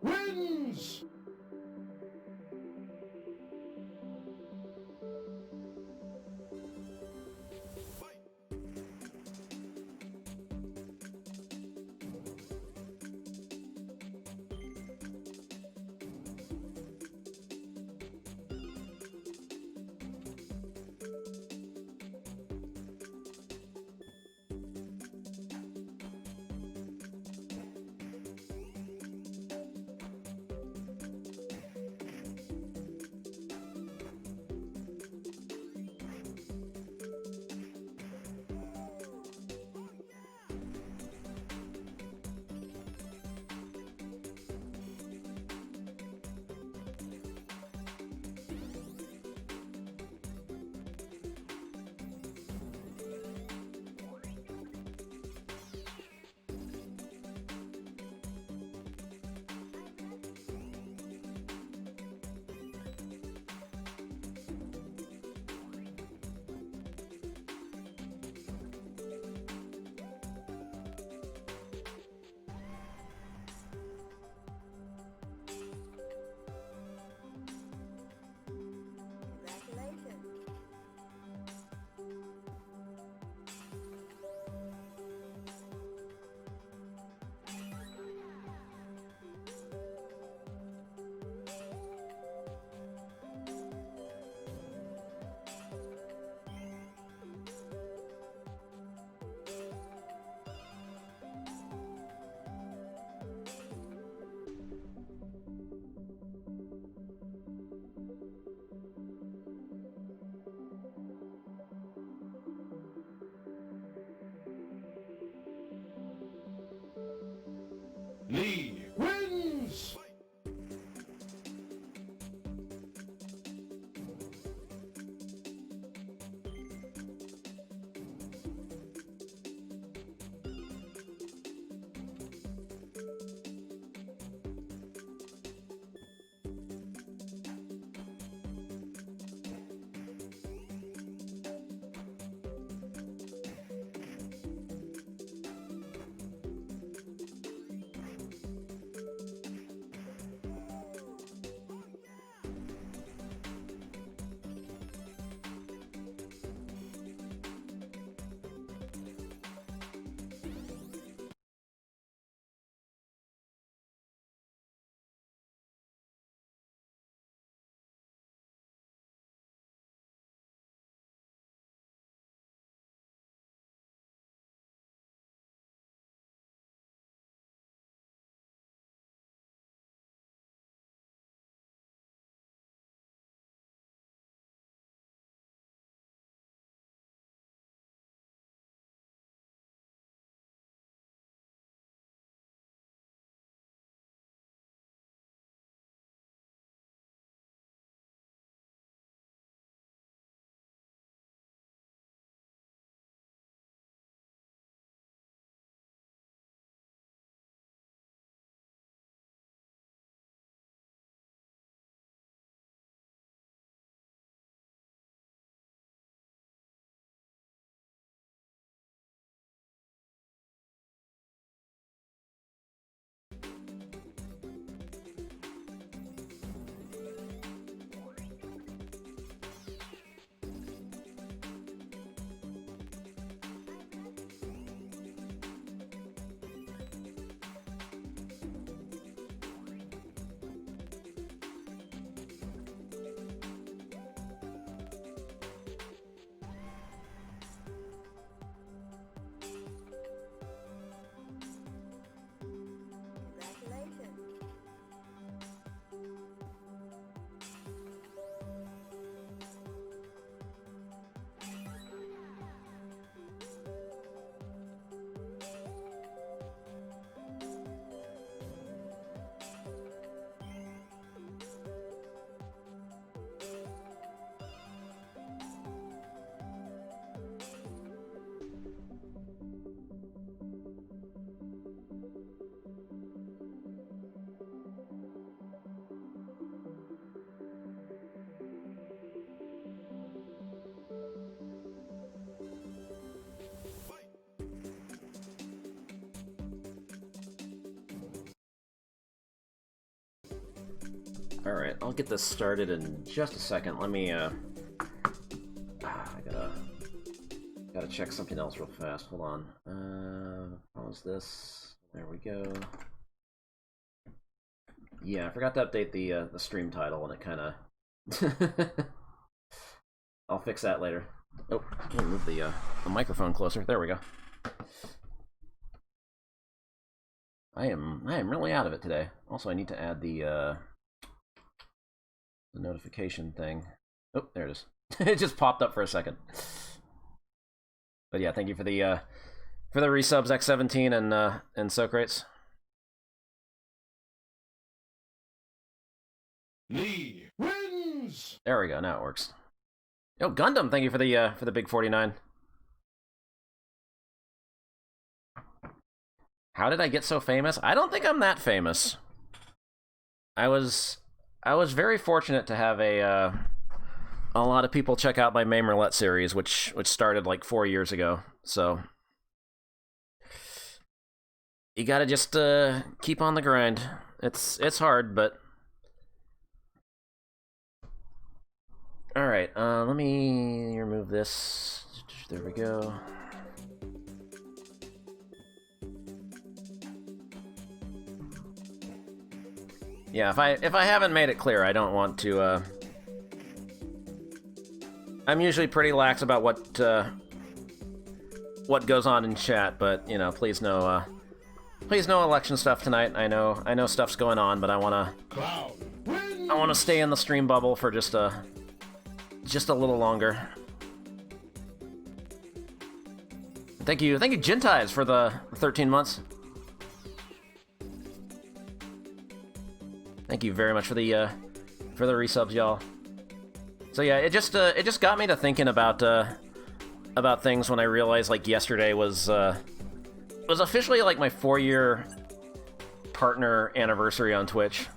wins! Alright, I'll get this started in just a second. Let me, I gotta check something else real fast. Hold on. Pause this. There we go. Yeah, I forgot to update the stream title, and it kinda... I'll fix that later. Oh, let me move the microphone closer. There we go. I am really out of it today. Also, I need to add the notification thing. Oh, there it is. It just popped up for a second. But yeah, thank you for the resubs, X17 and Socrates. Lee wins. There we go. Now it works. Yo, Gundam, thank you for the big 49. How did I get so famous? I don't think I'm that famous. I was very fortunate to have a lot of people check out my MAME Roulette series, which started like 4 years ago. So you gotta just keep on the grind. It's hard, but all right. Let me remove this. There we go. Yeah, if I haven't made it clear, I don't want to. I'm usually pretty lax about what goes on in chat, but you know, please no election stuff tonight. I know stuff's going on, but I wanna stay in the stream bubble for just a little longer. Thank you, Jintais, for the 13 months. Thank you very much for the resubs, y'all. So yeah, it just got me to thinking about things when I realized like yesterday was officially like my 4-year partner anniversary on Twitch.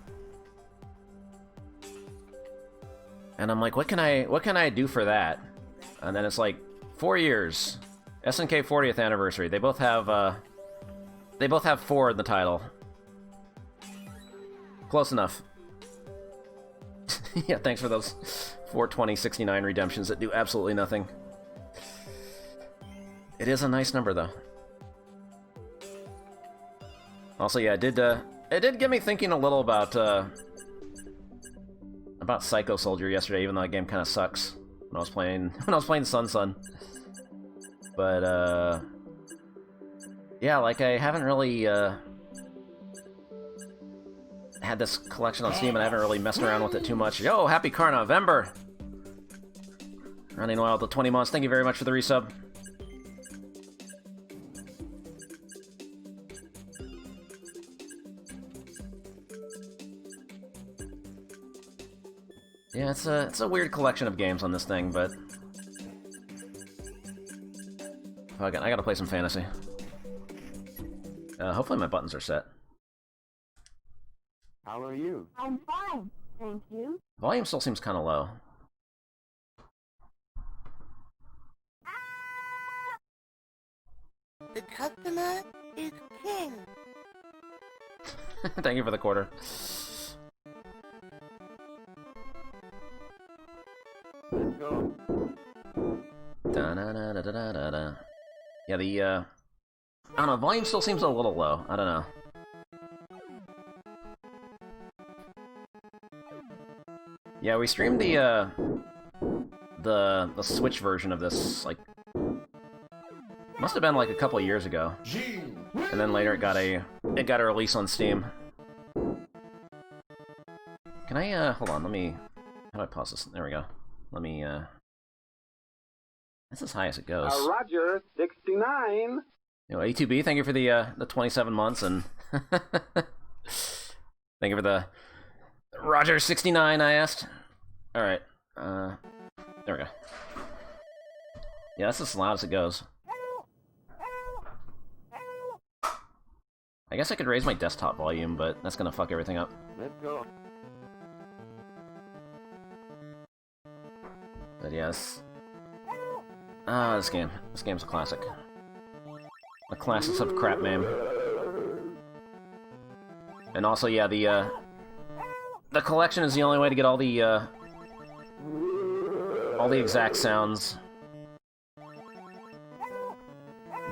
And I'm like, what can I do for that? And then it's like 4 years. SNK 40th anniversary. They both have 4 in the title. Close enough. Yeah, thanks for those 42069 redemptions that do absolutely nothing. It is a nice number, though. Also, yeah, it did get me thinking a little about Psycho Soldier yesterday, even though that game kind of sucks when I was playing Sun. But yeah, like I haven't really had this collection on Steam, and I haven't really messed around with it too much. Yo, happy Carnovember! Running wild to 20 months. Thank you very much for the resub. Yeah, it's a weird collection of games on this thing, but I gotta play some fantasy. Hopefully my buttons are set. How are you? I'm fine, thank you. Volume still seems kind of low. The customer is king. Thank you for the quarter. Let's go. Da-da-da-da-da-da-da. Yeah, I don't know, volume still seems a little low. I don't know. Yeah, we streamed the Switch version of this, like, must have been like a couple of years ago. And then later it got a release on Steam. Can I, hold on, how do I pause this? There we go. Let me, that's as high as it goes. Roger, 69. You know, A2B, thank you for the 27 months, and thank you for the Roger 69, I asked. Alright, there we go. Yeah, that's as loud as it goes. I guess I could raise my desktop volume, but that's gonna fuck everything up. Let's go. But yes. This game's a classic. The classics of crap, man. And also, yeah, the the collection is the only way to get all the exact sounds.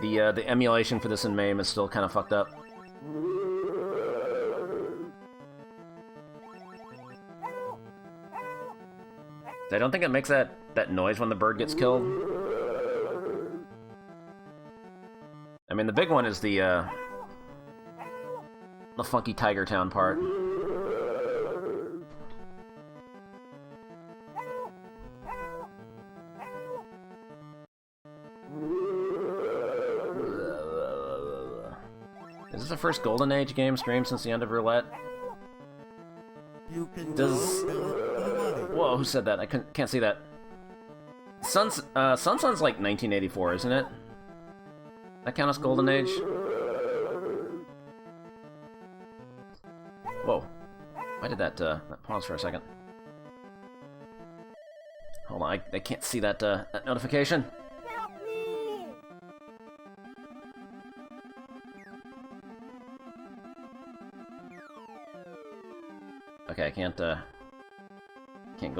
The emulation for this in MAME is still kind of fucked up. I don't think it makes that noise when the bird gets killed. I mean, the big one is the funky Tiger Town part. Is this the first Golden Age game streamed since the end of Roulette? Whoa, who said that? I can't see that. Sun's like 1984, isn't it? That count as Golden Age? Whoa. Why did that pause for a second? Hold on, I can't see that notification. Okay, I can't go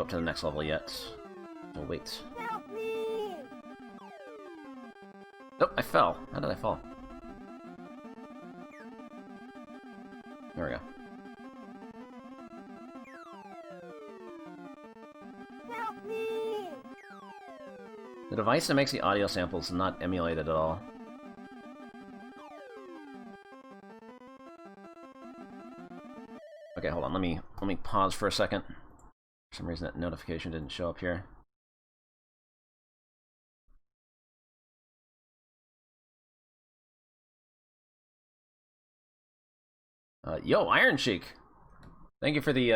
up to the next level yet. So wait. Oh, I fell. How did I fall? There we go. The device that makes the audio samples is not emulated at all. Okay, hold on. Let me pause for a second. For some reason that notification didn't show up here. Yo, Iron Sheik. Thank you for the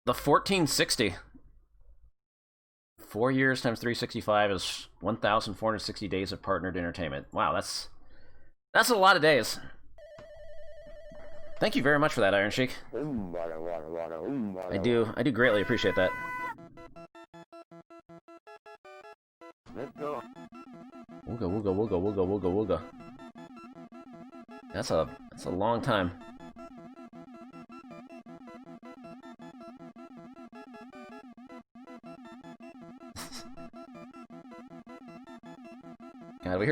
1460. 4 years times 365 is 1,460 days of partnered entertainment. Wow, that's a lot of days. Thank you very much for that, Iron Sheik. I do greatly appreciate that. Let's go. Wooga wooga wooga wooga wooga wooga. That's a long time. God, we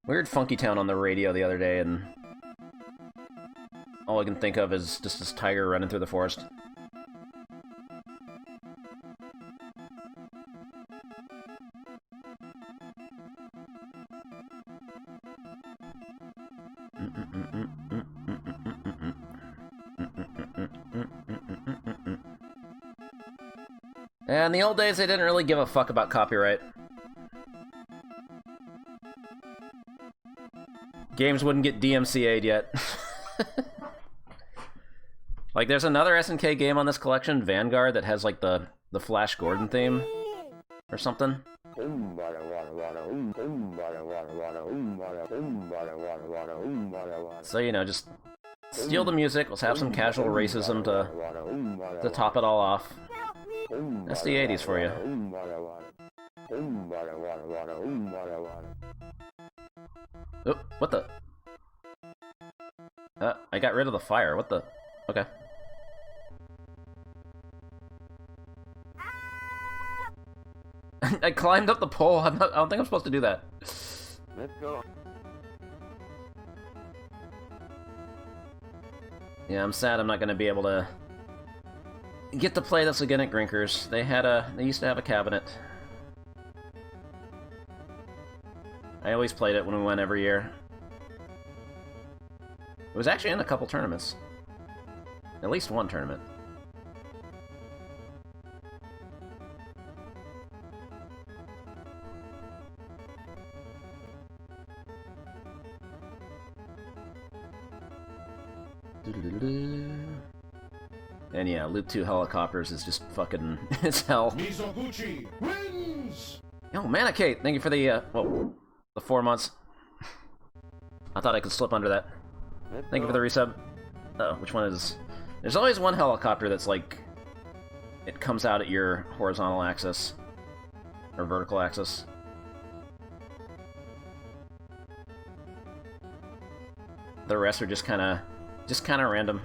heard Funky Town on the radio the other day, and all I can think of is just this tiger running through the forest. And in the old days, they didn't really give a fuck about copyright. Games wouldn't get DMCA'd yet. Like, there's another SNK game on this collection, Vanguard, that has, like, the Flash Gordon theme. Or something. So, you know, just steal the music, let's have some casual racism to top it all off. That's the 80s for you. Oh, what the? I got rid of the fire. What the? Okay. I climbed up the pole. I don't think I'm supposed to do that. Let's go. Yeah, I'm sad I'm not going to be able to get to play this again at Grinkers. They used to have a cabinet. I always played it when we went every year. It was actually in a couple tournaments. At least one tournament. And yeah, Loop 2 Helicopters is just fucking... it's hell. Mizoguchi wins! Yo, Manakate, thank you for the, the 4 months. I thought I could slip under that. Thank you for the resub. Oh, which one is... There's always one helicopter that's like... It comes out at your horizontal axis. Or vertical axis. The rest are just kinda random.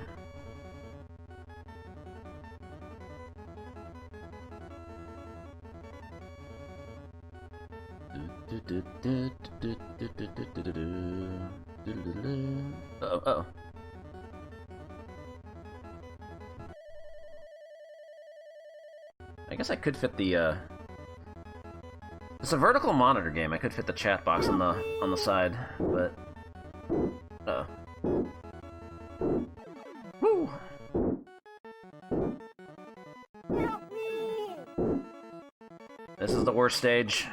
Uh-oh. I guess I could fit the, It's a vertical monitor game. I could fit the chat box on the side, but... Woo! This is the worst stage.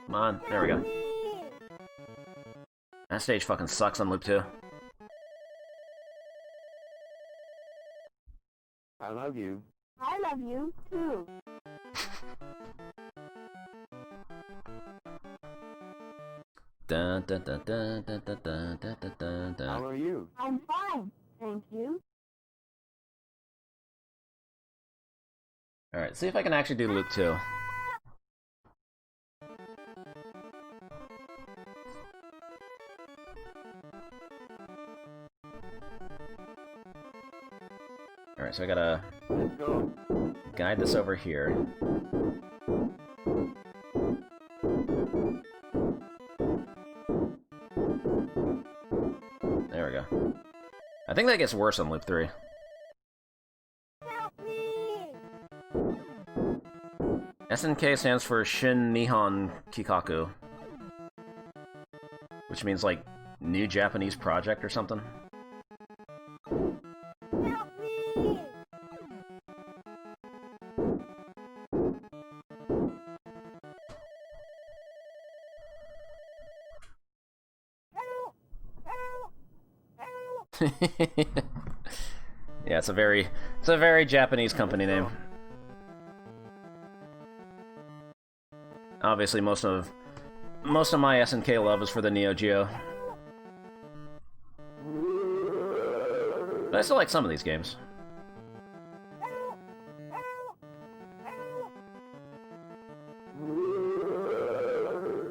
Come on, there we go. That stage fucking sucks on Loop 2. I love you. I love you too. Dun, dun, dun, dun, dun, dun, dun, dun, dun, dun. How are you? I'm fine, thank you. Alright, see if I can actually do Loop 2. Alright, so I gotta Let's go. guide this over here. There we go. I think that gets worse on Loop 3. Help me! SNK stands for Shin Nihon Kikaku, which means, like, New Japanese Project or something. Help me! Help! Help! Help! Yeah, it's a very Japanese company name. Obviously, most of my SNK love is for the Neo Geo, but I still like some of these games.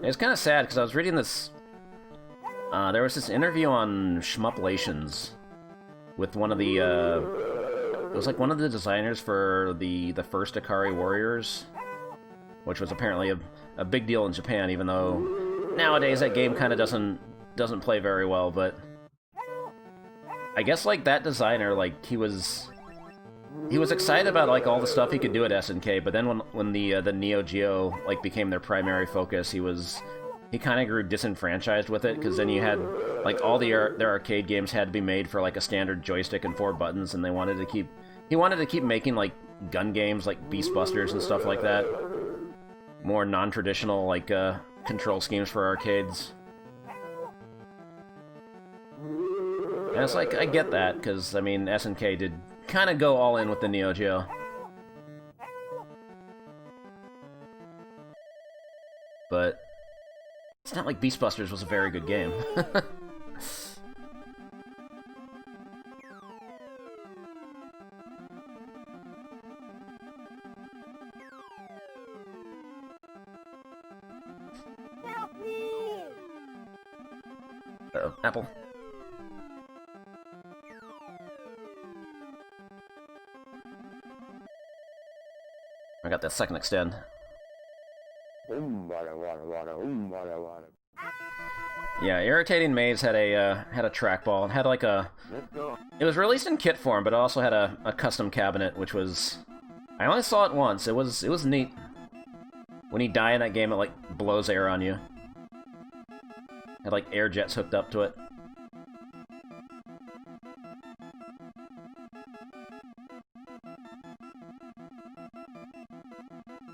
It's kind of sad because I was reading this. There was this interview on Shmuplations with one of the. It was like one of the designers for the first Ikari Warriors, which was apparently a big deal in Japan, even though nowadays that game kind of doesn't play very well. But I guess like that designer, like he was excited about like all the stuff he could do at SNK, but then when the Neo Geo like became their primary focus, he kind of grew disenfranchised with it, because then you had like all their arcade games had to be made for like a standard joystick and 4 buttons, and he wanted to keep making like gun games like Beast Busters and stuff like that. More non-traditional, like, control schemes for arcades. And it's like, I get that, because, I mean, SNK did kind of go all in with the Neo Geo. But it's not like Beast Busters was a very good game. Help me! Uh-oh, Apple. I got that second extend. Wada, wada, wada, wada, wada. Yeah, Irritating Maze had a trackball and had like a. Let's go. It was released in kit form, but it also had a custom cabinet, which was. I only saw it once. It was neat. When you die in that game, it like blows air on you. Had like air jets hooked up to it.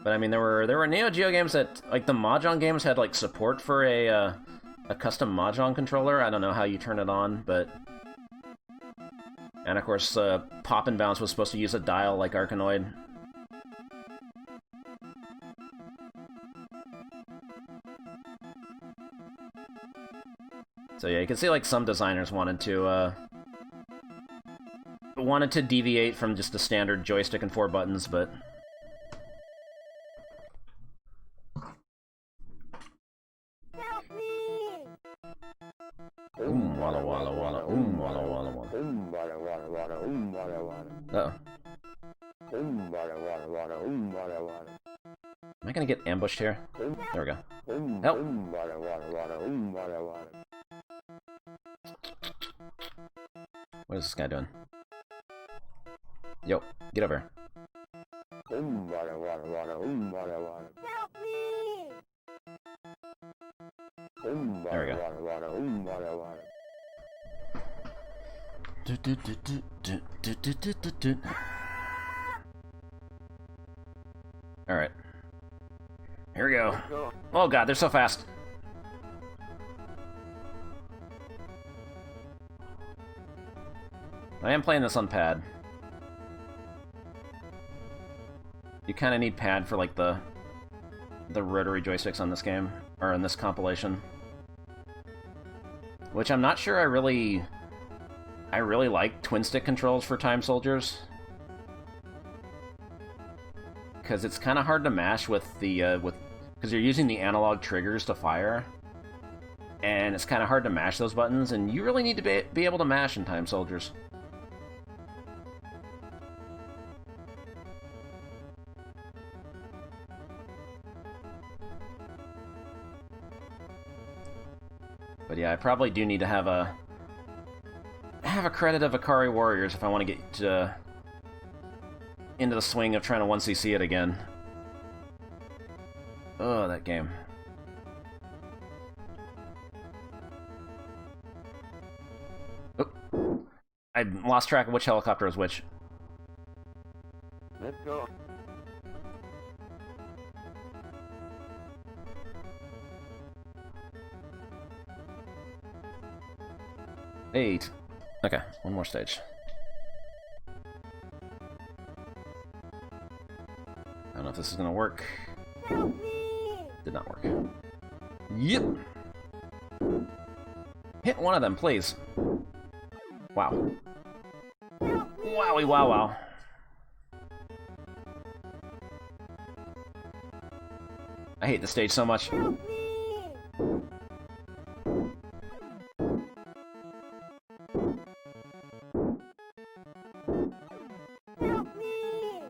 But I mean, there were Neo Geo games that, like, the Mahjong games had like support for a custom Mahjong controller. I don't know how you turn it on, but. And of course, Pop and Bounce was supposed to use a dial like Arkanoid. So yeah, you can see like some designers wanted to deviate from just the standard joystick and 4 buttons, but. Help me! Walla walla walla, walla walla walla. Wada, water, water, water, water, water. Uh-oh. Water, water, water, water, water. Am I gonna get ambushed here? There we go. Help! Water, water, water, water, water. What is this guy doing? Yo, get over here. Water, water, water, water, water. Help me! There we go. Water, water, water, water. Alright. Here we go. Oh god, they're so fast. I am playing this on pad. You kind of need pad for like the rotary joysticks on this game, or in this compilation. Which I'm not sure I really like twin stick controls for Time Soldiers. Because it's kind of hard to mash with the, because you're using the analog triggers to fire. And it's kind of hard to mash those buttons, and you really need to be able to mash in Time Soldiers. But yeah, I probably do need to have a credit of Akari Warriors if I want to get into the swing of trying to 1cc it again. Oh, that game. Oh. I lost track of which helicopter was which. Let's go. Eight. Okay, one more stage. I don't know if this is gonna work. Help me! Did not work. Yep. Hit one of them, please. Wow. Wowie wow wow. I hate this stage so much. Help me! Help me!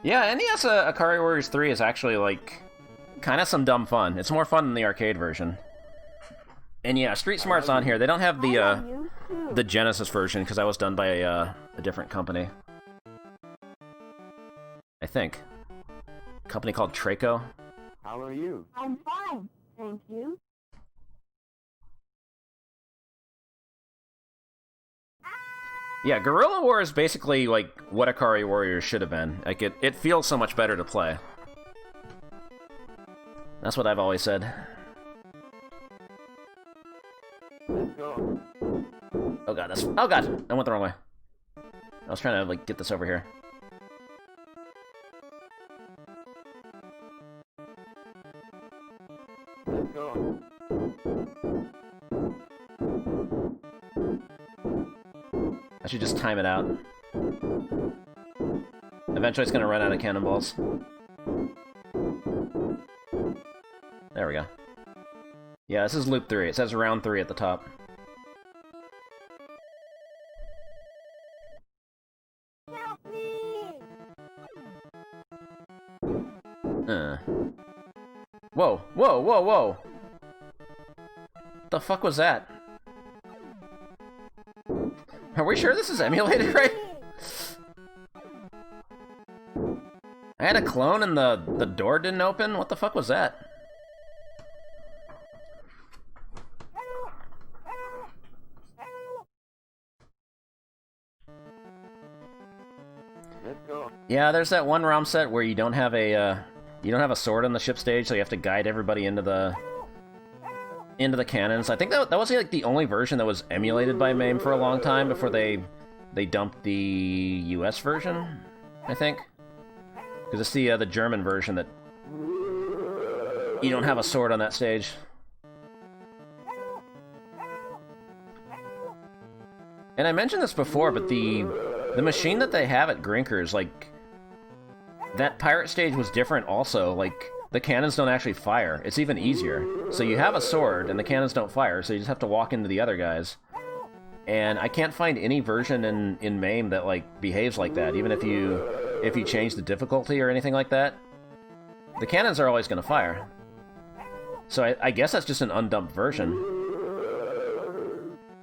Yeah, NES Akari Warriors 3 is actually, like, kind of some dumb fun. It's more fun than the arcade version. And yeah, Street Smart's on here. They don't have the Genesis version, because that was done by a different company. I think. A company called Traco. How are you? I'm fine, thank you. Yeah, Guerrilla War is basically, like, what Akari Warriors should have been. Like, it feels so much better to play. That's what I've always said. Let's go. Oh god, that's... Oh god! I went the wrong way. I was trying to, like, get this over here. Let's go. I should just time it out. Eventually it's gonna run out of cannonballs. There we go. Yeah, this is loop 3. It says round 3 at the top. Help me! Whoa, whoa, whoa, whoa! The fuck was that? Are we sure this is emulated, right? I had a clone and the door didn't open? What the fuck was that? Let's go. Yeah, there's that one ROM set where you don't have a sword on the ship stage, so you have to guide everybody into the cannons. I think that was like the only version that was emulated by MAME for a long time before they dumped the US version, I think. Because it's the German version that you don't have a sword on that stage. And I mentioned this before, but the machine that they have at Grinkers, like, that pirate stage was different also. Like, the cannons don't actually fire. It's even easier. So you have a sword, and the cannons don't fire, so you just have to walk into the other guys. And I can't find any version in MAME that, like, behaves like that, even if you change the difficulty or anything like that. The cannons are always going to fire. So I guess that's just an undumped version.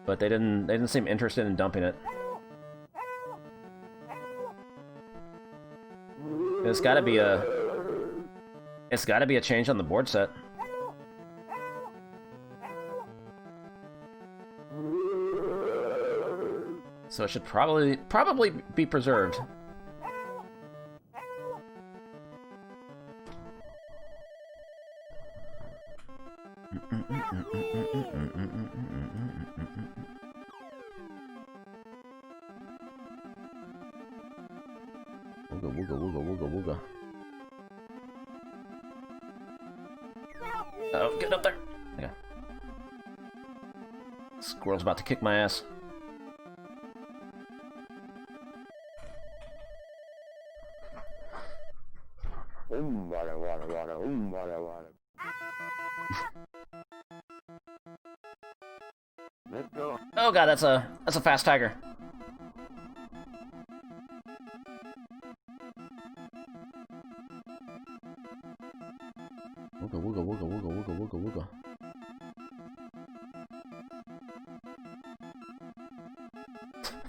But they didn't seem interested in dumping it. It's got to be a change on the board set. So it should probably be preserved. Wooga wooga wooga wooga wooga. Oh, get up there! Okay. Squirrel's about to kick my ass. Let's go. Oh god, that's a fast tiger. Wooga wooga wooga wooga wooga wooga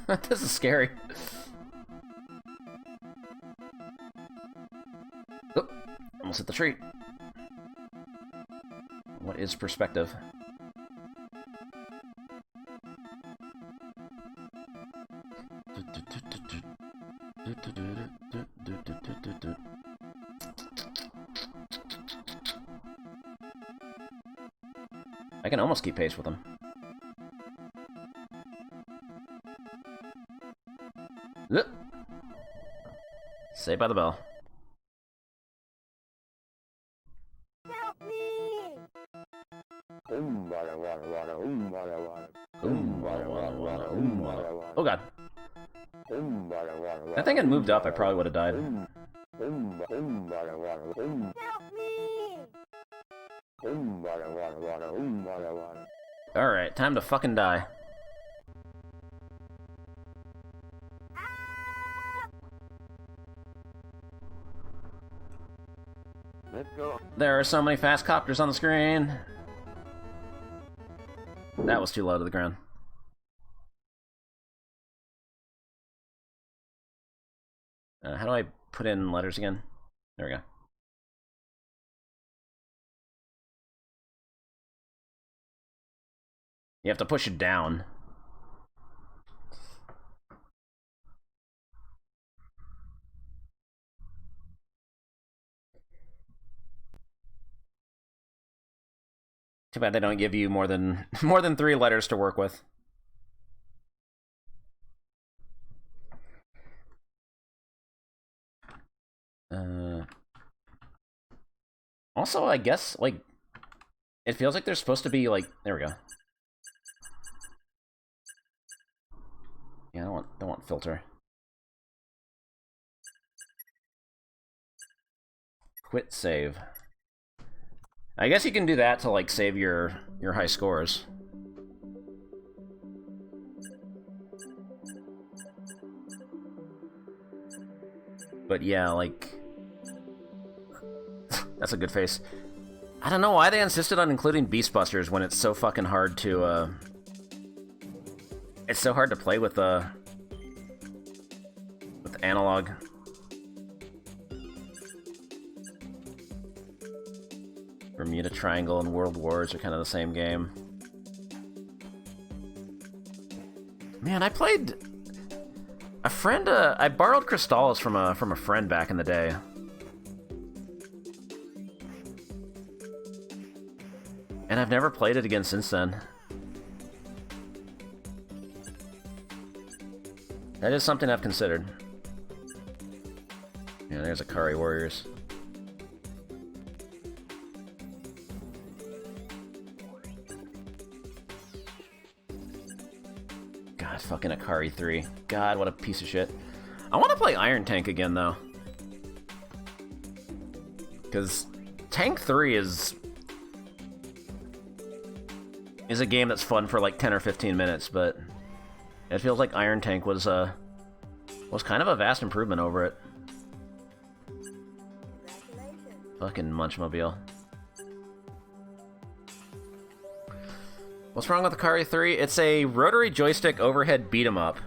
wooga. This is scary. Oh, almost hit the tree. What is perspective? I can almost keep pace with them. Saved by the bell. Help me! Oh god. If that thing had moved up, I probably would have died. Help me! Alright, time to fucking die. Let's go. There are so many fast copters on the screen. That was too low to the ground. How do I put in letters again? There we go. You have to push it down. Too bad they don't give you more than 3 letters to work with. Also, I guess, like, it feels like there's supposed to be, like, there we go. Yeah, I don't want filter. Quit save. I guess you can do that to, like, save your high scores. But yeah, like... That's a good face. I don't know why they insisted on including Beast Busters when it's so fucking hard to, It's so hard to play with analog. Bermuda Triangle and World Wars are kind of the same game. Man, I played... A friend, I borrowed Crystallis from a friend back in the day. And I've never played it again since then. That is something I've considered. Yeah, there's Akari Warriors. God, fucking Akari 3. God, what a piece of shit. I want to play Iron Tank again, though. Because Tank 3 is a game that's fun for like 10 or 15 minutes, but it feels like Iron Tank was kind of a vast improvement over it. Fucking Munchmobile. What's wrong with Akari 3? It's a rotary joystick overhead beat 'em up,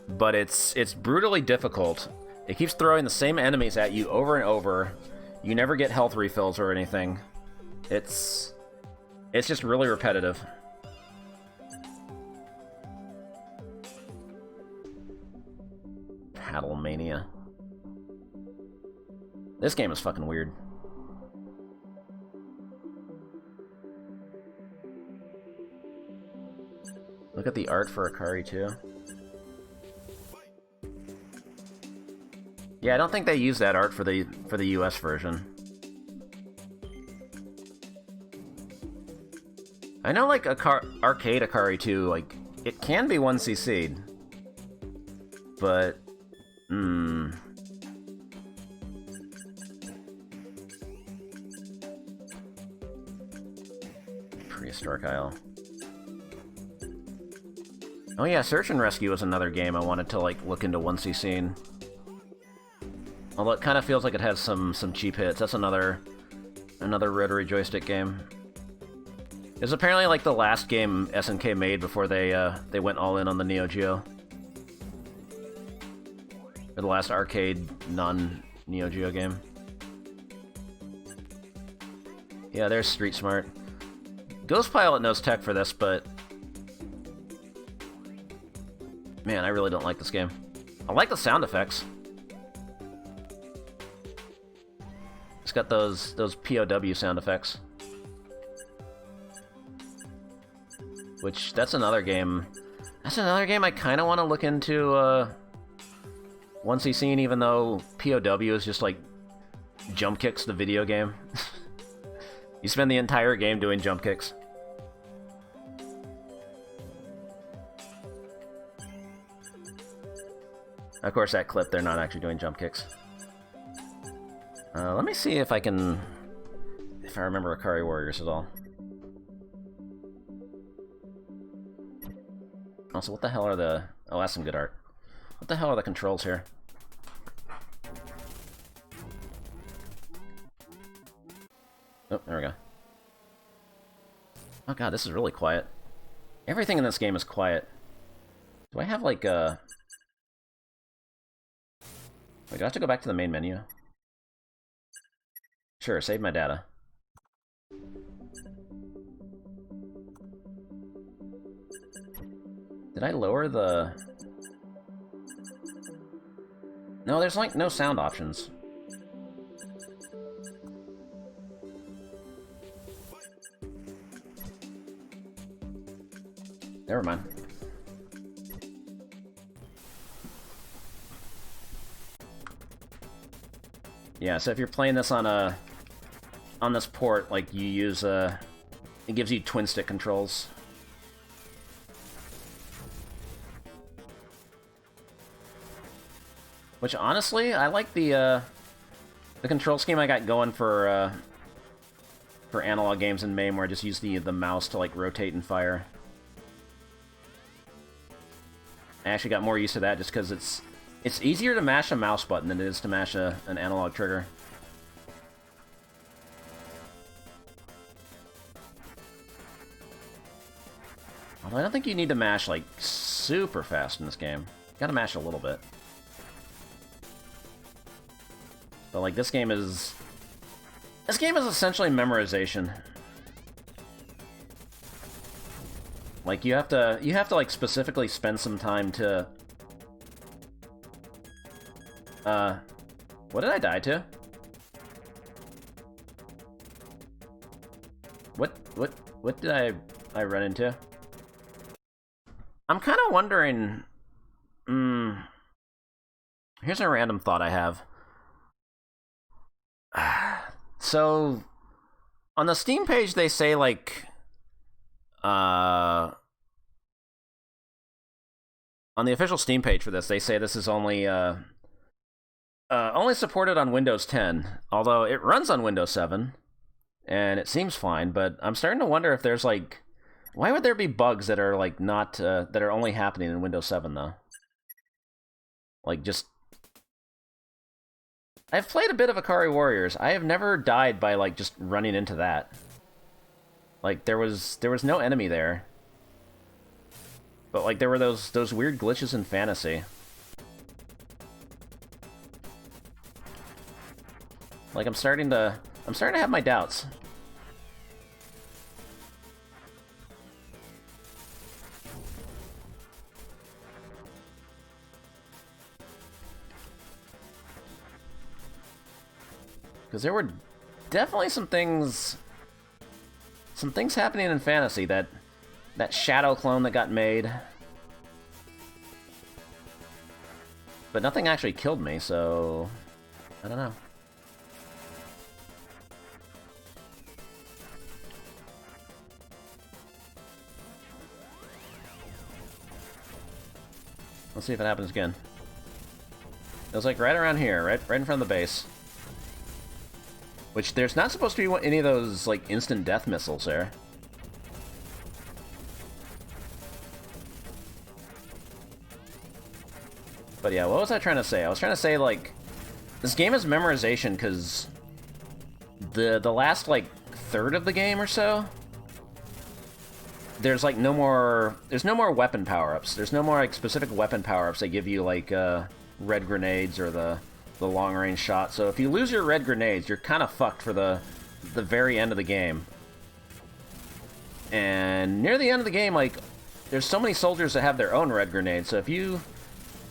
but it's brutally difficult. It keeps throwing the same enemies at you over and over. You never get health refills or anything. It's just really repetitive. Paddle Mania. This game is fucking weird. Look at the art for Akari 2. Yeah, I don't think they used that art for the US version. I know, like, arcade Akari 2, like, it can be 1cc'd. But, Prehistoric Isle. Oh yeah, Search and Rescue was another game I wanted to, like, look into 1cc'ing. Although it kind of feels like it has some cheap hits. That's another rotary joystick game. It was apparently like the last game SNK made before they went all in on the Neo Geo. Or the last arcade non-Neo Geo game. Yeah, there's Street Smart. Ghost Pilot knows tech for this, but man, I really don't like this game. I like the sound effects. It's got those POW sound effects. Which, that's another game I kind of want to look into 1cc'ing, even though POW is just like jump kicks, the video game. You spend the entire game doing jump kicks. Of course, that clip, they're not actually doing jump kicks. Let me see if I remember Akari Warriors at all. Also, what the hell are the... Oh, that's some good art. What the hell are the controls here? Oh, there we go. Oh god, this is really quiet. Everything in this game is quiet. Do I have, like, Wait, do I have to go back to the main menu? Sure, save my data. Did I lower the... No, there's like no sound options. Never mind. Yeah, so if you're playing this on this port, like, you use it gives you twin stick controls. Which, honestly, I like the control scheme I got going for analog games in MAME, where I just use the mouse to, like, rotate and fire. I actually got more used to that just because it's easier to mash a mouse button than it is to mash an analog trigger. Although I don't think you need to mash, like, super fast in this game. You gotta mash a little bit. But, like, this game is essentially memorization. Like, you have to, like, specifically spend some time to... What did I die to? What did I run into? I'm kind of wondering... Here's a random thought I have. So, on the Steam page, they say, like... on the official Steam page for this, they say this is only, a Only supported on Windows 10, although it runs on Windows 7, and it seems fine, but I'm starting to wonder if there's, like... Why would there be bugs that are, like, not... that are only happening in Windows 7, though? Like, just... I've played a bit of Akari Warriors. I have never died by, like, just running into that. Like, there was no enemy there. But, like, there were those weird glitches in Fantasy. Like, I'm starting to have my doubts. Because there were definitely some things happening in Fantasy. That shadow clone that got made. But nothing actually killed me, so... I don't know. Let's see if it happens again. It was like right around here, right in front of the base. Which, there's not supposed to be any of those, like, instant death missiles there. But yeah, what was I trying to say? I was trying to say, like, this game is memorization, because the last, like, third of the game or so, there's, like, no more weapon power-ups. There's no more, like, specific weapon power-ups that give you, like, red grenades or the long-range shot. So if you lose your red grenades, you're kind of fucked for the very end of the game. And near the end of the game, like, there's so many soldiers that have their own red grenades, so if you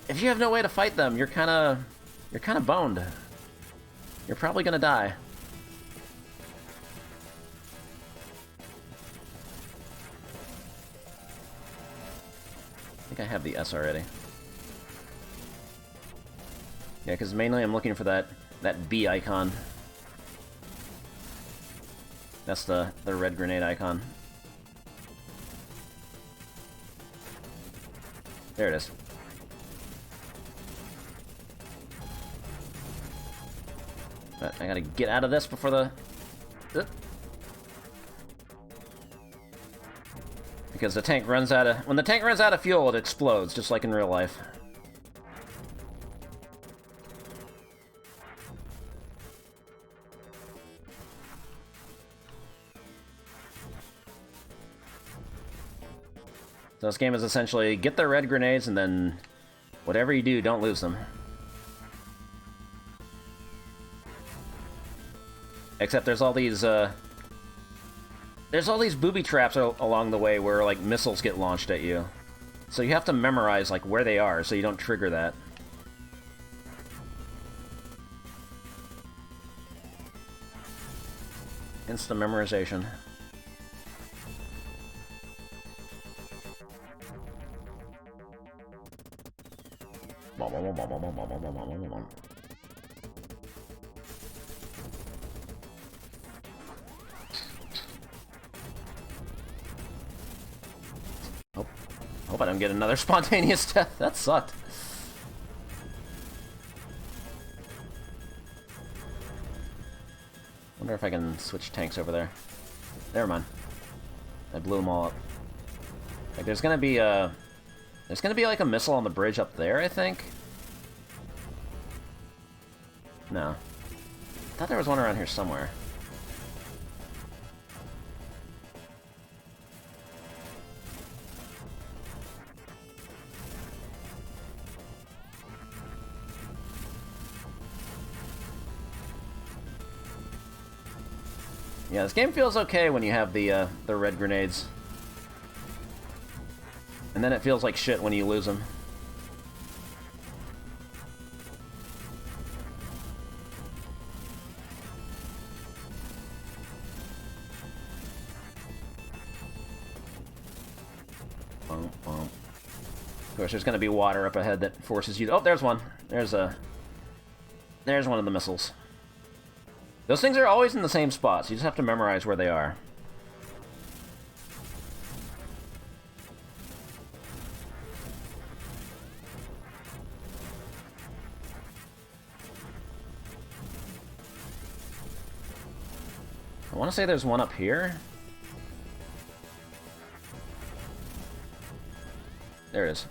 have no way to fight them, you're kind of boned. You're probably gonna die. I think I have the S already. Yeah, because mainly I'm looking for that B icon. That's the red grenade icon. There it is. But I gotta get out of this before the... Because the tank runs out of... When the tank runs out of fuel, it explodes, just like in real life. So this game is essentially get the red grenades and then whatever you do, don't lose them. Except there's all these booby traps along the way where like missiles get launched at you. So you have to memorize like where they are so you don't trigger that. Instant memorization. Hope I don't get another spontaneous death. That sucked. Wonder if I can switch tanks over there. Never mind. I blew them all up. Like, there's gonna be like a missile on the bridge up there, I think. No. I thought there was one around here somewhere. Yeah, this game feels okay when you have the red grenades. And then it feels like shit when you lose them. Of course, there's going to be water up ahead that forces you to... Oh, there's one. There's one of the missiles. Those things are always in the same spots. You just have to memorize where they are. I want to say there's one up here. There it is.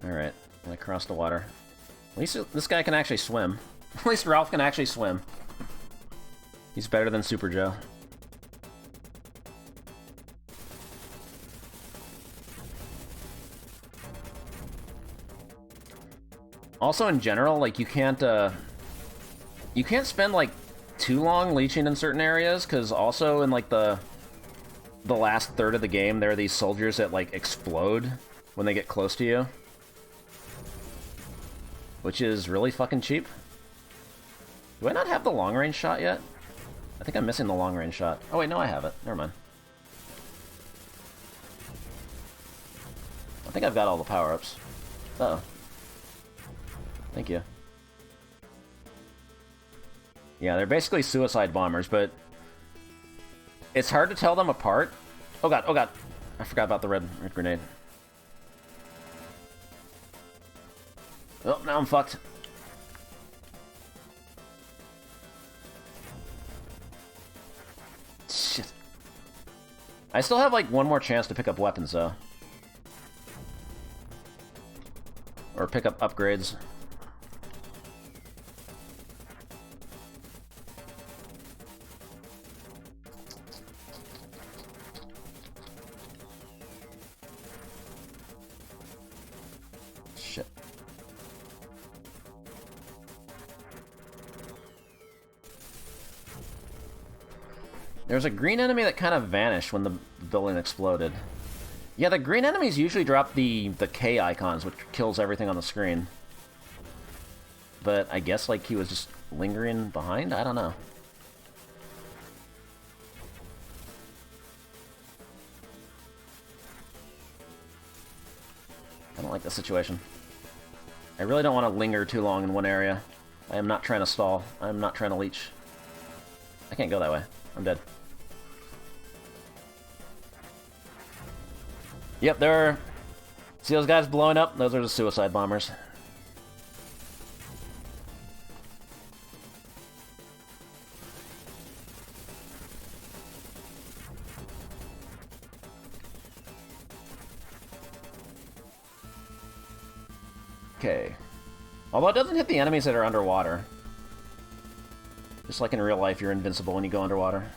Alright, I crossed the water. At least this guy can actually swim. At least Ralph can actually swim. He's better than Super Joe. Also, in general, like, you can't spend, like, too long leeching in certain areas, because also in, like, the last third of the game, there are these soldiers that, like, explode when they get close to you. Which is really fucking cheap. Do I not have the long-range shot yet? I think I'm missing the long-range shot. Oh wait, no, I have it. Never mind. I think I've got all the power-ups. Uh-oh. Thank you. Yeah, they're basically suicide bombers, but it's hard to tell them apart. Oh god, oh god. I forgot about the red grenade. Oh, now I'm fucked. Shit. I still have, like, one more chance to pick up weapons, though. Or pick up upgrades. Shit. There's a green enemy that kind of vanished when the building exploded. Yeah, the green enemies usually drop the K icons, which kills everything on the screen. But I guess, like, he was just lingering behind? I don't know. I don't like this situation. I really don't want to linger too long in one area. I am not trying to stall. I am not trying to leech. I can't go that way. I'm dead. Yep, there are... See those guys blowing up? Those are the suicide bombers. Okay. Although it doesn't hit the enemies that are underwater. Just like in real life, you're invincible when you go underwater.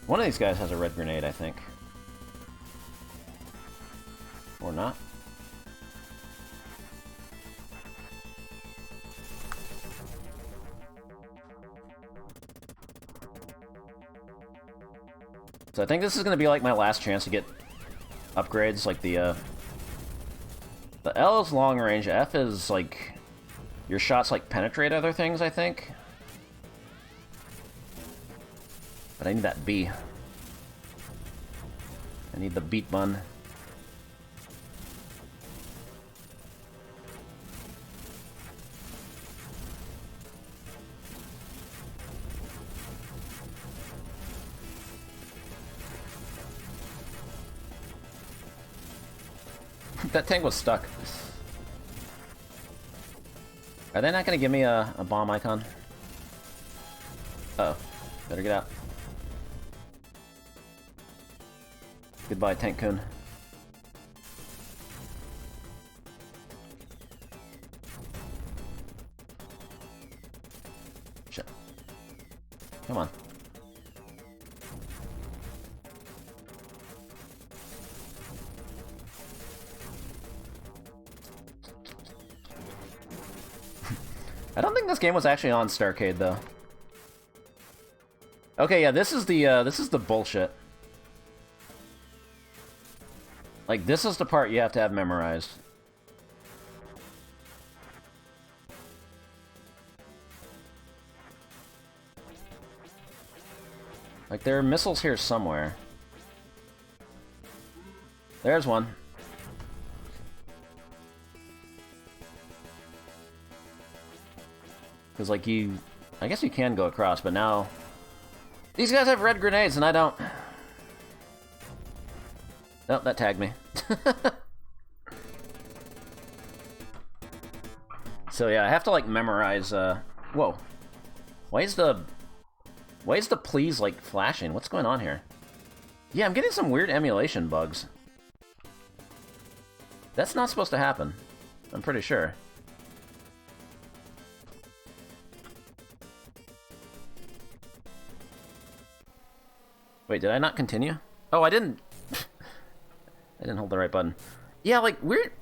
One of these guys has a red grenade, I think. Or not. So I think this is going to be like my last chance to get upgrades, like the L is long range, F is like your shots like penetrate other things, I think. But I need that B. I need the beat bun. That tank was stuck. Are they not going to give me a bomb icon? Uh oh. Better get out. Goodbye, Tank Kun. Shit. Come on. I don't think this game was actually on Starcade, though. Okay, yeah, this is the bullshit. Like, this is the part you have to have memorized. Like, there are missiles here somewhere. There's one. Because, like, I guess you can go across, but now These guys have red grenades and I don't. Oh, that tagged me. So yeah, I have to like memorize, whoa. Why is the please like flashing? What's going on here? Yeah, I'm getting some weird emulation bugs. That's not supposed to happen. I'm pretty sure. Wait, did I not continue? Oh, I didn't. I didn't hold the right button. Yeah, like weird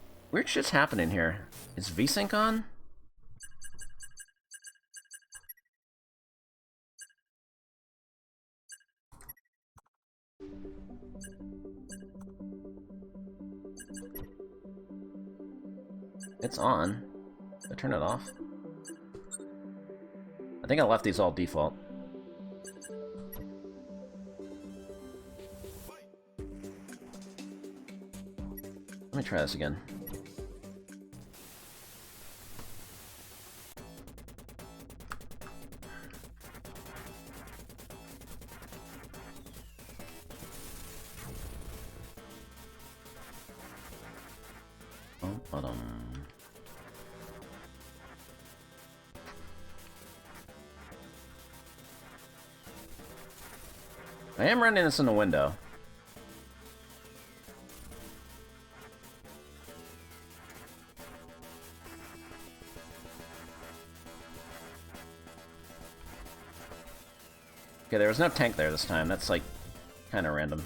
shit's happening here. Is VSync on? It's on. Did I turn it off? I think I left these all default. Let me try this again. I am running this in the window. Okay, there was no tank there this time. That's like kind of random.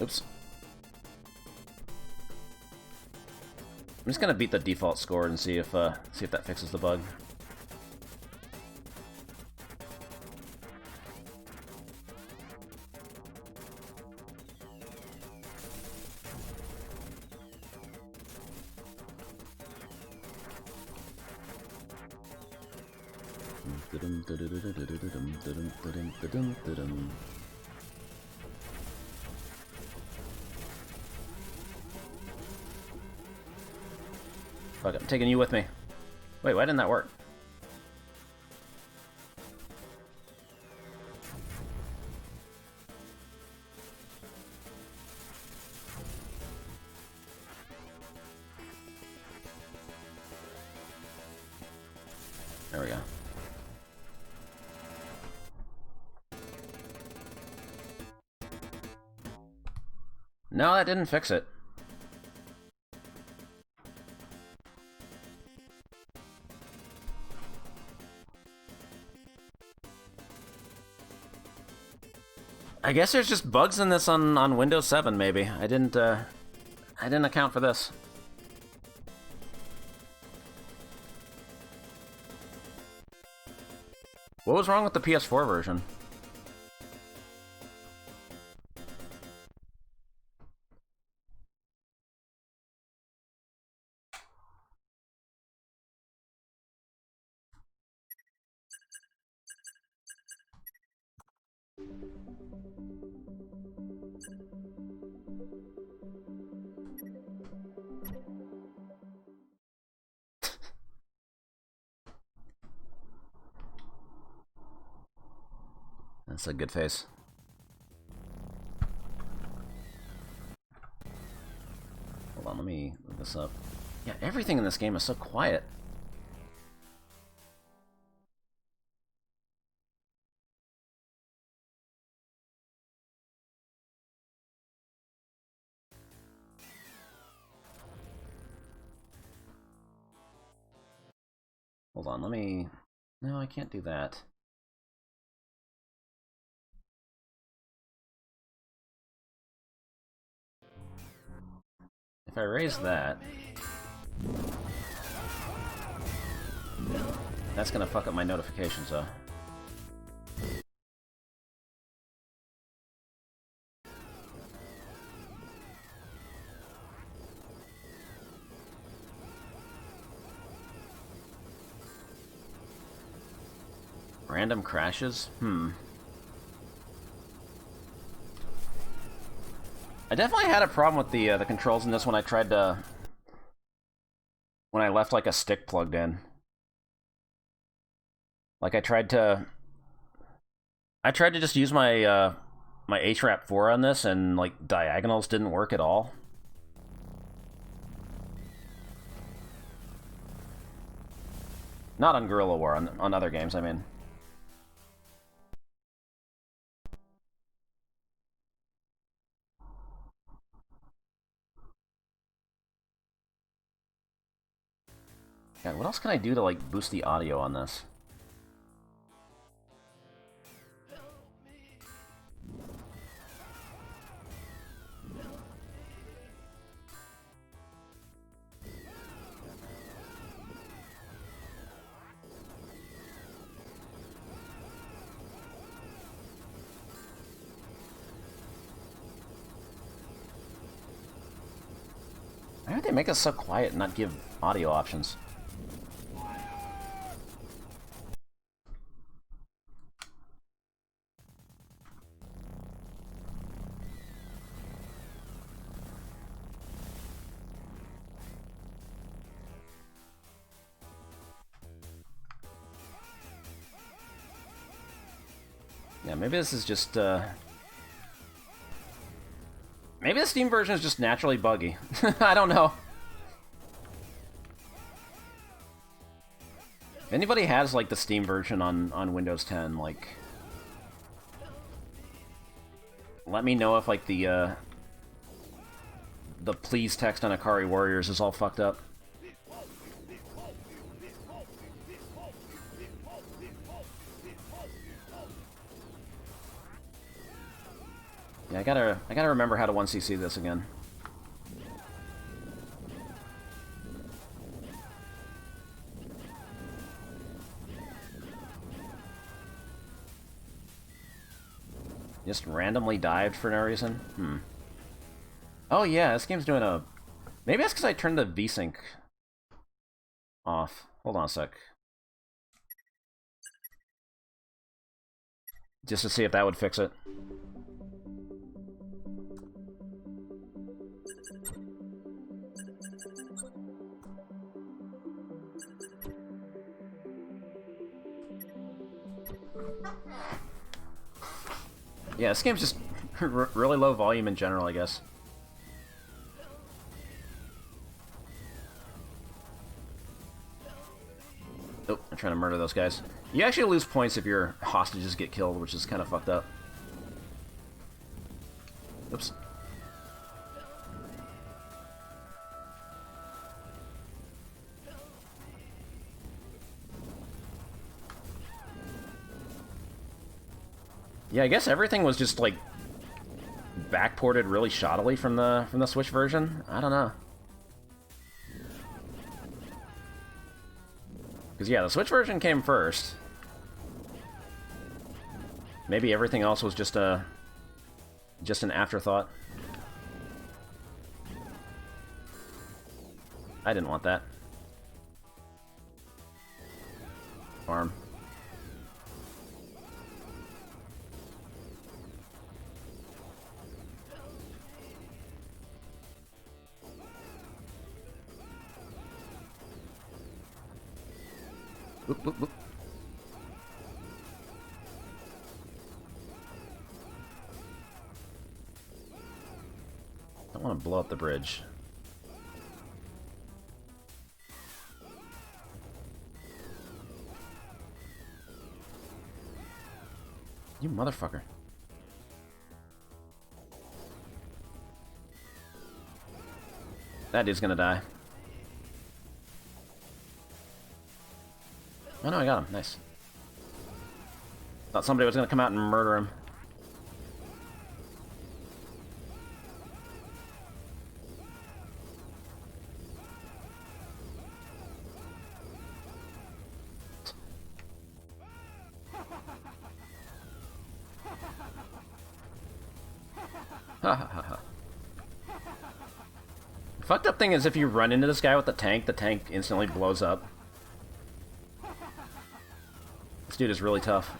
Oops. I'm just gonna beat the default score and see if that fixes the bug. Fuck it, I'm taking you with me. Wait, why didn't that work? There we go. No, that didn't fix it. I guess there's just bugs in this on Windows 7, maybe. I didn't account for this. What was wrong with the PS4 version? That's a good face. Hold on, let me move this up. Yeah, everything in this game is so quiet. Hold on, let me... No, I can't do that. If I raise that... That's gonna fuck up my notifications, though. Random crashes? I definitely had a problem with the controls in this when I tried to when I left like a stick plugged in. Like I tried to just use my my HRAP 4 on this, and like diagonals didn't work at all. Not on Guerrilla War, on other games, I mean. God, what else can I do to like boost the audio on this? Why would they make us so quiet and not give audio options? Yeah, maybe this is just, maybe the Steam version is just naturally buggy. I don't know. If anybody has, like, the Steam version on Windows 10, like... let me know if, like, the please text on Akari Warriors is all fucked up. Yeah, I gotta remember how to 1cc this again. Just randomly dived for no reason? Oh yeah, this game's doing a... Maybe that's because I turned the VSync off. Hold on a sec. Just to see if that would fix it. Yeah, this game's just really low volume in general, I guess. Oh, I'm trying to murder those guys. You actually lose points if your hostages get killed, which is kind of fucked up. Oops. Yeah, I guess everything was just like backported really shoddily from the Switch version. I don't know. Because yeah, the Switch version came first. Maybe everything else was just an afterthought. I didn't want that. Farm. Whoop, whoop, whoop. Don't want to blow up the bridge. You motherfucker. That dude's gonna die. Oh no, I got him. Nice. Thought somebody was gonna come out and murder him. Fucked up thing is if you run into this guy with the tank instantly blows up. This dude is really tough.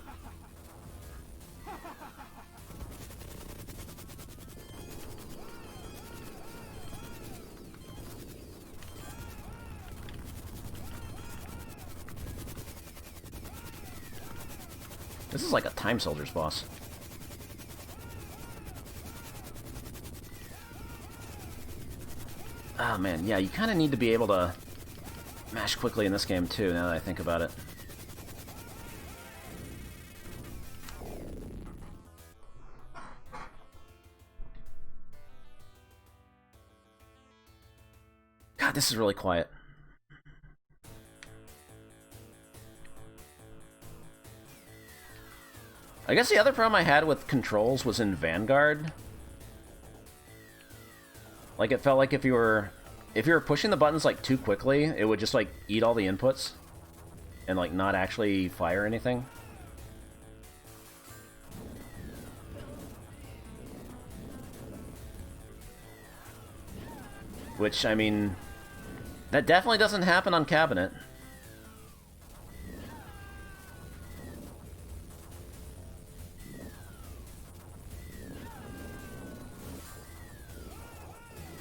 This is like a Time Soldiers boss. Oh man, yeah, you kind of need to be able to mash quickly in this game too, now that I think about it. God, this is really quiet. I guess the other problem I had with controls was in Vanguard. Like, it felt like if you were pushing the buttons, like, too quickly, it would just, like, eat all the inputs and, like, not actually fire anything. Which, I mean, that definitely doesn't happen on Cabinet.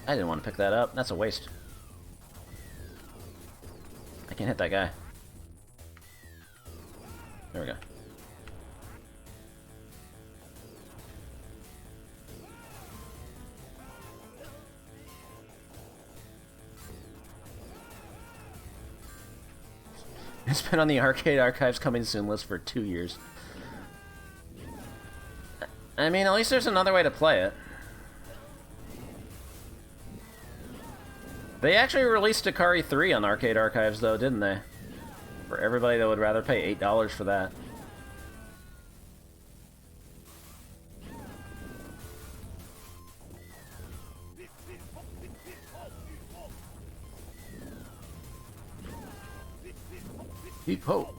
I didn't want to pick that up. That's a waste. I can't hit that guy. There we go. It's been on the Arcade Archives coming soon list for 2 years. I mean, at least there's another way to play it. They actually released Ikari 3 on Arcade Archives, though, didn't they? For everybody that would rather pay $8 for that. Heap ho!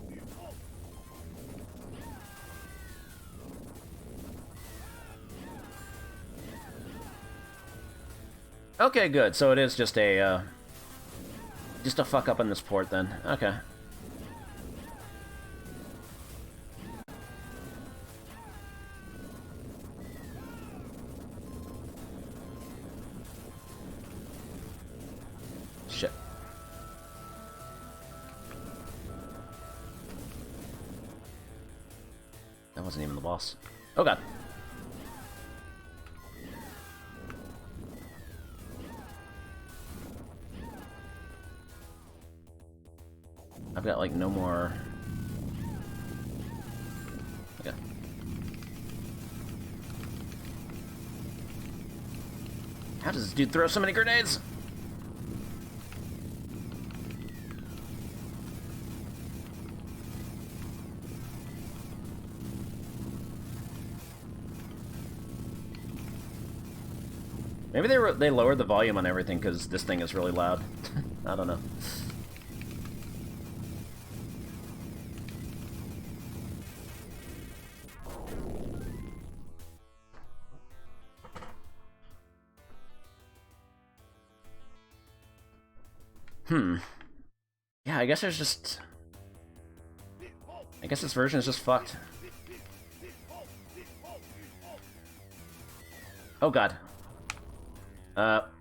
Okay, good. So it is just a fuck up in this port then. Okay. Shit. That wasn't even the boss. Oh god. I've got, like, no more... Okay. How does this dude throw so many grenades? Maybe they lowered the volume on everything because this thing is really loud. I don't know. Yeah, I guess there's just... I guess this version is just fucked. Oh god.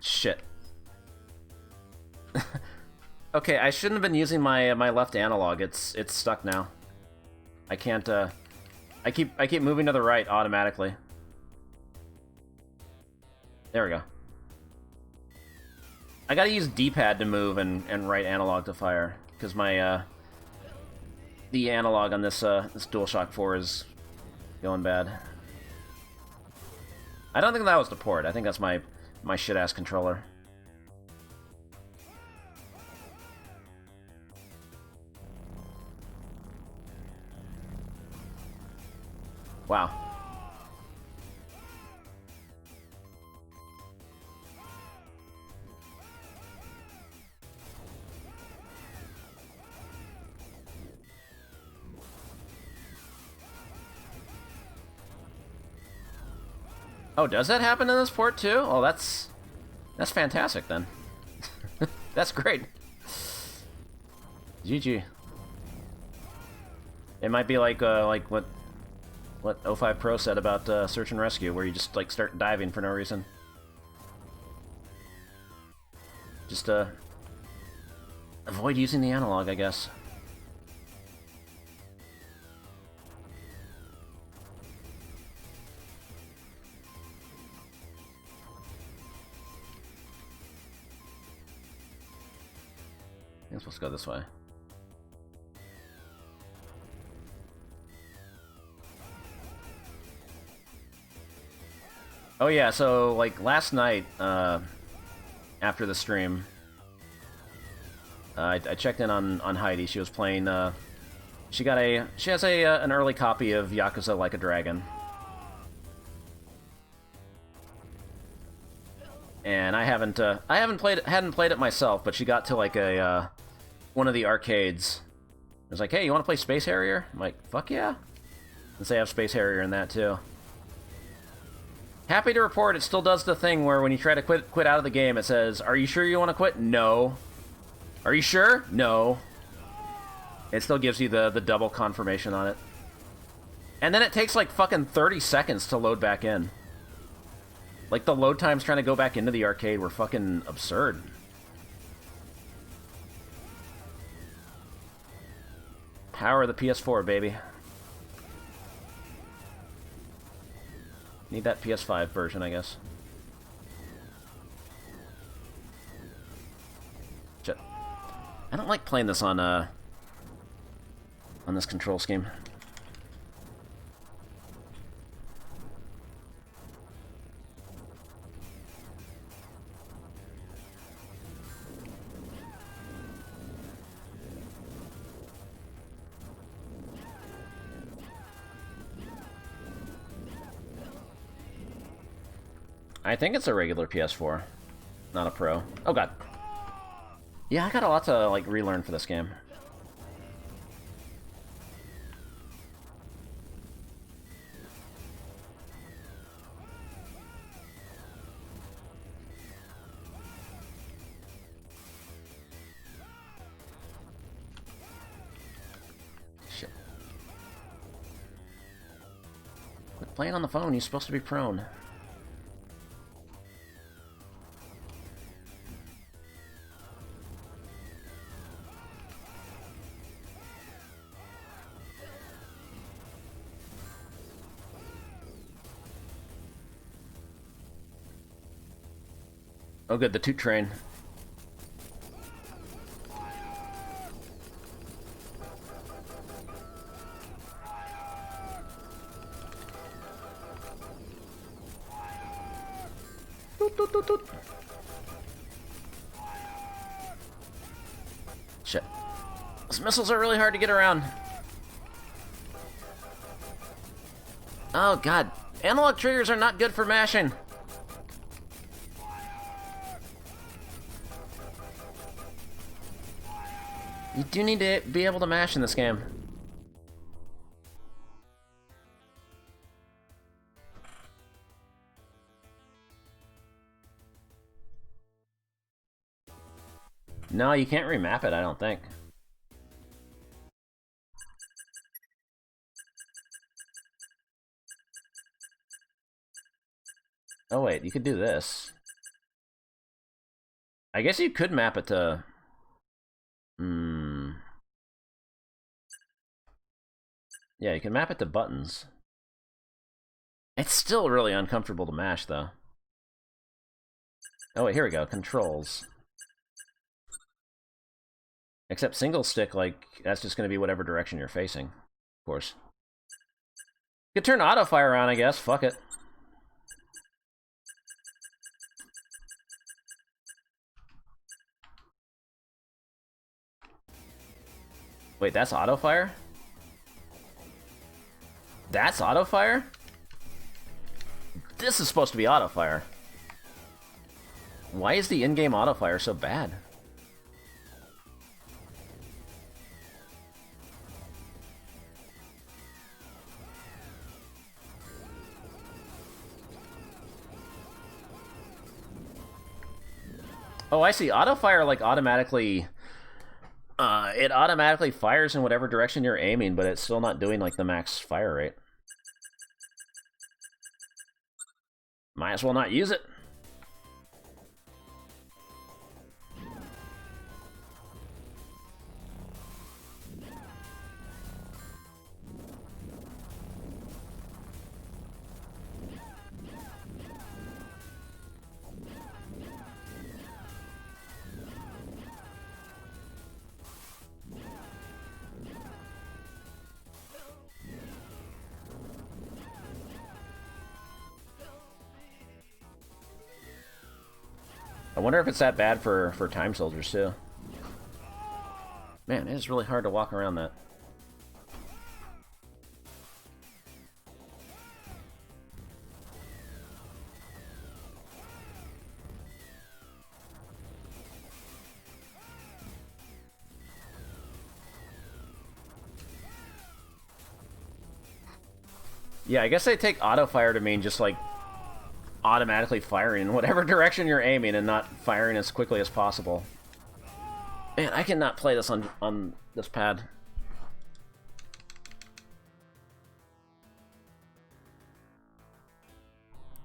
Shit. Okay, I shouldn't have been using my left analog. It's stuck now. I can't, I keep moving to the right automatically. There we go. I gotta use D-pad to move and right analog to fire, because my, the analog on this, this DualShock 4 is going bad. I don't think that was the port. I think that's my shit-ass controller. Wow. Oh, does that happen in this port too? Oh, that's fantastic then. That's great. GG. It might be like what O5 Pro said about search and rescue, where you just like start diving for no reason. Just avoid using the analog, I guess. I'm supposed to go this way. Oh yeah, so like last night, after the stream, I checked in on Heidi. She was playing. She has an early copy of Yakuza Like a Dragon, and I hadn't played it myself, but she got to like one of the arcades. It was like, hey, you want to play Space Harrier? I'm like, fuck yeah. Since they have Space Harrier in that too. Happy to report it still does the thing where when you try to quit out of the game, it says, are you sure you want to quit? No. Are you sure? No. It still gives you the double confirmation on it. And then it takes like fucking 30 seconds to load back in. Like the load times trying to go back into the arcade were fucking absurd. Power of the PS4, baby. Need that PS5 version, I guess. Shit. I don't like playing this on this control scheme. I think it's a regular PS4, not a Pro. Oh god. Yeah, I got a lot to like relearn for this game. Shit. Quit playing on the phone, you're supposed to be prone. Oh good, the toot train. Toot, toot, toot, toot. Shit. Those missiles are really hard to get around. Oh god. Analog triggers are not good for mashing. You do need to be able to mash in this game. No, you can't remap it, I don't think. Oh wait, you could do this. I guess you could map it to... Yeah, you can map it to buttons. It's still really uncomfortable to mash, though. Oh wait, here we go. Controls. Except single stick, like, that's just going to be whatever direction you're facing. Of course. You could turn auto fire on, I guess. Fuck it. Wait, that's auto fire? That's auto fire? This is supposed to be auto fire. Why is the in-game auto fire so bad? Oh, I see. Auto fire like automatically it automatically fires in whatever direction you're aiming, but it's still not doing like the max fire rate. Might as well not use it. wonder if it's that bad for time soldiers too. Man, it is really hard to walk around that. Yeah, I guess they take auto fire to mean just like automatically firing in whatever direction you're aiming and not firing as quickly as possible. Man, I cannot play this on this pad.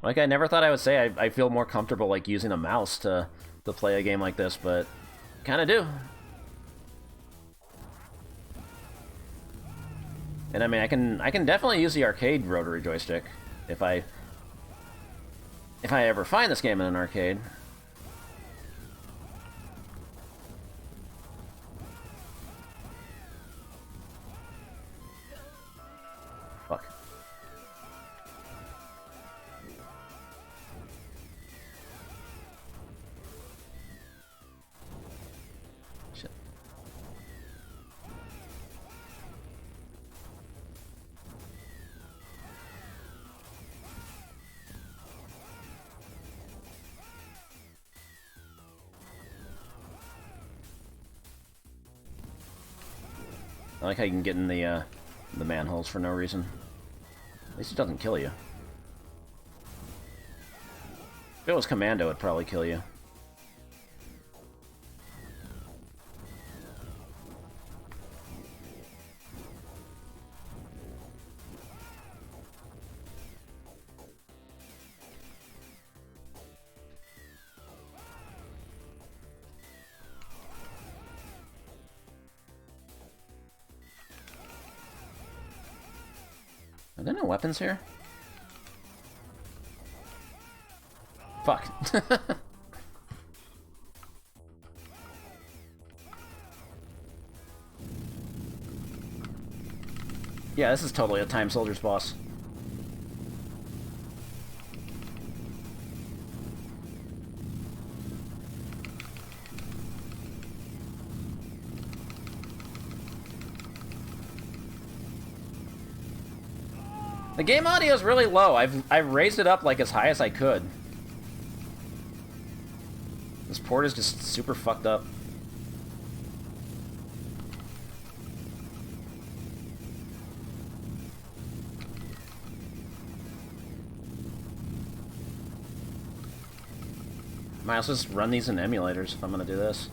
Like, I never thought I would say I feel more comfortable like using a mouse to play a game like this, but kind of do. And I mean, I can definitely use the arcade rotary joystick if I ever find this game in an arcade. Fuck. Shit. I like how you can get in the manholes for no reason. At least it doesn't kill you. If it was Commando, it'd probably kill you. Are there no weapons here? Fuck. Yeah, this is totally a Time Soldier's boss. The game audio is really low. I've raised it up like as high as I could. This port is just super fucked up. Might also just run these in emulators if I'm gonna do this.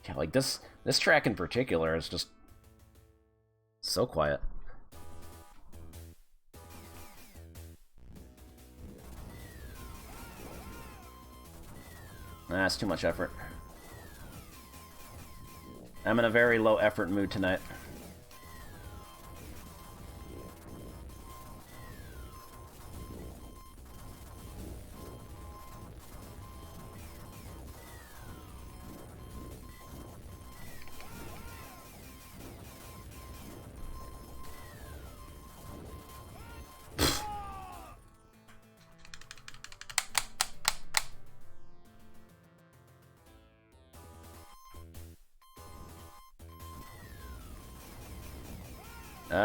Yeah, like this track in particular is just so quiet. That's too much effort. I'm in a very low effort mood tonight.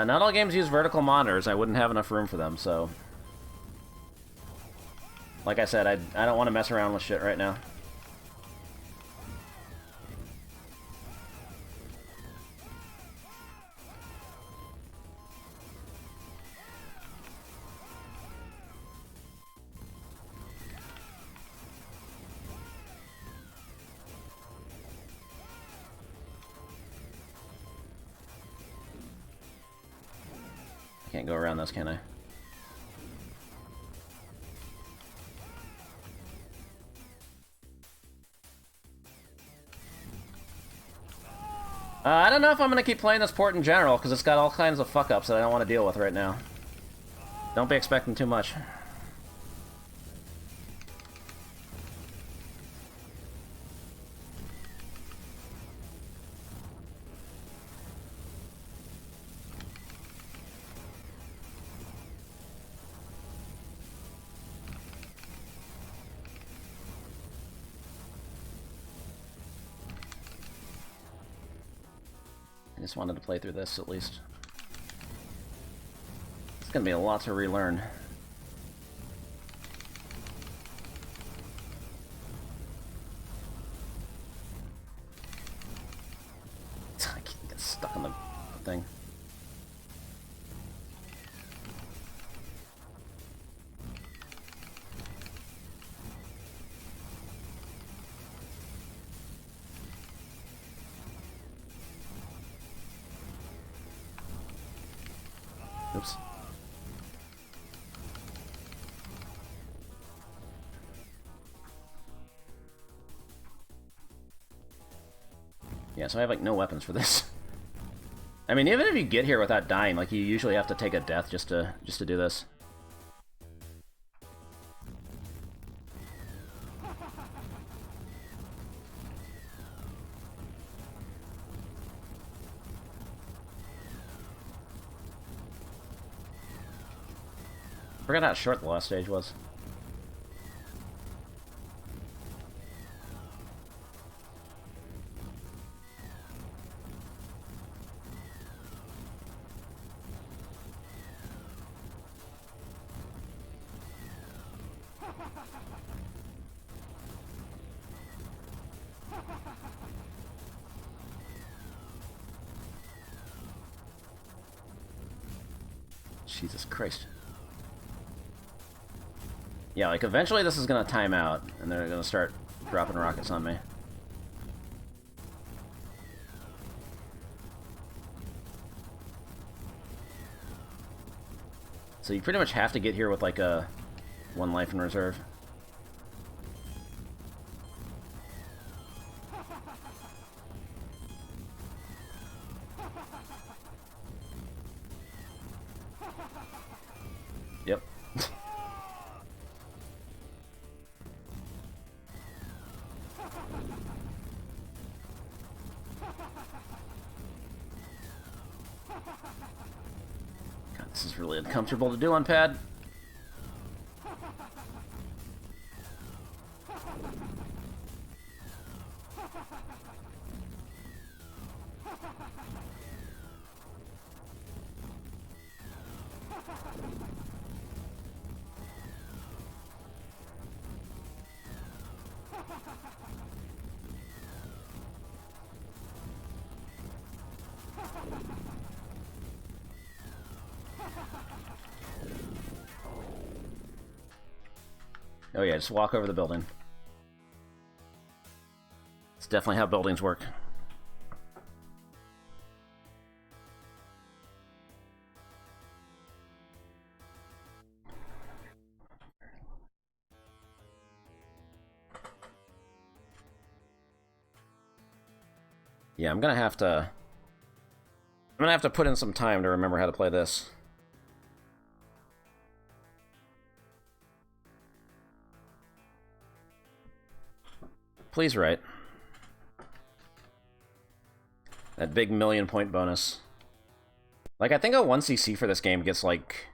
Not all games use vertical monitors. I wouldn't have enough room for them, so... Like I said, I don't want to mess around with shit right now. Can't go around this, can I? I don't know if I'm gonna keep playing this port in general, because it's got all kinds of fuck-ups that I don't want to deal with right now. Don't be expecting too much. I just wanted to play through this, at least. It's gonna be a lot to relearn. I can't get stuck on the thing. Oops. Yeah, so I have like no weapons for this. I mean, even if you get here without dying, like you usually have to take a death just to do this. Forgot how short the last stage was. Jesus Christ. Yeah, like eventually this is gonna time out, and they're gonna start dropping rockets on me. So you pretty much have to get here with like a 1 life in reserve. Yep. God, this is really uncomfortable to do on pad. Oh yeah, just walk over the building. It's definitely how buildings work. Yeah, I'm gonna have to put in some time to remember how to play this. Please write. That big 1,000,000 point bonus. Like, I think a 1cc for this game gets like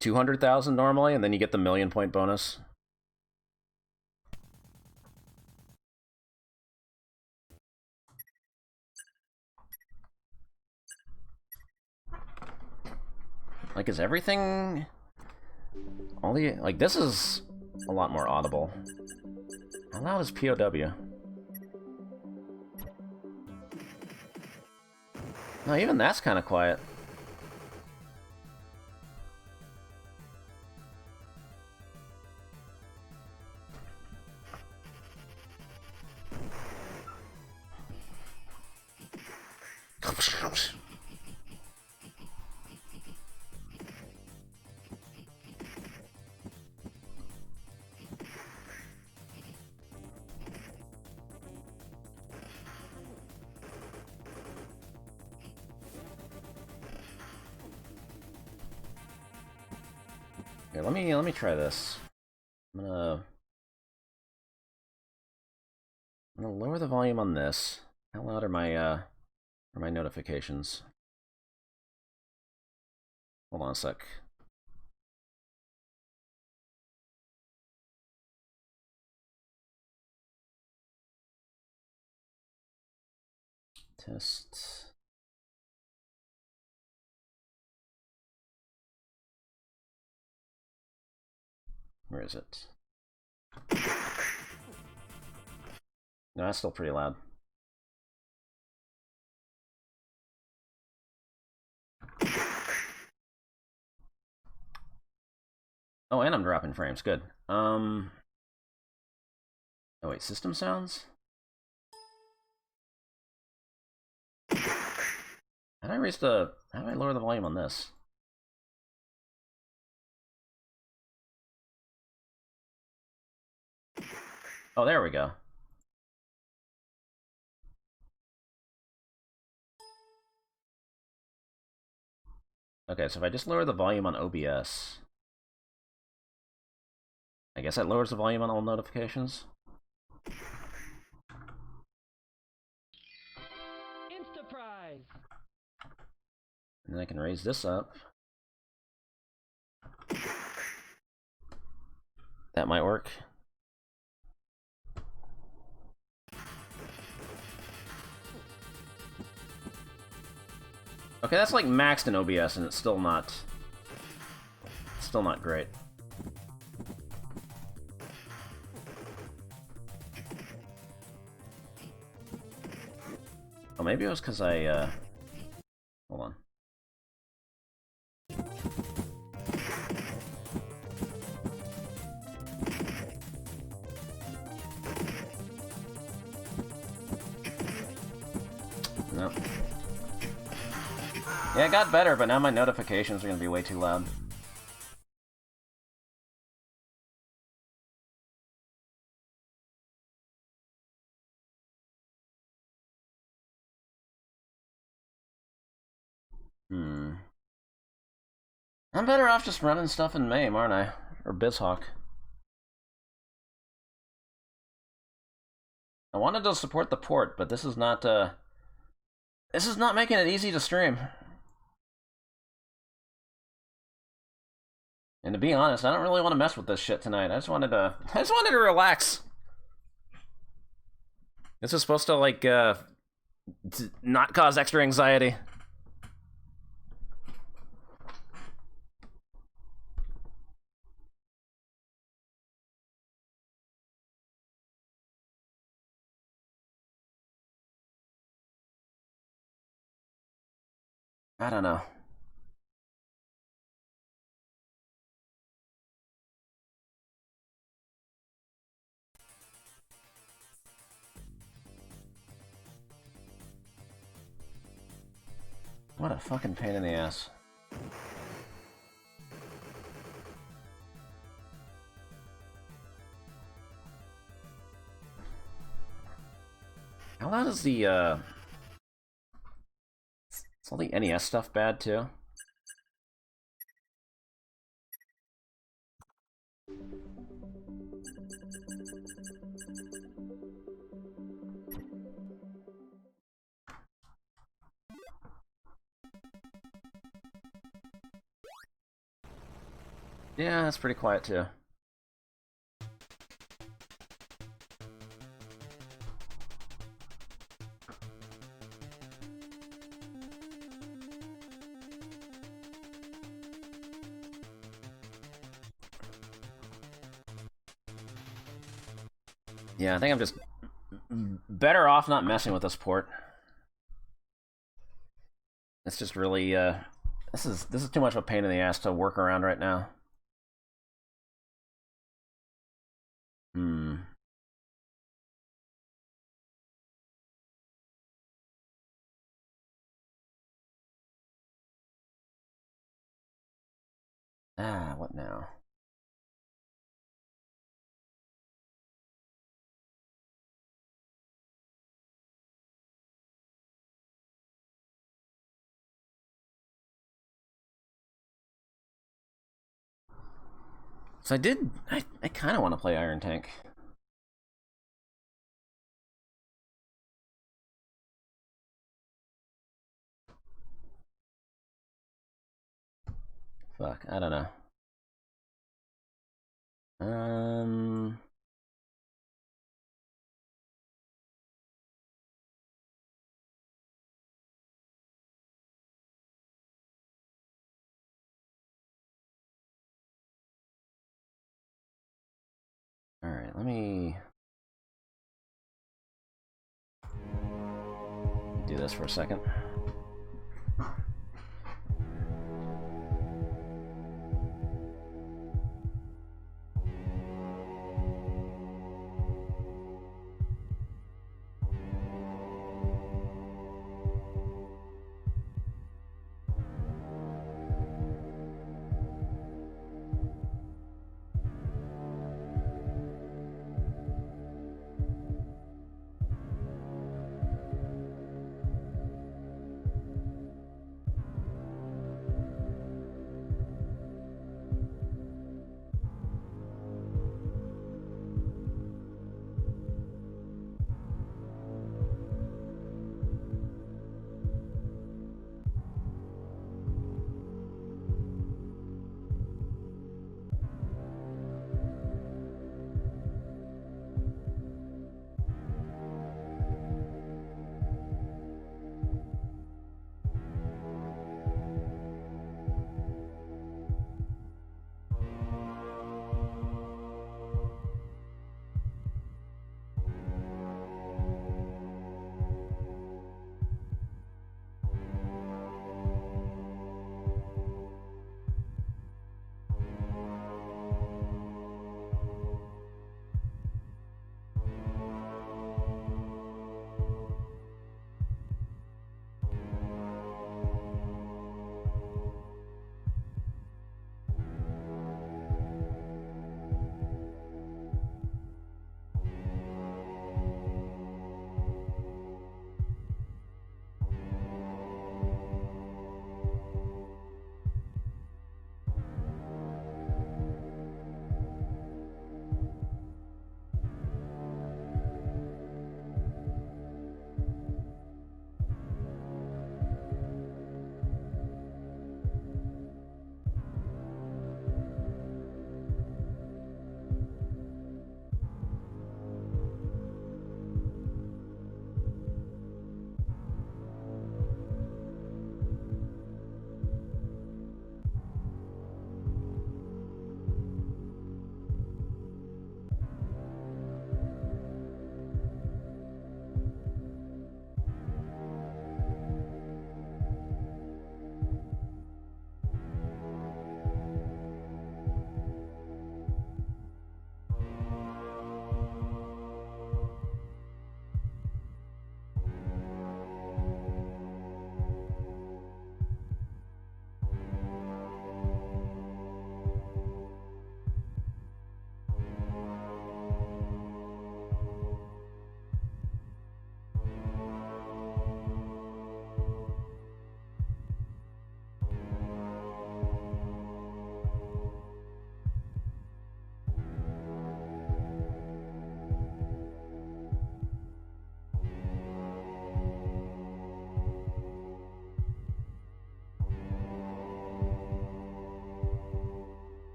200,000 normally, and then you get the 1,000,000 point bonus. Like, is everything... all the... like, this is a lot more audible. How loud is POW? No, even that's kind of quiet. Here, let me try this. I'm gonna lower the volume on this. How loud are my notifications? Hold on a sec. Test. Where is it? No, that's still pretty loud. Oh, and I'm dropping frames. Good. Oh wait, system sounds? How do I lower the volume on this? Oh, there we go. Okay, so if I just lower the volume on OBS, I guess that lowers the volume on all notifications. Instaprize. And then I can raise this up. That might work. Okay, that's like maxed in OBS, and it's still not great. Oh, maybe it was because I, hold on. Nope. Yeah, it got better, but now my notifications are gonna be way too loud. I'm better off just running stuff in MAME, aren't I? Or BizHawk. I wanted to support the port, but this is not making it easy to stream. And to be honest, I don't really want to mess with this shit tonight. I just wanted to relax. This is supposed to, like, not cause extra anxiety. I don't know. What a fucking pain in the ass. How loud is the, is all the NES stuff bad, too? Yeah, that's pretty quiet, too. Yeah, I think I'm just better off not messing with this port. It's just really, this is too much of a pain in the ass to work around right now. Ah, what now? So I kind of want to play Iron Tank. Fuck, I don't know. Alright, let me do this for a second.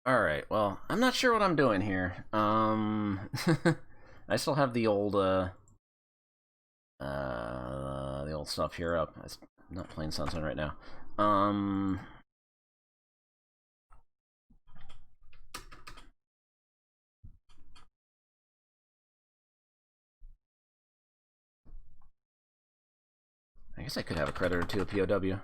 Alright, well, I'm not sure what I'm doing here. I still have the old stuff here up. I'm not playing Sunset right now. I guess I could have a credit or two of POW.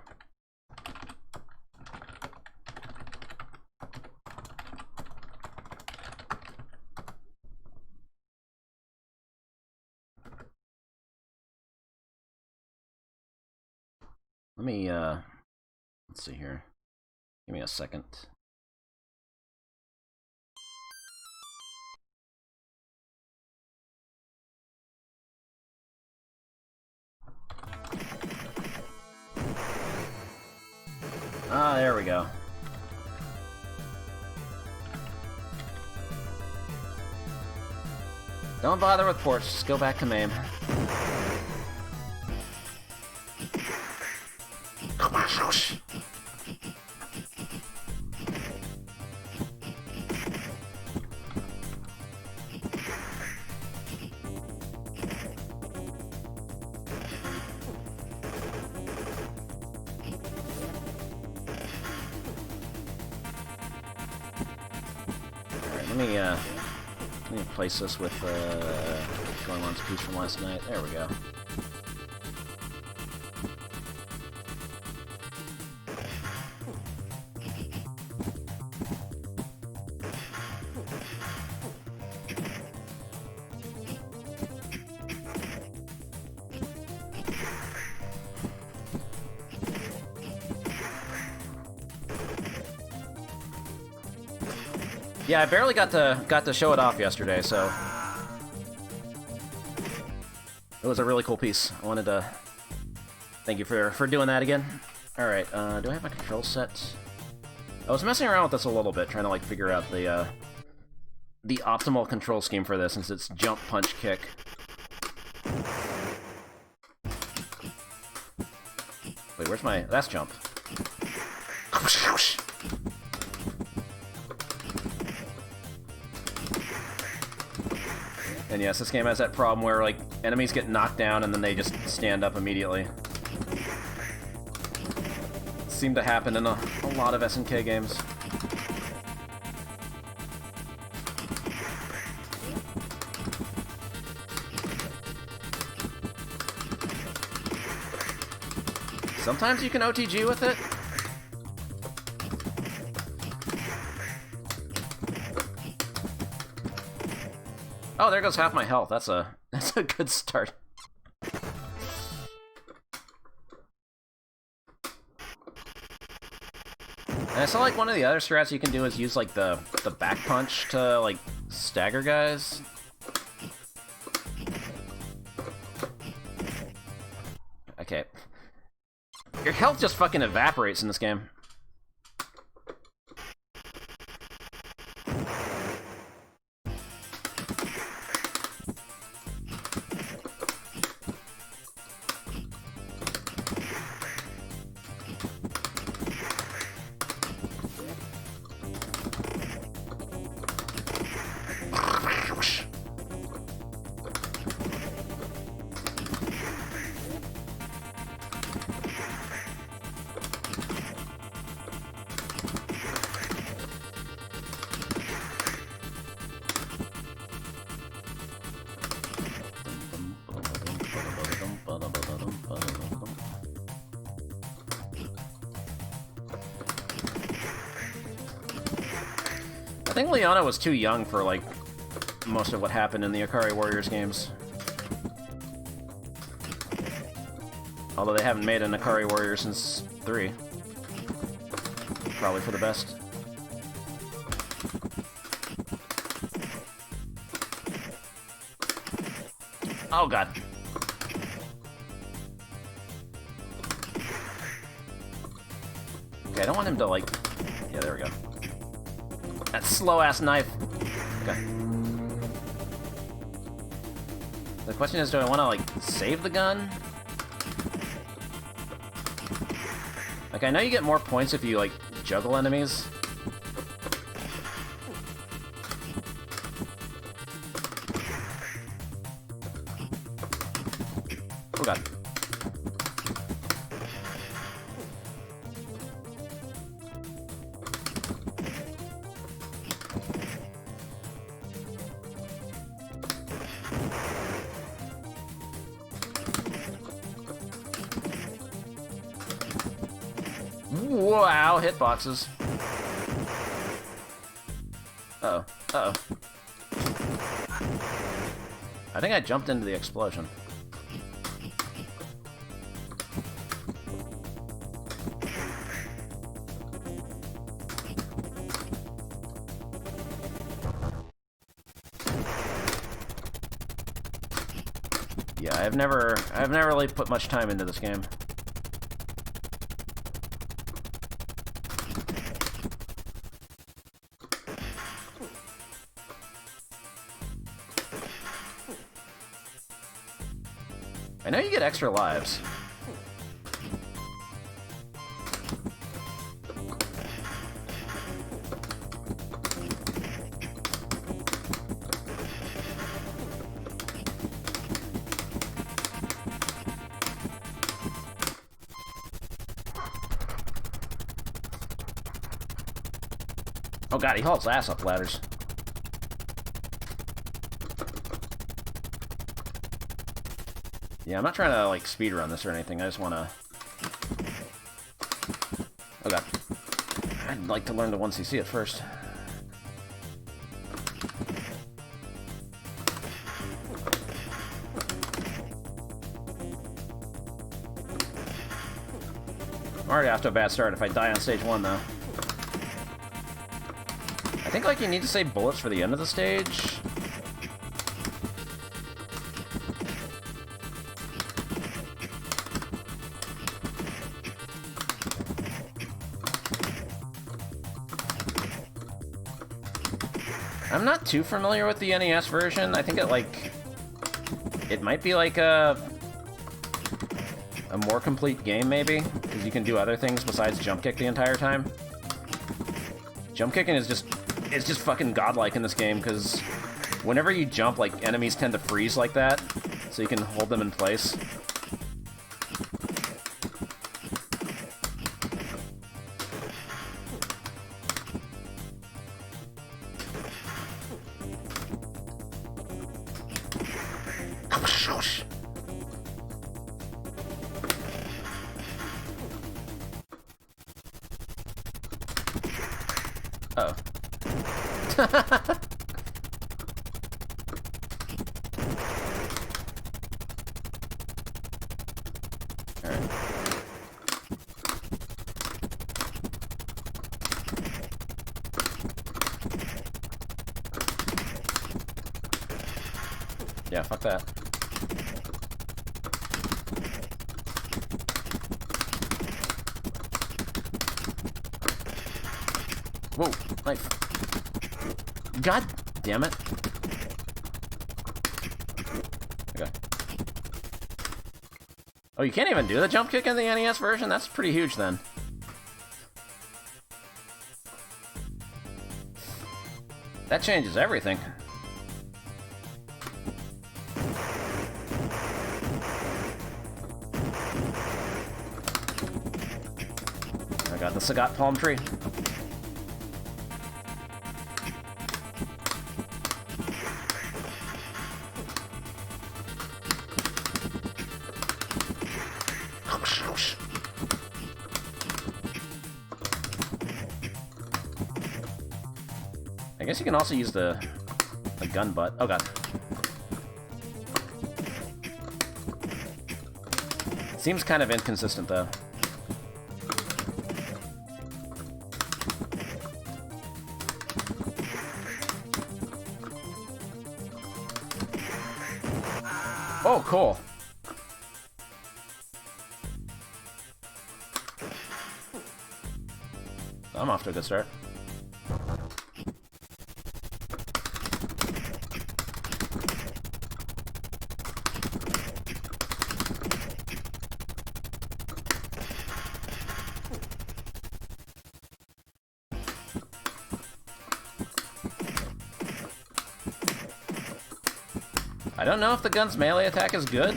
Let me, let's see here. Give me a second. Ah, there we go. Don't bother with ports, just go back to MAME. Let me replace this with going on piece from last night. There we go. Yeah, I barely got to show it off yesterday, so it was a really cool piece. I wanted to thank you for doing that again. All right, do I have my control set? I was messing around with this a little bit, trying to like figure out the optimal control scheme for this, since it's jump, punch, kick. Wait, where's my... That's jump. And yes, this game has that problem where, like, enemies get knocked down and then they just stand up immediately. Seemed to happen in a lot of SNK games. Sometimes you can OTG with it. Oh, there goes half my health. That's a good start. And I saw like one of the other strats you can do is use like the back punch to like stagger guys. Okay. Your health just fucking evaporates in this game. I think Leona was too young for, like, most of what happened in the Akari Warriors games. Although they haven't made an Akari Warrior since 3. Probably for the best. Oh god. Okay, I don't want him to, like... Yeah, there we go. That slow-ass knife. Okay. The question is, do I want to, like, save the gun? Like, I know you get more points if you, like, juggle enemies. Oh god. Wow, hitboxes. Uh-oh. Uh-oh. I think I jumped into the explosion. Yeah, I've never really put much time into this game. I know you get extra lives. Oh god, he hauls ass up ladders. Yeah, I'm not trying to, like, speedrun this or anything. I just want to... Oh god. I'd like to learn the 1cc at first. I'm already off to a bad start if I die on stage 1, though. I think, like, you need to save bullets for the end of the stage. I'm not too familiar with the NES version. I think it, like... It might be, like, a more complete game, maybe? Because you can do other things besides jump kick the entire time. Jump kicking is just... It's just fucking godlike in this game, because whenever you jump, like, enemies tend to freeze like that, so you can hold them in place. Uh-oh. Alright. Yeah, fuck that. Whoa, knife. God damn it. Okay. Oh, you can't even do the jump kick in the NES version? That's pretty huge then. That changes everything. I got the Sagat palm tree. I guess you can also use the gun butt. Oh god. Seems kind of inconsistent though. Oh, cool. I'm off to a good start. I don't know if the gun's melee attack is good.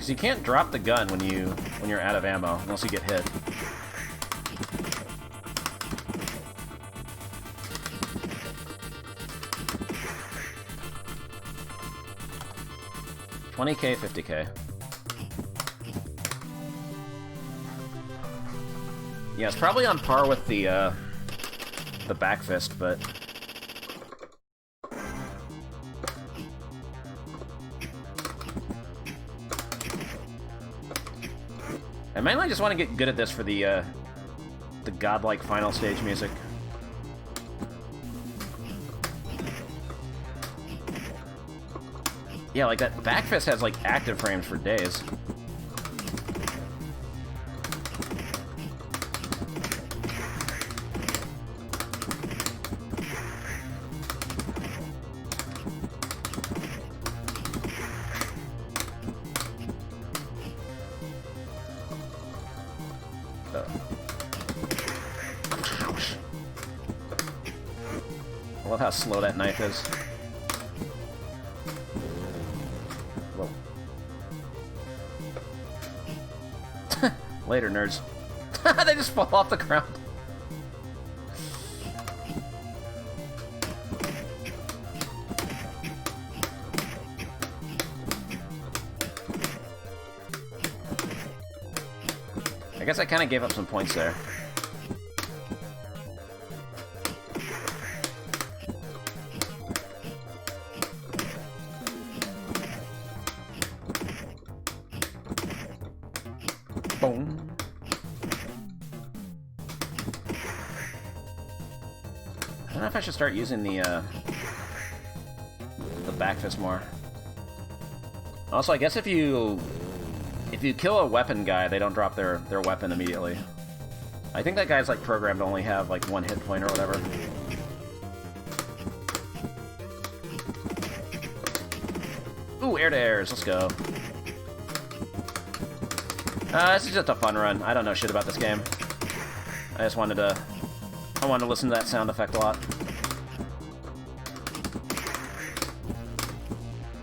Because you can't drop the gun when you're out of ammo, unless you get hit. $20K, $50K. Yeah, it's probably on par with the back fist, but I mainly just want to get good at this for the godlike final stage music. Yeah, like that back fist has like active frames for days. I love how slow that knife is. Whoa. Later, nerds. They just fall off the ground. I guess I kind of gave up some points there. Boom. I don't know if I should start using the back fist more. Also, I guess if you kill a weapon guy, they don't drop their weapon immediately. I think that guy's like programmed to only have like 1 hit point or whatever. Ooh, air to airs, let's go. This is just a fun run. I don't know shit about this game. I just wanted to listen to that sound effect a lot.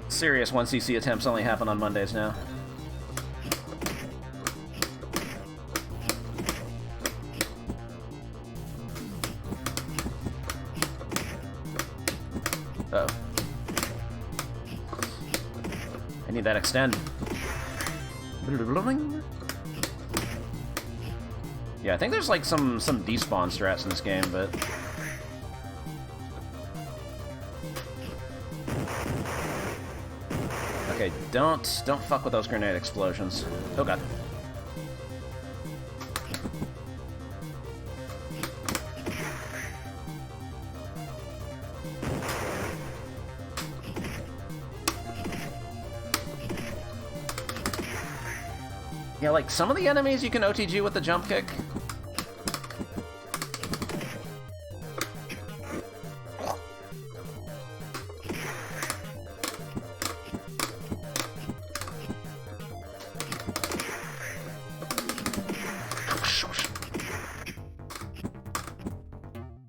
Serious 1cc attempts only happen on Mondays now. Uh-oh. I need that extend. Yeah, I think there's like some despawn strats in this game, but okay, don't fuck with those grenade explosions. Oh god. Yeah, like, some of the enemies you can OTG with the jump kick.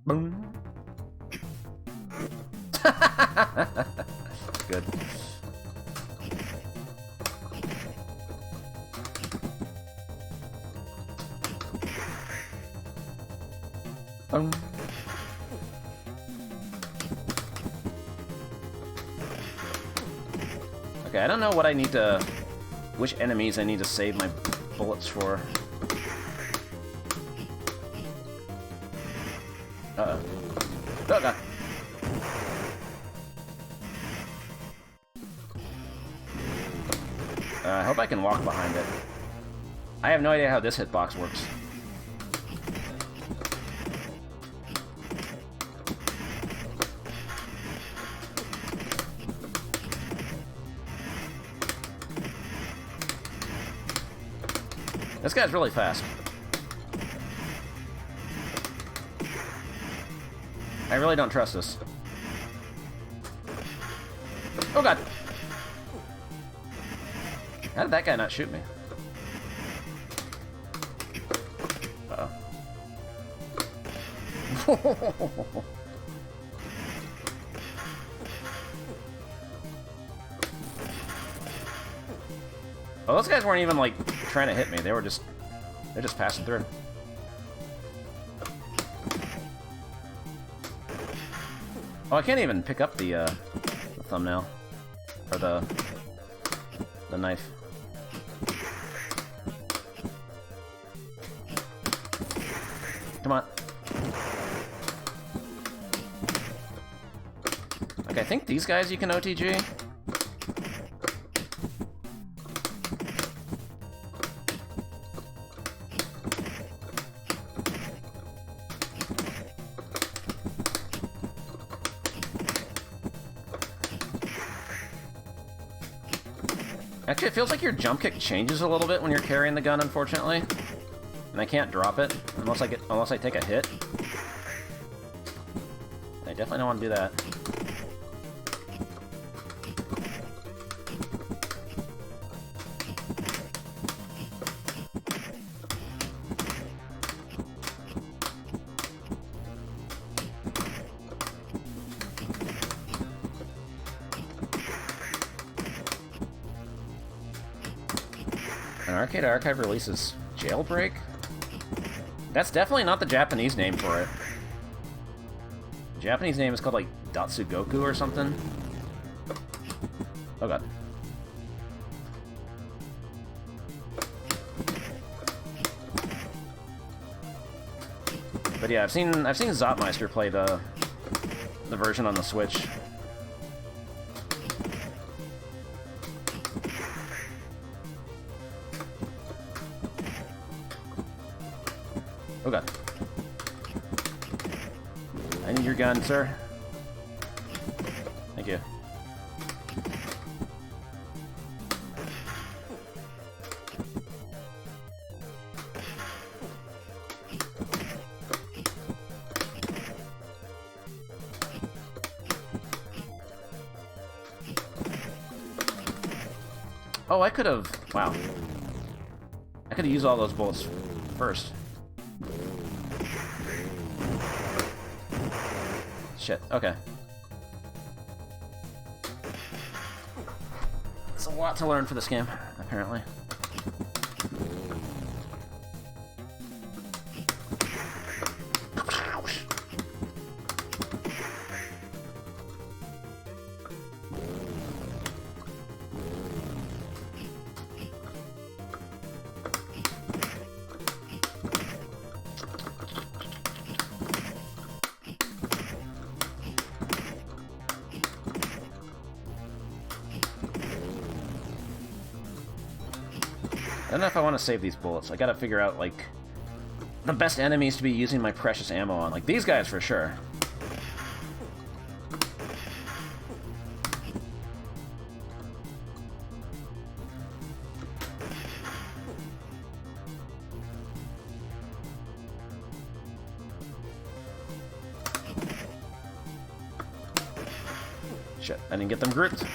Boom. Good. Okay, I don't know what I need to... which enemies I need to save my bullets for. Uh-oh. Oh, God. I hope I can walk behind it. I have no idea how this hitbox works. This guy's really fast. I really don't trust this. Oh god! How did that guy not shoot me? Uh-oh. Oh, those guys weren't even, like, trying to hit me. They're just passing through. Oh, I can't even pick up the thumbnail. Or the knife. Come on. Like, I think these guys you can OTG. Actually, it feels like your jump kick changes a little bit when you're carrying the gun, unfortunately. And I can't drop it unless I take a hit. I definitely don't want to do that. An Arcade Archive releases Jailbreak? That's definitely not the Japanese name for it. The Japanese name is called, like, Datsugoku or something. Oh god. But yeah, I've seen Zopmeister play the version on the Switch. Oh god. I need your gun, sir. Thank you. Oh, I could have... Wow. I could have used all those bullets first. Shit, okay. It's a lot to learn for this game, apparently. I don't know if I want to save these bullets. I gotta figure out, like, the best enemies to be using my precious ammo on. Like, these guys for sure. Shit, I didn't get them grouped.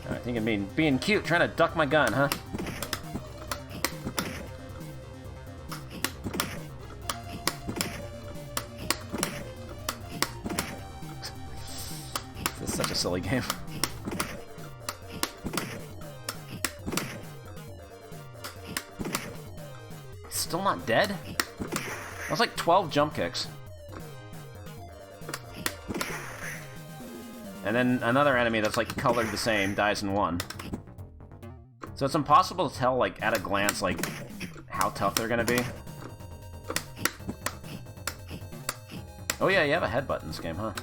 I think I'm being cute, trying to duck my gun, huh? This is such a silly game. Still not dead? That was like 12 jump kicks. And then another enemy that's like colored the same dies in one. So it's impossible to tell, like, at a glance, like, how tough they're gonna be. Oh yeah, you have a headbutt in this game, huh?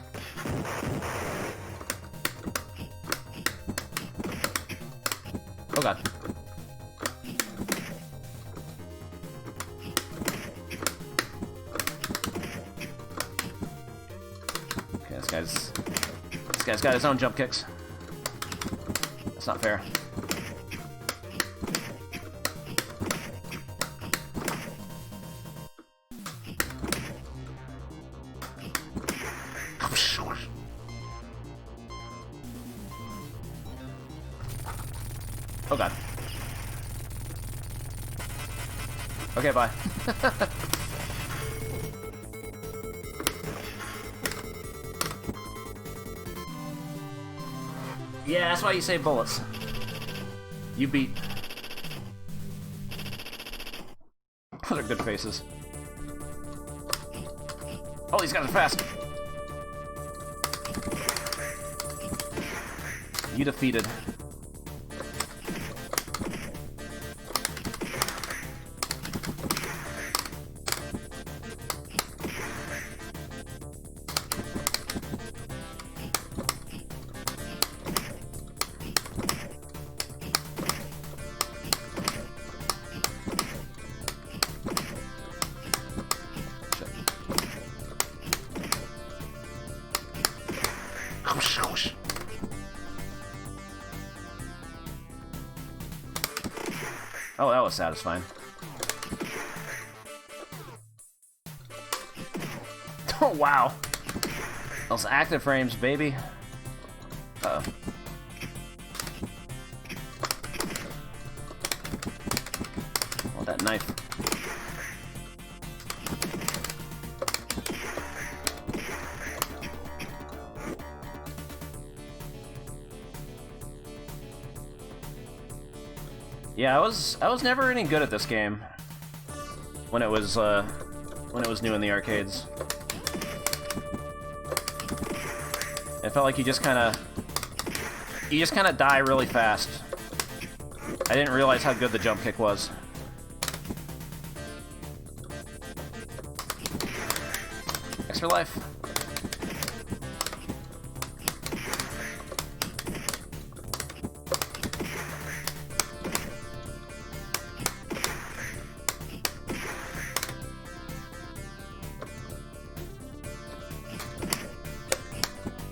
Oh god. Okay, this guy's got his own jump kicks. That's not fair. Oh god. Okay, bye. Yeah, that's why you save bullets. You beat. Those are good faces. Oh, these guys are fast. You defeated. Oh, that was satisfying. Oh, wow. Those active frames, baby. Uh-oh. Oh, that knife. Yeah, I was never any good at this game when it was new in the arcades. It felt like you just kind of die really fast. I didn't realize how good the jump kick was. Thanks for life.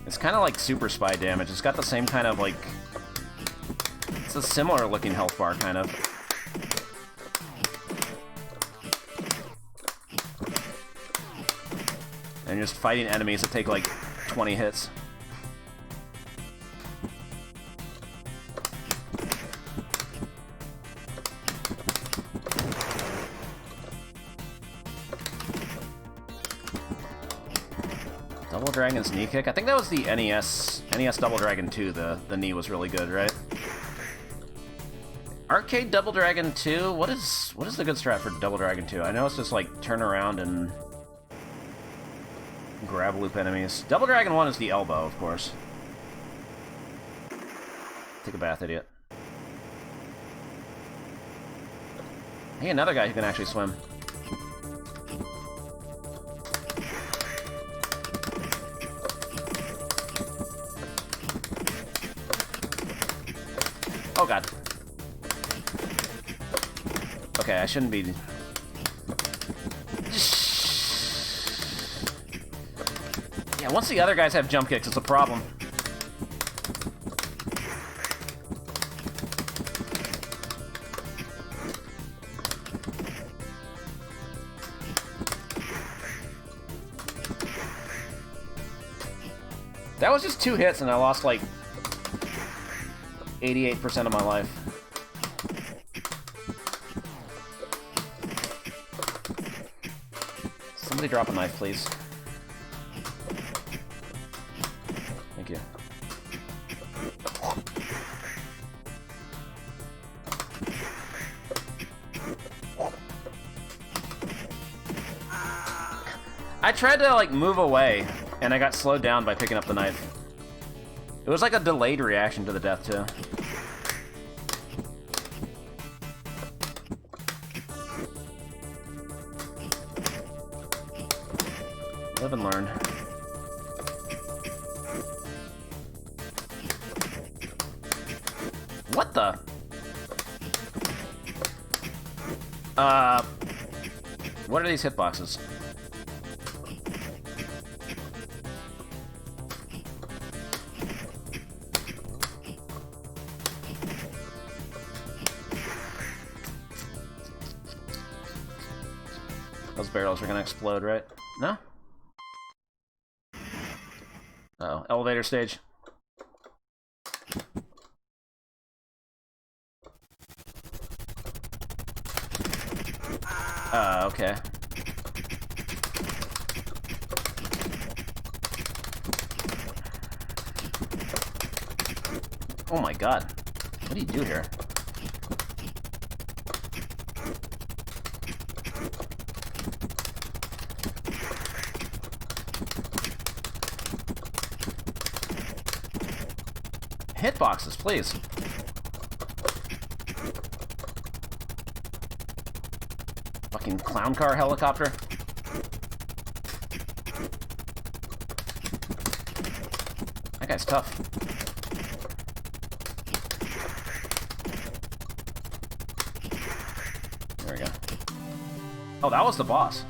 It's kind of like Super Spy damage. It's got the same kind of, like... It's a similar looking health bar, kind of. And you're just fighting enemies that take, like, 20 hits. Double Dragon's knee kick? I think that was the NES Double Dragon 2, the knee was really good, right? Arcade Double Dragon 2? What is the good strat for Double Dragon 2? I know it's just like turn around and grab loop enemies. Double Dragon 1 is the elbow, of course. Take a bath, idiot. Hey, another guy who can actually swim. Oh god. Okay, I shouldn't be... Yeah, once the other guys have jump kicks, it's a problem. That was just 2 hits and I lost like 88% of my life. Somebody drop a knife, please. Thank you. I tried to, like, move away, and I got slowed down by picking up the knife. It was like a delayed reaction to the death, too. Live and learn. What the? What are these hitboxes? Those barrels are gonna explode, right? No? Uh-oh, elevator stage. Okay. Oh my god. What do you do here? Hitboxes, please. Fucking clown car helicopter. That guy's tough. There we go. Oh, that was the boss.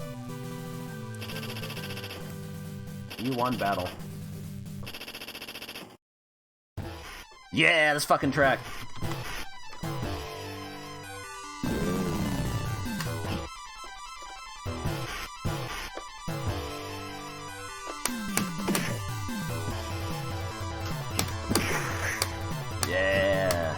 You won battle. Yeah, this fucking track. Yeah.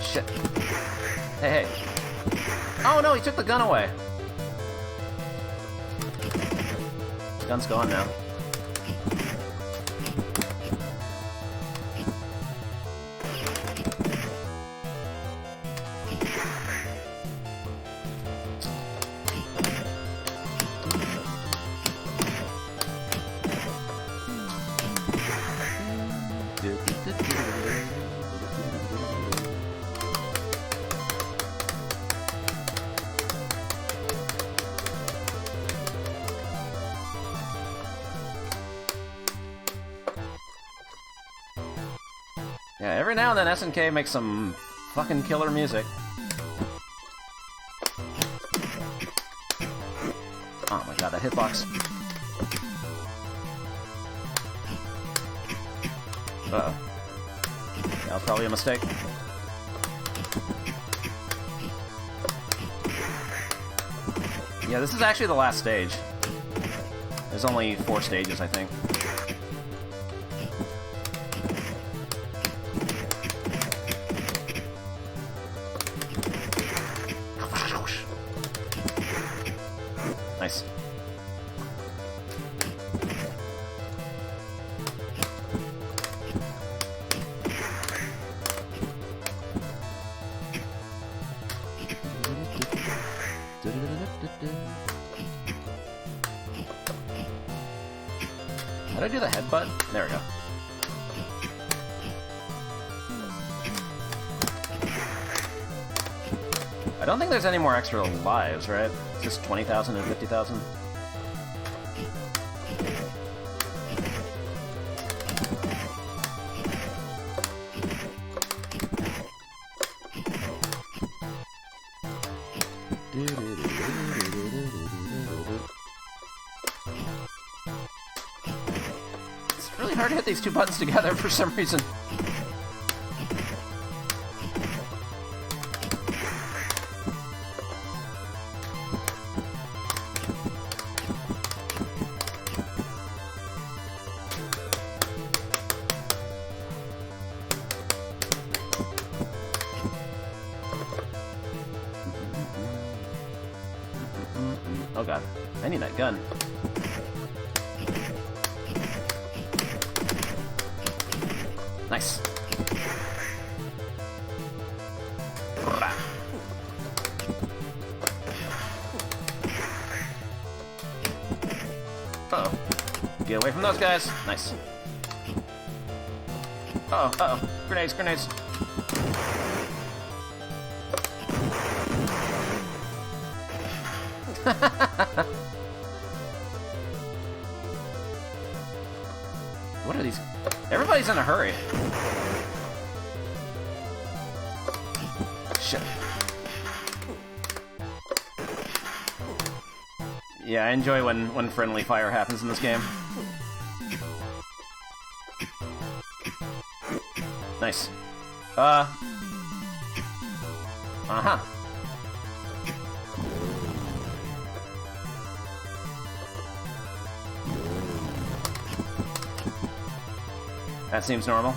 Shit. Hey, hey. Oh no, he took the gun away. The gun's gone now. Yeah, every now and then SNK makes some fucking killer music. Oh my god, that hitbox. Uh-oh. That was probably a mistake. Yeah, this is actually the last stage. There's only 4 stages, I think. Nice. How did I do the headbutt? There we go. I don't think there's any more extra lives, right? It's just 20,000 and 50,000. It's really hard to hit these 2 buttons together for some reason. Oh god, I need that gun. Nice. Uh-oh. Get away from those guys. Nice. Uh-oh, uh-oh. Grenades, grenades. What are these? Everybody's in a hurry. Shit. Yeah, I enjoy when friendly fire happens in this game. Nice. Uh-huh. That seems normal.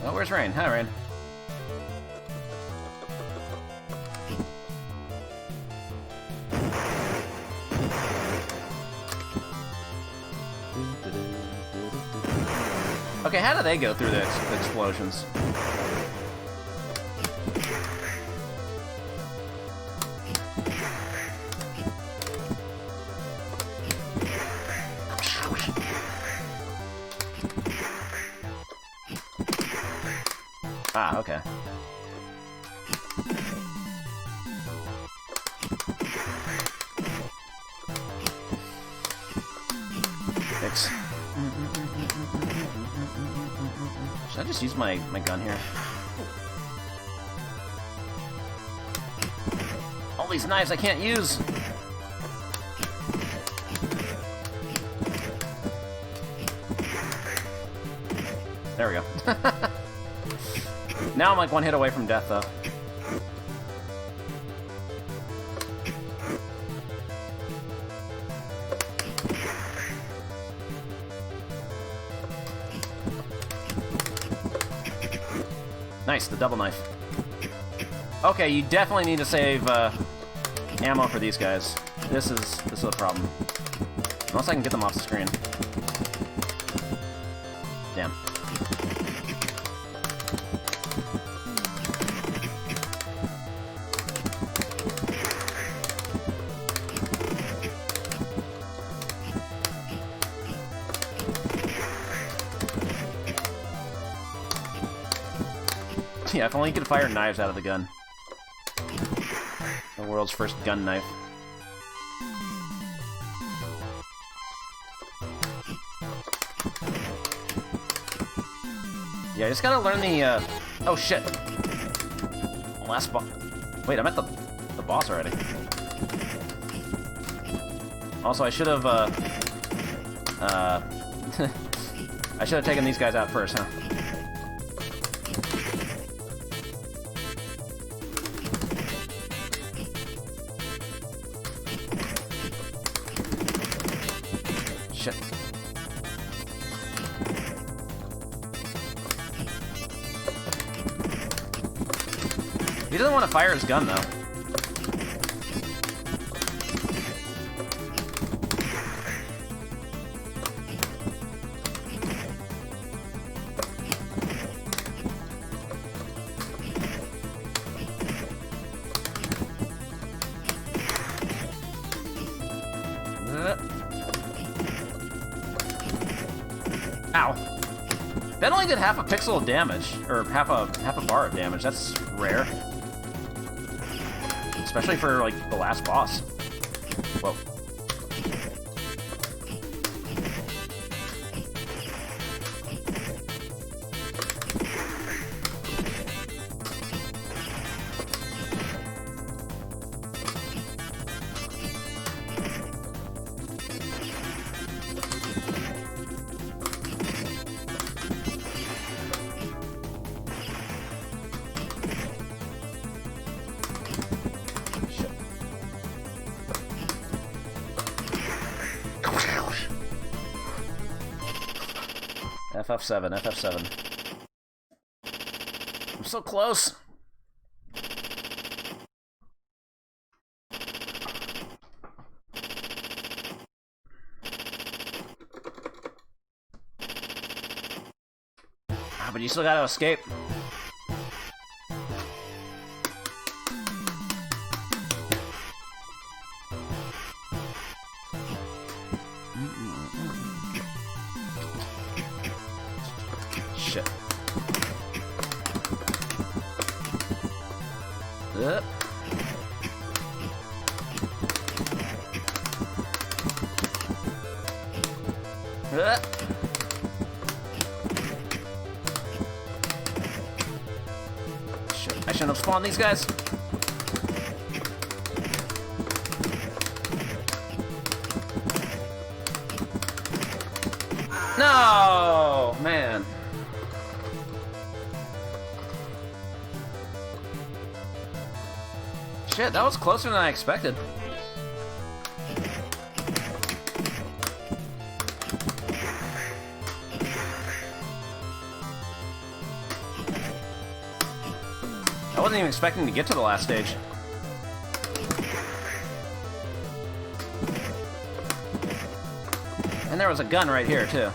Oh, where's Rain? Hi, Rain. Okay, how do they go through the explosions? Ah, okay. Fix. Should I just use my gun here? All these knives I can't use! There we go. Now I'm like one hit away from death, though. Nice, the double knife. Okay, you definitely need to save ammo for these guys. This is a problem. Unless I can get them off the screen. Damn. Yeah, if only you could fire knives out of the gun. The world's first gun knife. Yeah, I just gotta learn the, oh shit. Last boss. Wait, I'm at the boss already. Also, I should have, I should have taken these guys out first, huh? Shit. He doesn't want to fire his gun, though. Ow. That only did half a pixel of damage, or half a bar of damage. That's rare. Especially for, like, the last boss. Whoa. FF7, FF7. I'm so close! Ah, but you still gotta escape. Shit. Shit. I shouldn't shouldn't have spawned these guys. No, man. Shit, that was closer than I expected. I wasn't even expecting to get to the last stage. And there was a gun right here, too.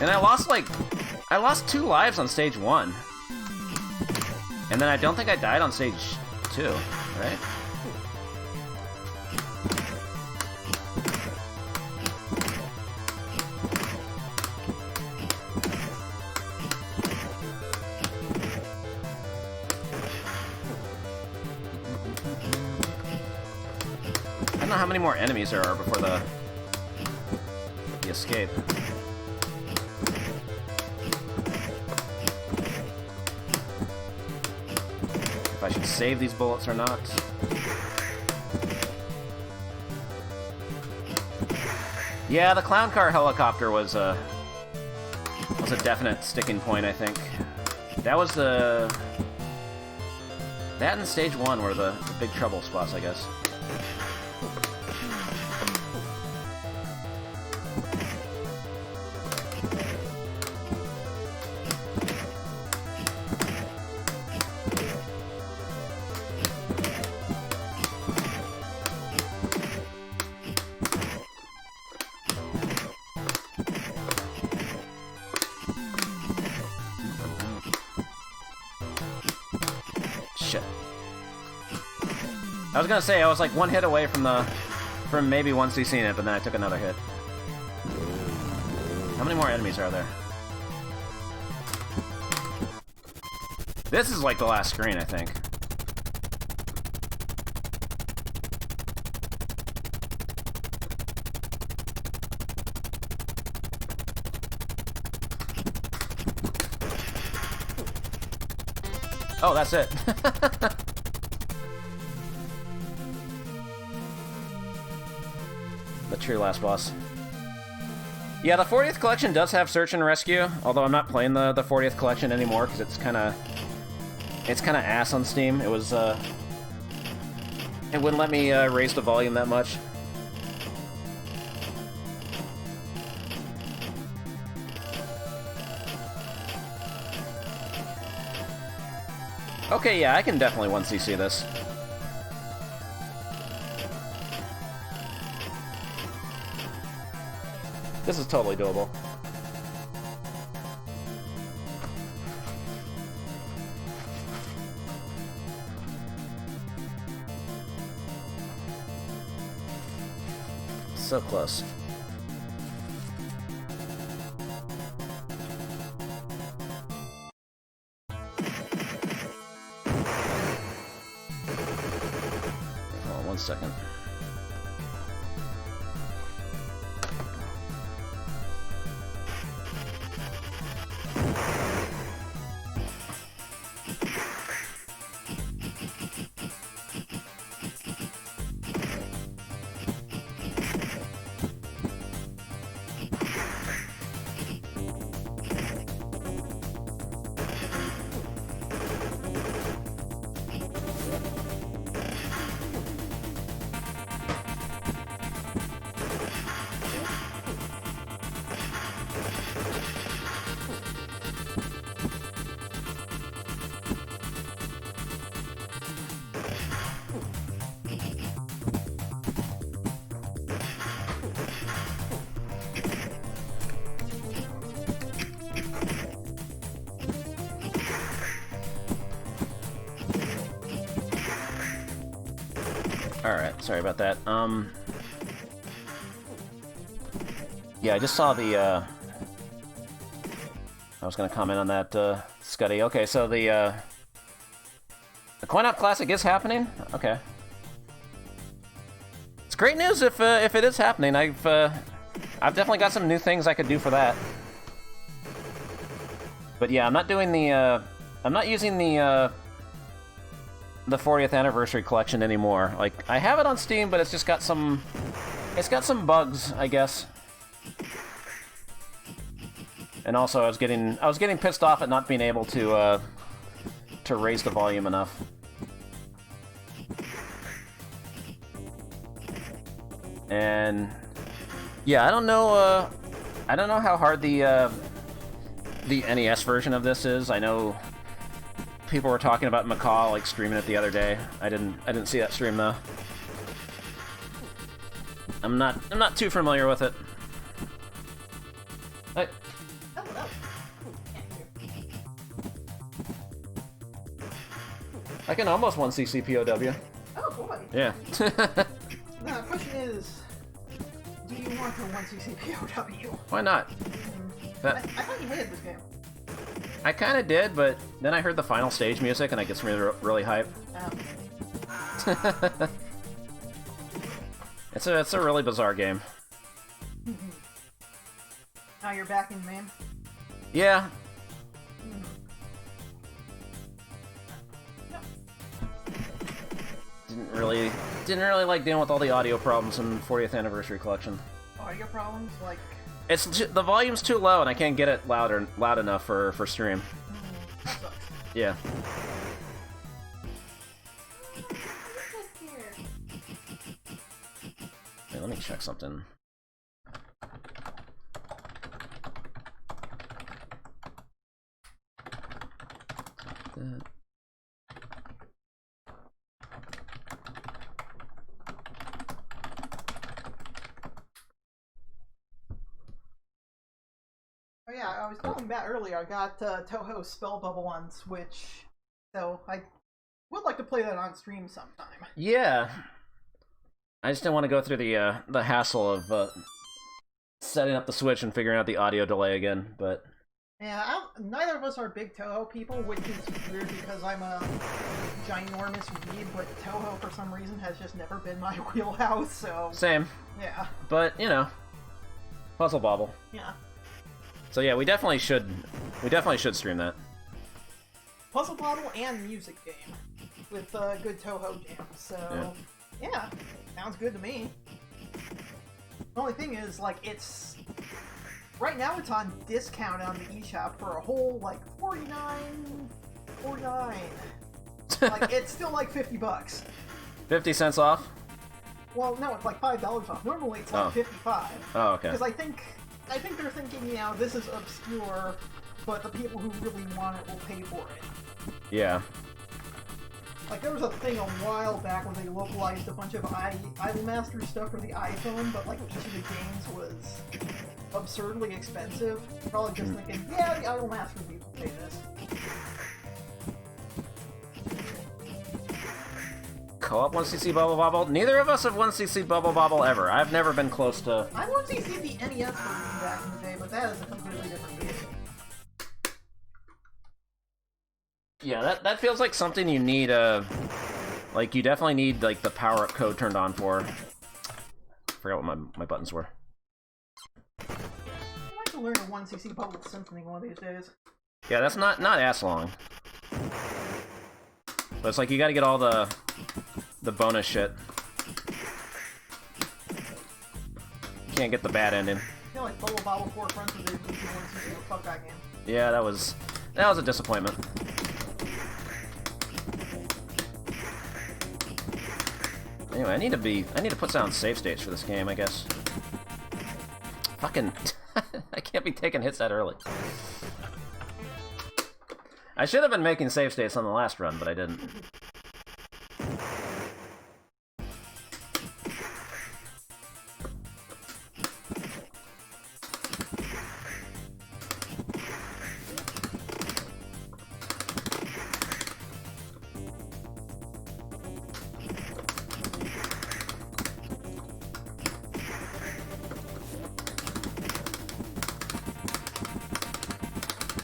And I lost 2 lives on stage 1. And then I don't think I died on stage 2, right? I don't know how many more enemies there are before the escape. If I should save these bullets or not. Yeah, the clown car helicopter was a definite sticking point, I think. That was the... That and stage 1 were the big trouble spots, I guess. Shit. I was gonna say, I was like 1 hit away from maybe once CCing it, but then I took another hit. How many more enemies are there? This is like the last screen, I think. Oh, that's it. The true last boss. Yeah, the 40th collection does have search and rescue, although I'm not playing the 40th collection anymore because it's kind of ass on Steam. It was it wouldn't let me raise the volume that much. Okay, yeah, I can definitely 1cc this. This is totally doable. So close. Hold on 1 second. Alright, sorry about that. Yeah, I just saw the, I was gonna comment on that, Scuddy. Okay, so the, The Coin-Op Classic is happening? Okay. It's great news if it is happening. I've definitely got some new things I could do for that. But yeah, I'm not doing the, I'm not using the 40th anniversary collection anymore. Like, I have it on Steam, but it's just got some, it's got some bugs, I guess. And also, I was getting pissed off at not being able to raise the volume enough. And yeah, I don't know how hard the NES version of this is. I know people were talking about Macaw like streaming it the other day. I didn't see that stream though. I'm not too familiar with it. I can almost 1cc POW. Oh boy. Yeah. Now the question is, do you want to 1cc POW? Why not? I thought you hated this game. I kind of did, but then I heard the final stage music and it gets me really hype. Oh. It's a really bizarre game. Now you're back in MAME? Yeah. Didn't really like dealing with all the audio problems in 40th anniversary collection. Audio problems? Like... The volume's too low and I can't get it loud enough for stream. That sucks. Yeah. Hey, let me check something. Oh yeah, I was telling Matt earlier, I got Toho Spell Bubble on Switch, so I would like to play that on stream sometime. Yeah. I just didn't want to go through the hassle of setting up the Switch and figuring out the audio delay again, but... Yeah, neither of us are big Toho people, which is weird because I'm a ginormous weeb, but Toho for some reason has just never been my wheelhouse, so... Same. Yeah. But, you know, Puzzle Bobble. Yeah. So yeah, we definitely should stream that. Puzzle Bobble and music game with good Toho jams. So yeah, sounds good to me. The only thing is, like, it's right now it's on discount on the eShop for a whole like $49.49. Like, it's still like $50. 50 cents off? Well, no, it's like $5 off. Normally it's like $55. Oh, okay. Because I think they're thinking, you know, this is obscure, but the people who really want it will pay for it. Yeah. Like, there was a thing a while back where they localized a bunch of Idolmaster stuff for the iPhone, but like each of the games was absurdly expensive. Probably just thinking, yeah, the Idolmaster people pay this. Co-op 1cc Bubble Bobble? Neither of us have 1cc Bubble Bobble ever. I've never been close to... I want to see the NES version back in the day, but that is a completely different game. Yeah, that feels like something you need, like, you definitely need, like, the power-up code turned on for. I forgot what my buttons were. I'd like to learn a 1cc Bubble Symphony one of these days. Yeah, that's not ass long. But it's like, you gotta get all the bonus shit. You can't get the bad ending. I feel like Bubble Bobble 4 Fronts of the 1cc fuck that game. Yeah, that was a disappointment. Anyway, I need to put down save states for this game, I guess. Fucking... I can't be taking hits that early. I should have been making save states on the last run, but I didn't.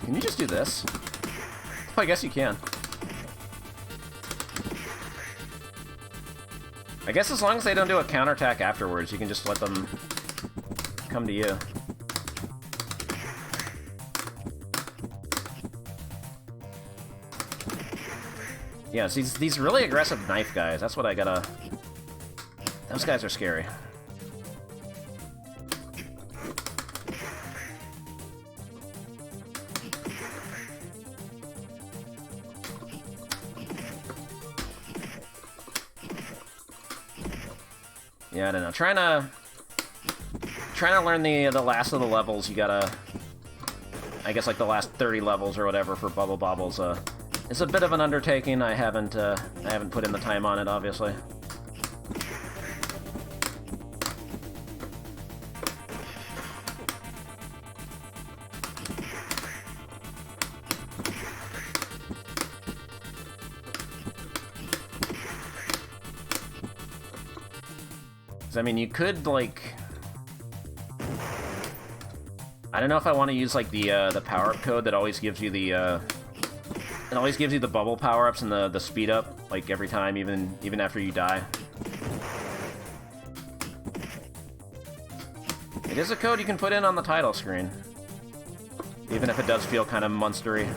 Can you just do this? Oh, I guess you can. I guess as long as they don't do a counterattack afterwards, you can just let them come to you. Yeah, it's these really aggressive knife guys. That's what I gotta... Those guys are scary. Yeah, I don't know. Trying to learn the last of the levels. You gotta, I guess, like the last 30 levels or whatever for Bubble Bobbles. It's a bit of an undertaking. I haven't put in the time on it, obviously. I mean, you could, like... I don't know if I want to use, like, the power-up code that always gives you the, It always gives you the bubble power-ups and the speed up, like, every time, even after you die. It is a code you can put in on the title screen. Even if it does feel kind of monstery.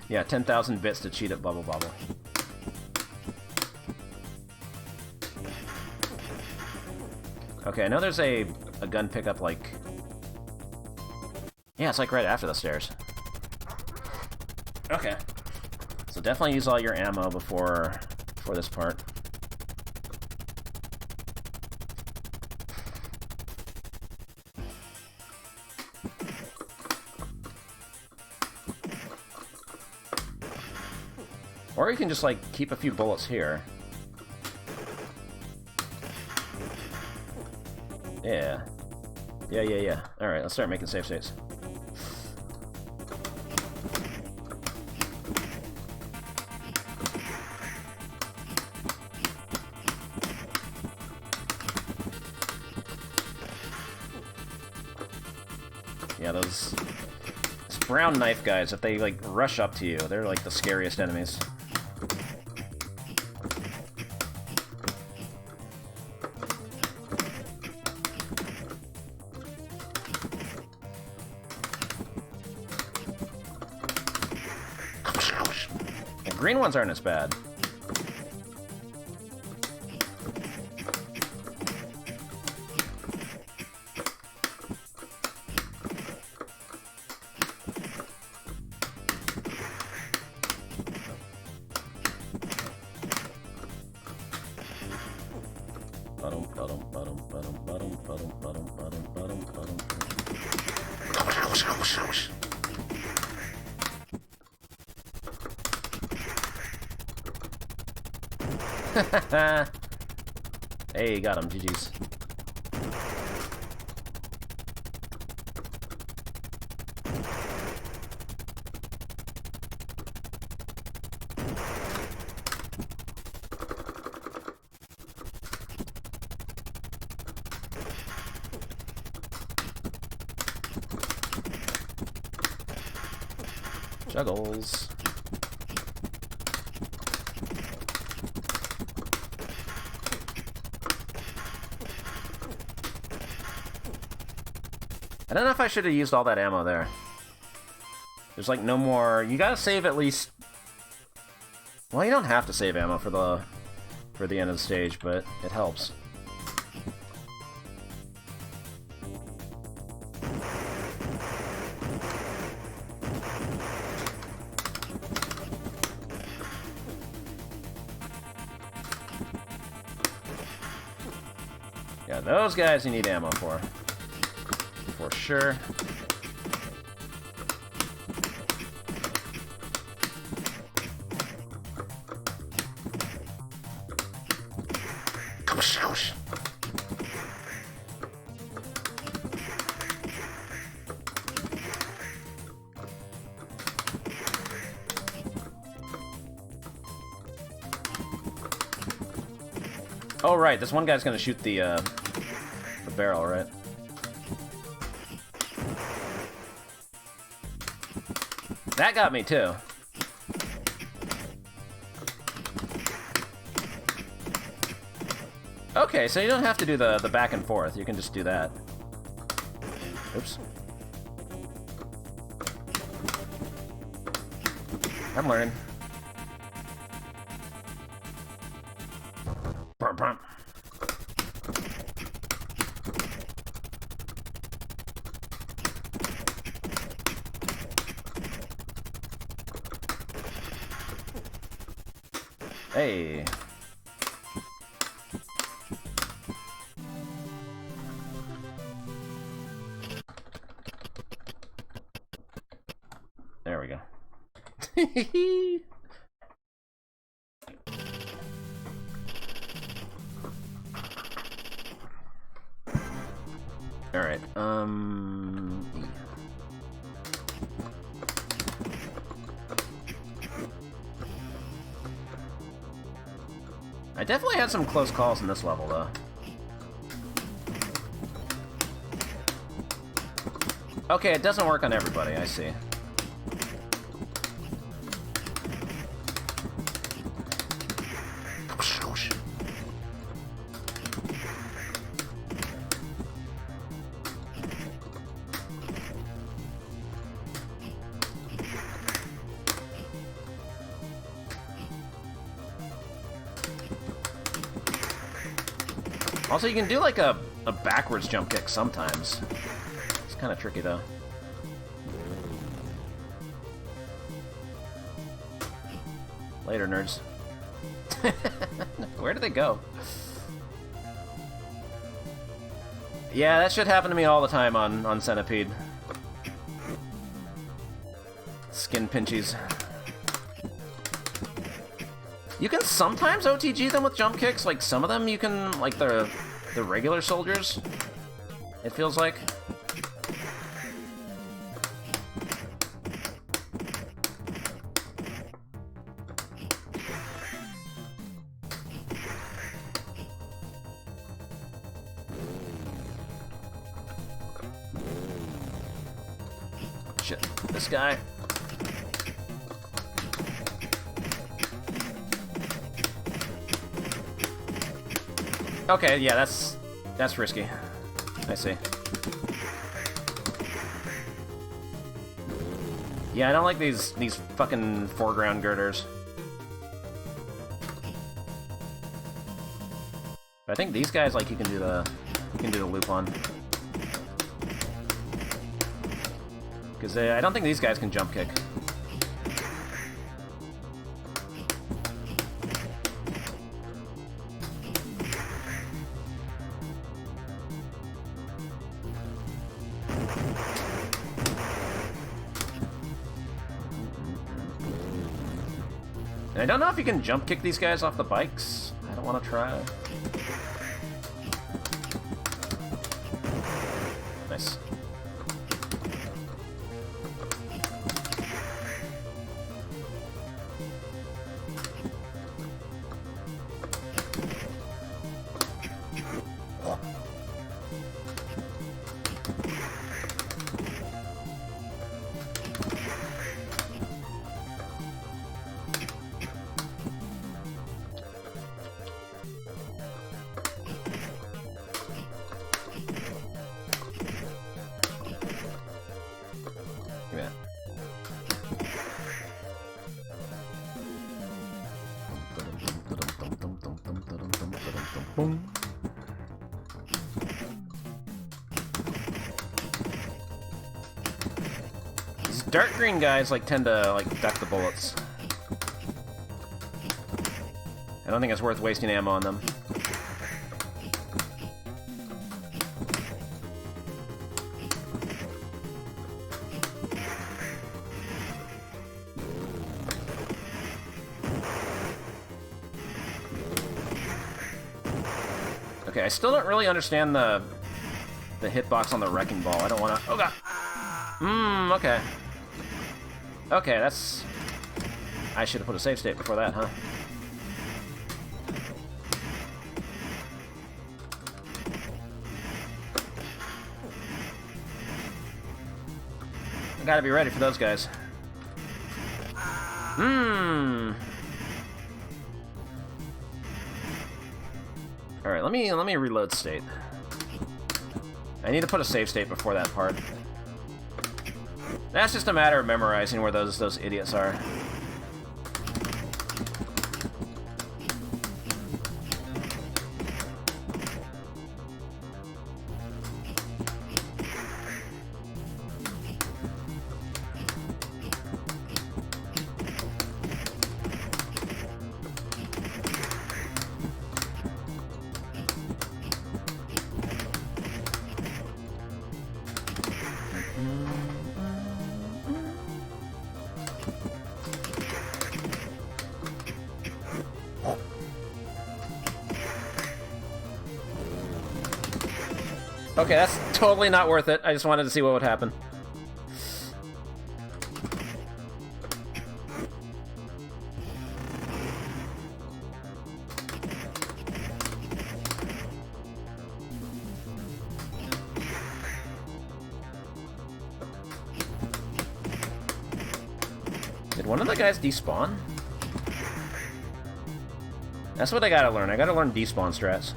Yeah, 10,000 bits to cheat at Bubble Bobble. Okay, I know there's a gun pickup, like... Yeah, it's like right after the stairs. Okay. So definitely use all your ammo before this part. Or you can just, like, keep a few bullets here. Yeah. Yeah. Alright, let's start making save states. Yeah, those brown knife guys, if they, like, rush up to you, they're, like, the scariest enemies. Green ones aren't as bad. Hey, got him. GG's. Juggles. I don't know if I should have used all that ammo there. There's like no more... You gotta save at least... Well, you don't have to save ammo for the end of the stage, but it helps. Yeah, those guys you need ammo for. For sure. Oh, right, this one guy's gonna shoot the barrel, right? That got me, too. Okay, so you don't have to do the back and forth. You can just do that. Oops. I'm learning. Brum, brum. Hey. There we go. All right. I definitely had some close calls in this level, though. Okay, it doesn't work on everybody, I see. Also, you can do like a backwards jump kick sometimes. It's kind of tricky, though. Later, nerds. Where did they go? Yeah, that should happen to me all the time on Centipede. Skin pinchies. You can sometimes OTG them with jump kicks, like some of them you can, like the regular soldiers, it feels like. Shit, this guy. Okay, yeah, that's risky. I see. Yeah, I don't like these fucking foreground girders. But I think these guys, like, you can do the loop on. Because I don't think these guys can jump kick. And I don't know if you can jump kick these guys off the bikes. I don't want to try. Nice. These dark green guys like tend to like duck the bullets. I don't think it's worth wasting ammo on them. Okay, I still don't really understand the hitbox on the wrecking ball. I don't want to. Oh god. Okay. Okay, that's. I should have put a save state before that, huh? gotta be ready for those guys. Alright, let me reload state. I need to put a save state before that part. That's just a matter of memorizing where those idiots are. Okay, that's totally not worth it. I just wanted to see what would happen. Did one of the guys despawn? That's what I gotta learn. I gotta learn despawn strats.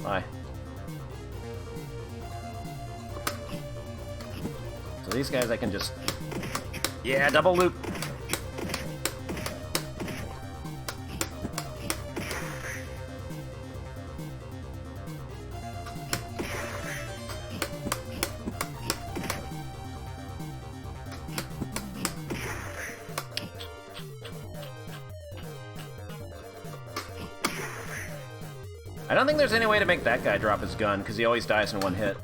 Bye. So these guys I can just... Yeah, double loop! I don't think there's any way to make that guy drop his gun, because he always dies in one hit.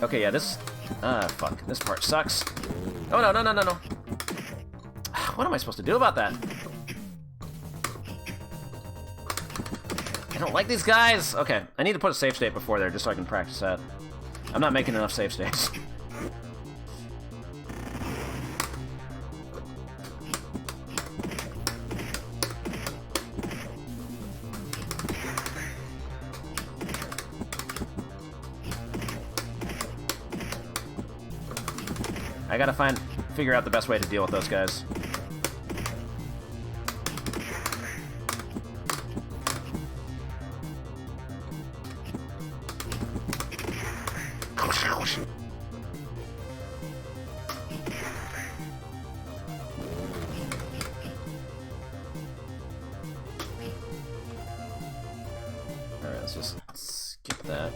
Okay, yeah, this... fuck. This part sucks. Oh, no, no, no, no, no. What am I supposed to do about that? I don't like these guys! Okay, I need to put a save state before there, just so I can practice that. I'm not making enough save states. I gotta figure out the best way to deal with those guys. Alright, let's just skip that.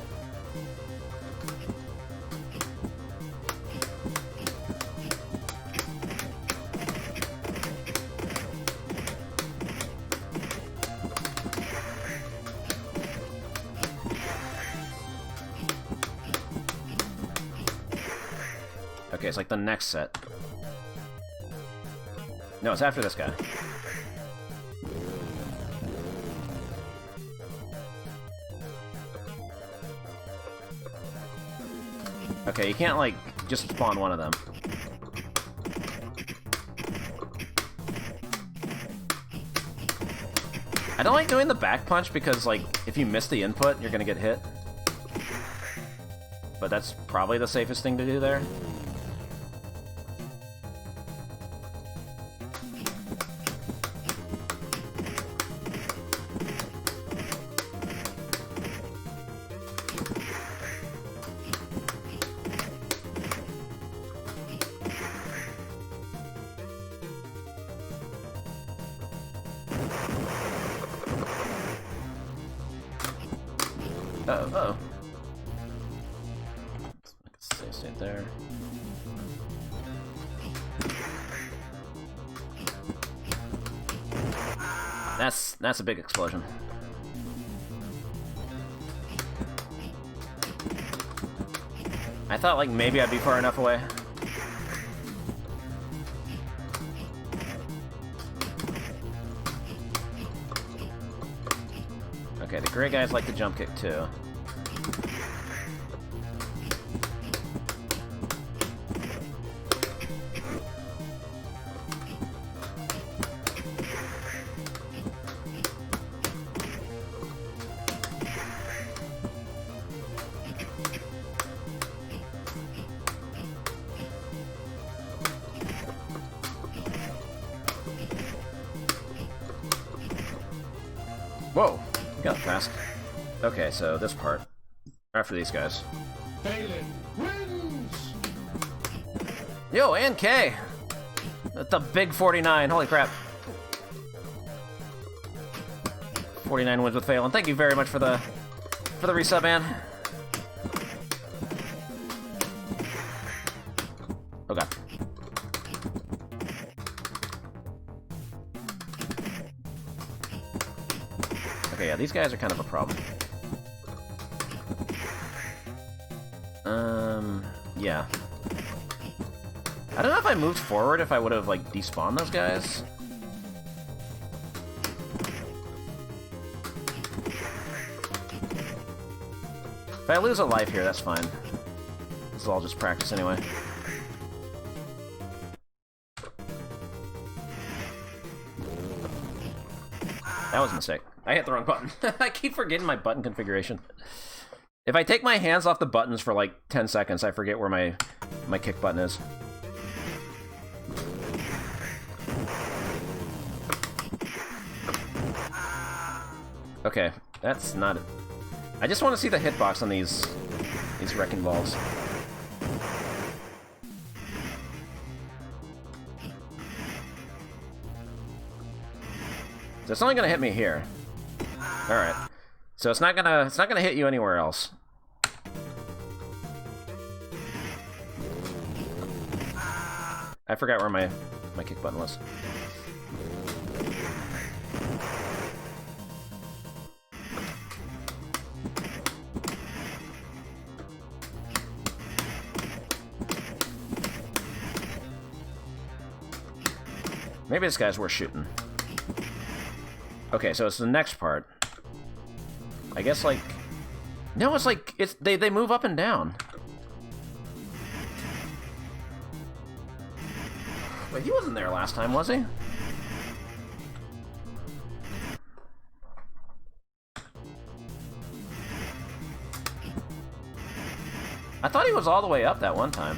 Okay, it's like the next set. No, it's after this guy. Okay, you can't, like, just spawn one of them. I don't like doing the back punch because, like, if you miss the input, you're gonna get hit. But that's probably the safest thing to do there. Uh-oh. Save state there. That's a big explosion. I thought, like, maybe I'd be far enough away. Okay, the gray guys like to jump kick too. Whoa, we got fast. Okay, so this part. After these guys. Balin wins! Yo, and K! That's the big 49, holy crap. 49 wins with Phelan. Thank you very much for the resub, man. Oh god. Okay, yeah, these guys are kind of a problem. Yeah. I don't know if I moved forward, if I would have, like, despawned those guys. If I lose a life here, that's fine. This is all just practice anyway. That was a mistake. I hit the wrong button. I keep forgetting my button configuration. If I take my hands off the buttons for like 10 seconds, I forget where my kick button is. Okay, that's not it. I just want to see the hitbox on these wrecking balls. So it's only gonna hit me here. Alright. So it's not gonna hit you anywhere else. I forgot where my kick button was. Maybe this guy's worth shooting. Okay, so it's the next part. I guess, like... No, it's like... They move up and down. Wait, he wasn't there last time, was he? I thought he was all the way up that one time.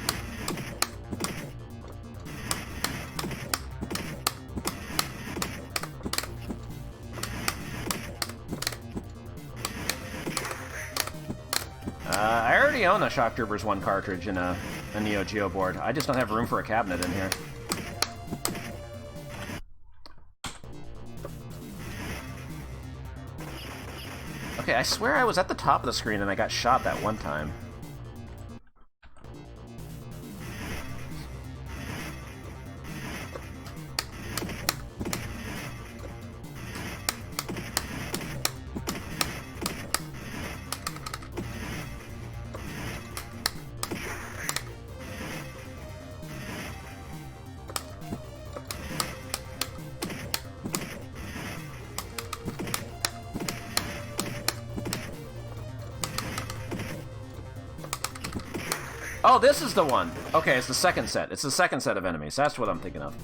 I already own a Shock Troopers 1 cartridge in a Neo Geo board. I just don't have room for a cabinet in here. Okay, I swear I was at the top of the screen and I got shot that one time. Oh, this is the one! Okay, it's the second set. It's the second set of enemies. That's what I'm thinking of.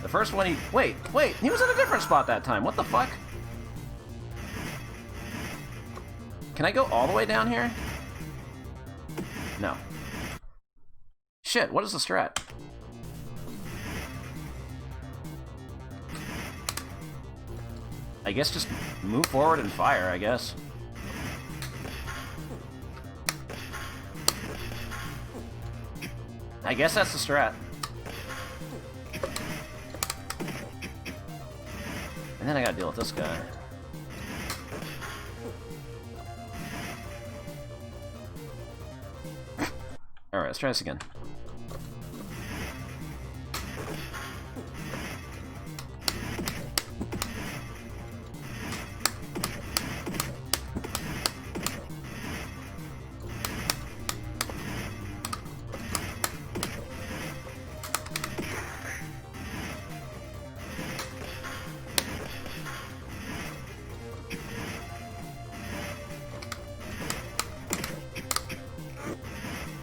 The first one, Wait! He was in a different spot that time. What the fuck? Can I go all the way down here? No. Shit, what is the strat? I guess just move forward and fire, I guess. I guess that's the strat. And then I gotta deal with this guy. Alright, let's try this again.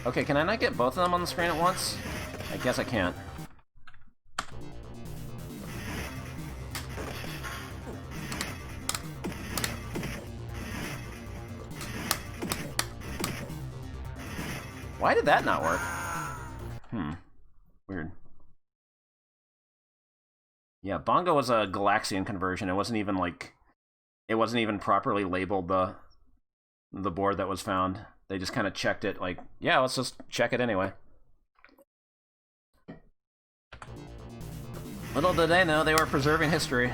Okay, can I not get both of them on the screen at once? I guess I can't. Why did that not work? Weird. Yeah, Bongo was a Galaxian conversion. It wasn't even like it wasn't even properly labeled the board that was found. They just kind of checked it like, yeah, let's just check it anyway. Little did they know they were preserving history.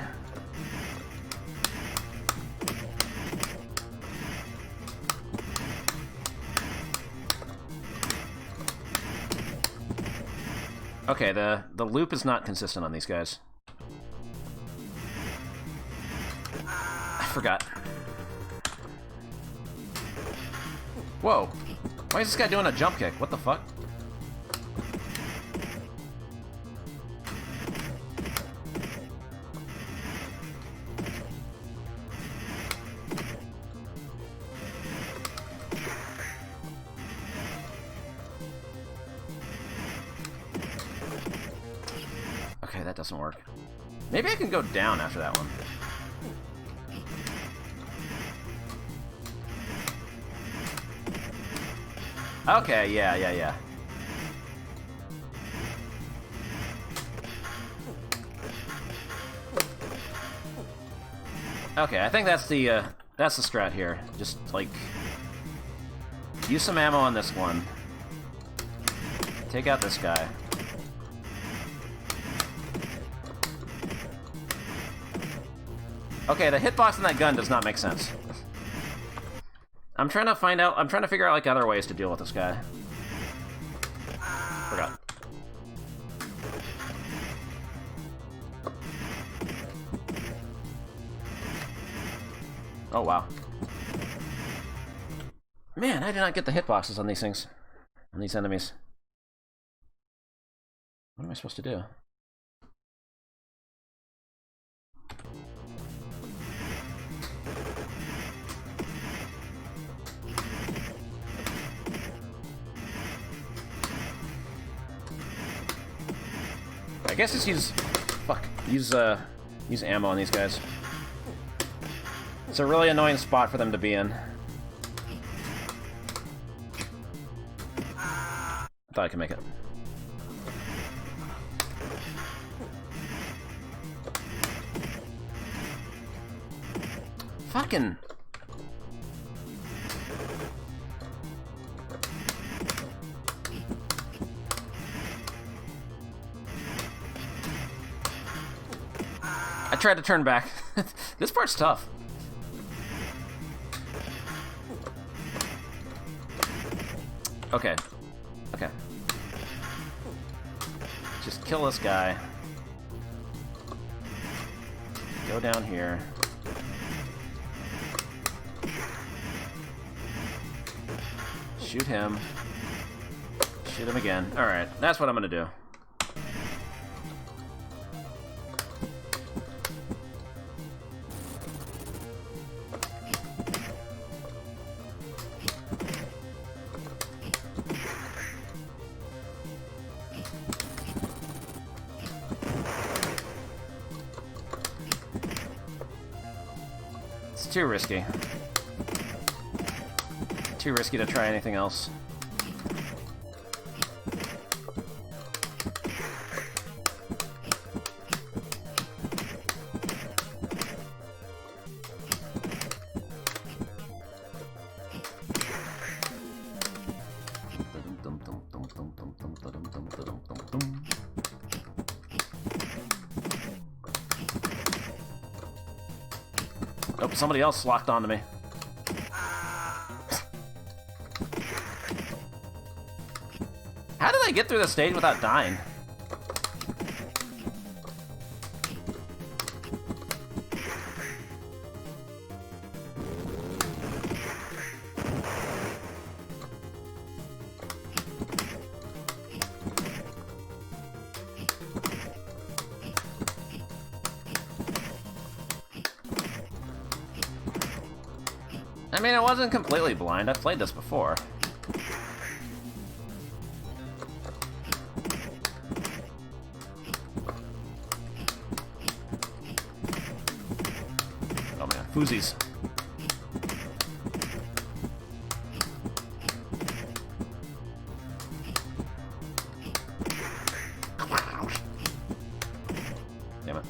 Okay, the loop is not consistent on these guys. I forgot. Whoa. Why is this guy doing a jump kick? What the fuck? Okay, that doesn't work. Maybe I can go down after that one. Okay, yeah. Okay, I think that's the strat here. Just, like, use some ammo on this one. Take out this guy. Okay, the hitbox on that gun does not make sense. I'm trying to figure out, like, other ways to deal with this guy. Forgot. Oh, wow. Man, I did not get the hitboxes on these things. On these enemies. What am I supposed to do? I guess just use ammo on these guys. It's a really annoying spot for them to be in. I thought I could make it. Fucking... I tried to turn back. This part's tough. Okay. Okay. Just kill this guy. Go down here. Shoot him. Shoot him again. Alright, that's what I'm gonna do. Too risky. Too risky to try anything else. Oh, somebody else locked onto me. How did I get through the stage without dying? I mean, it wasn't completely blind. I've played this before. Oh man, Foozies. Damn it.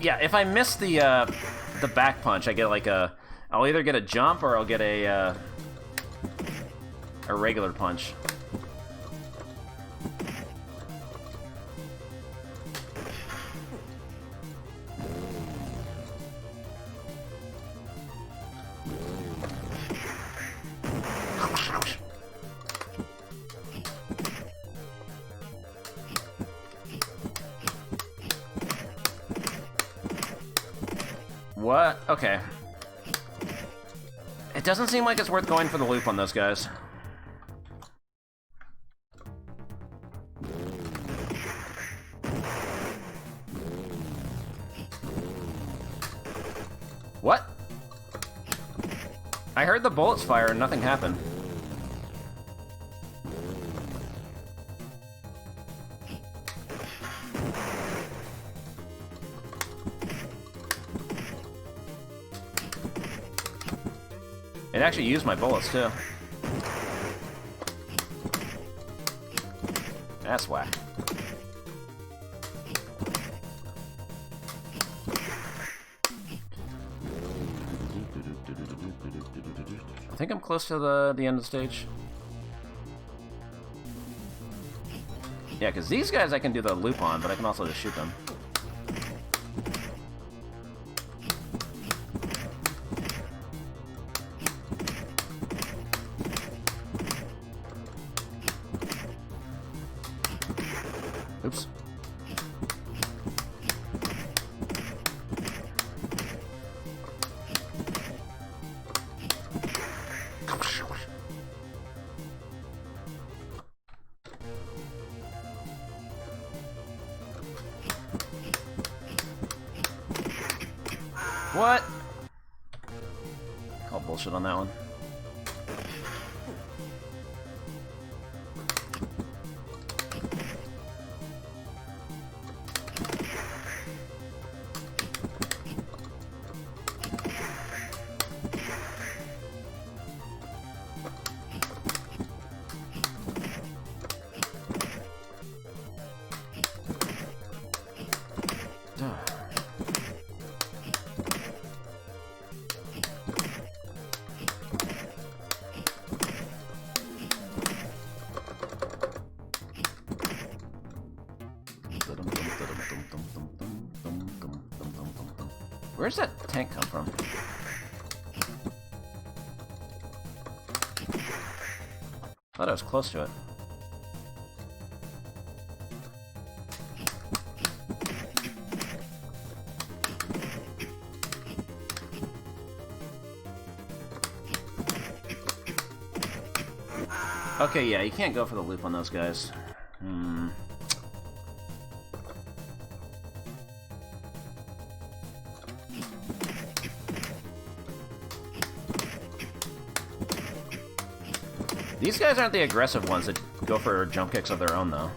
Yeah, if I miss the back punch, I get like a... I'll either get a jump or I'll get a regular punch. What? Okay. It doesn't seem like it's worth going for the loop on those guys. What? I heard the bullets fire and nothing happened. It actually used my bullets, too. That's whack. I think I'm close to the end of the stage. Yeah, because these guys I can do the loop on, but I can also just shoot them. Oops. What? Call bullshit on that one. Where's that tank come from? Thought I was close to it. Okay, yeah, you can't go for the loop on those guys. These guys aren't the aggressive ones that go for jump kicks of their own, though.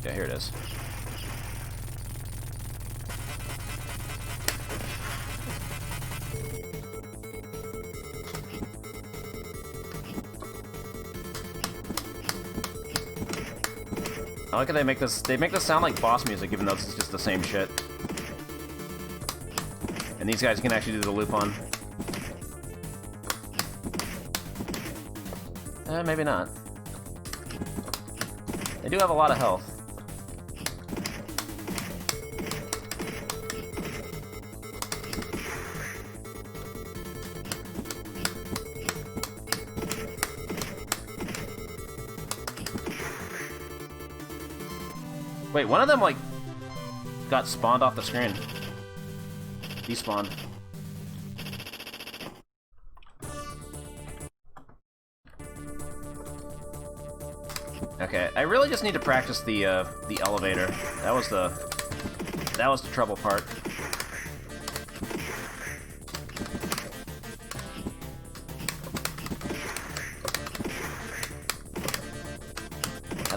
Yeah, here it is. I like how they make this sound like boss music, even though it's just the same shit. And these guys can actually do the loop on. Maybe not. They do have a lot of health. Wait, one of them, like, got spawned off the screen. Despawned. Okay, I really just need to practice the elevator. That was the trouble part.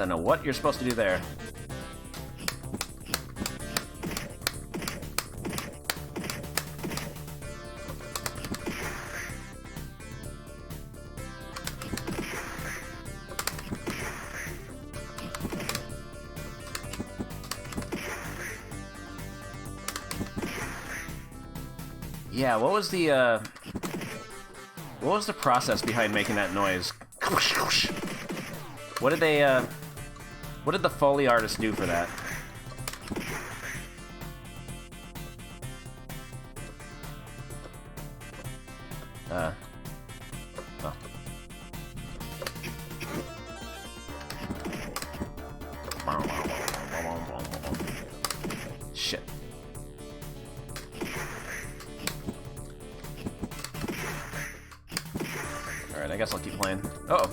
don't know what you're supposed to do there. Yeah, what was the process behind making that noise? What did they, what did the Foley artist do for that? Oh. Shit. Alright, I guess I'll keep playing. Uh-oh.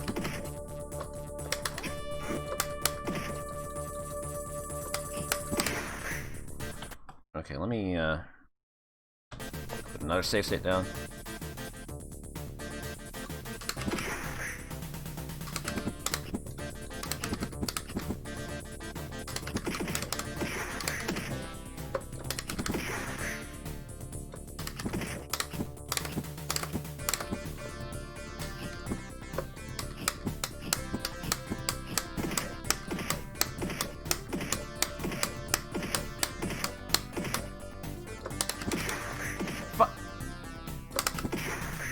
Okay, let me, put another save state down.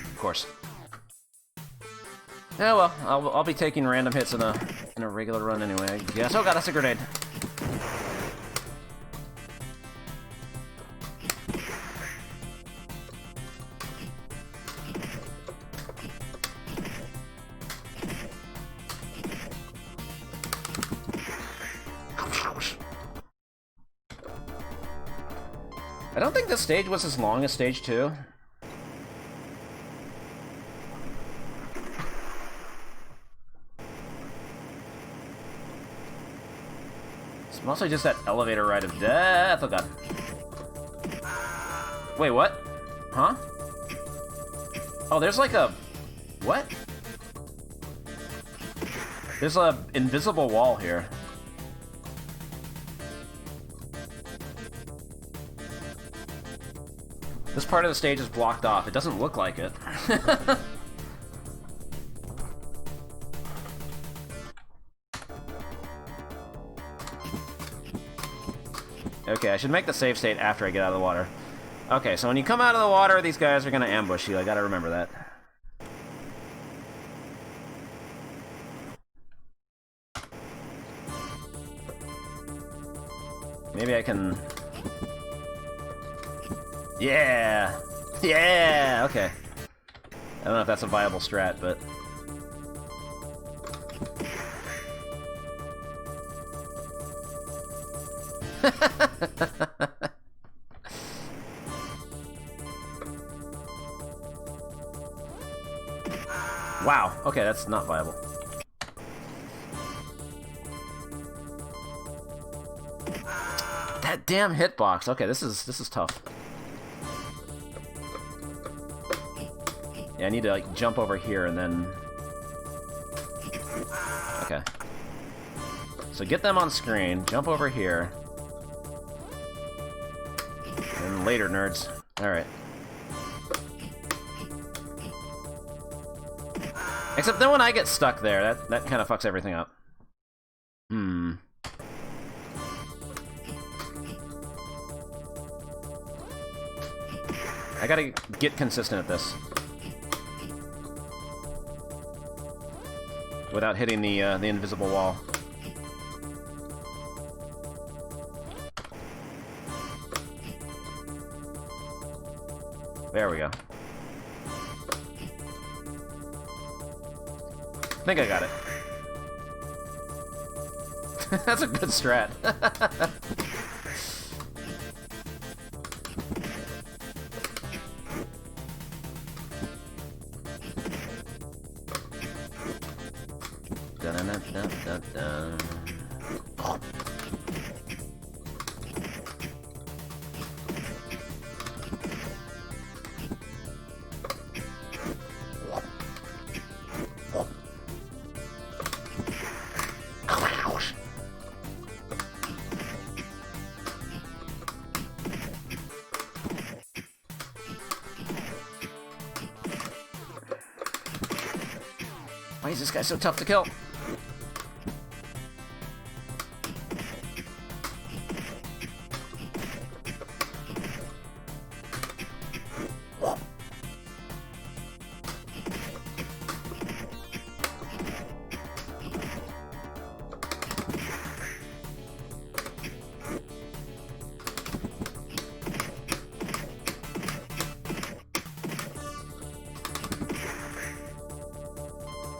Of course. Yeah, well, I'll be taking random hits in a regular run anyway, I guess. Oh god, that's a grenade. I don't think this stage was as long as stage 2. It's mostly just that elevator ride of death. Oh god. Wait, what? Huh? Oh, there's like a... What? There's a invisible wall here. This part of the stage is blocked off. It doesn't look like it. Okay, I should make the save state after I get out of the water. Okay, so when you come out of the water, these guys are gonna ambush you. I gotta remember that. Maybe I can... Yeah! Yeah! Okay. I don't know if that's a viable strat, but... Wow, okay, that's not viable. That damn hitbox. Okay, this is tough. Yeah, I need to like jump over here and then... Okay. So get them on screen, jump over here. And later, nerds. Alright. Except then when I get stuck there, that kind of fucks everything up. Hmm. I gotta get consistent at this. Without hitting the invisible wall. There we go. I think I got it. That's a good strat. Dun-dun-dun-dun-dun. Why is this guy so tough to kill?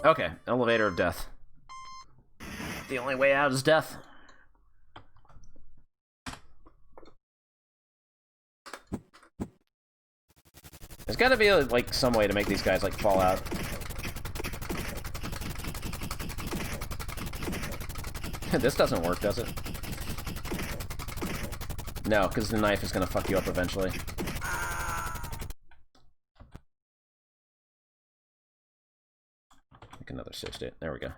Okay, elevator of death. The only way out is death. There's gotta be, like, some way to make these guys, like, fall out. This doesn't work, does it? No, because the knife is gonna fuck you up eventually. Make another save state. There we go.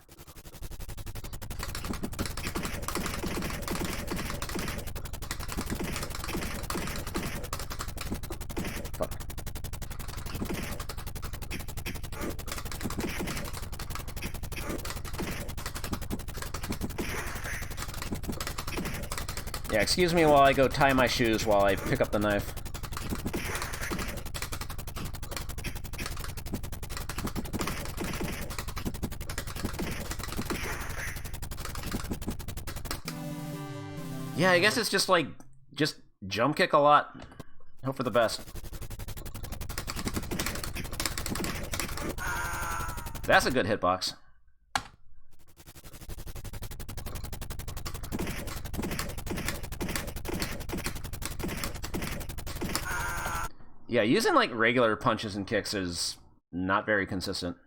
Fuck. Yeah, excuse me while I go tie my shoes while I pick up the knife. Yeah, I guess it's just like, just jump kick a lot. Hope for the best. That's a good hitbox. Yeah, using like regular punches and kicks is not very consistent.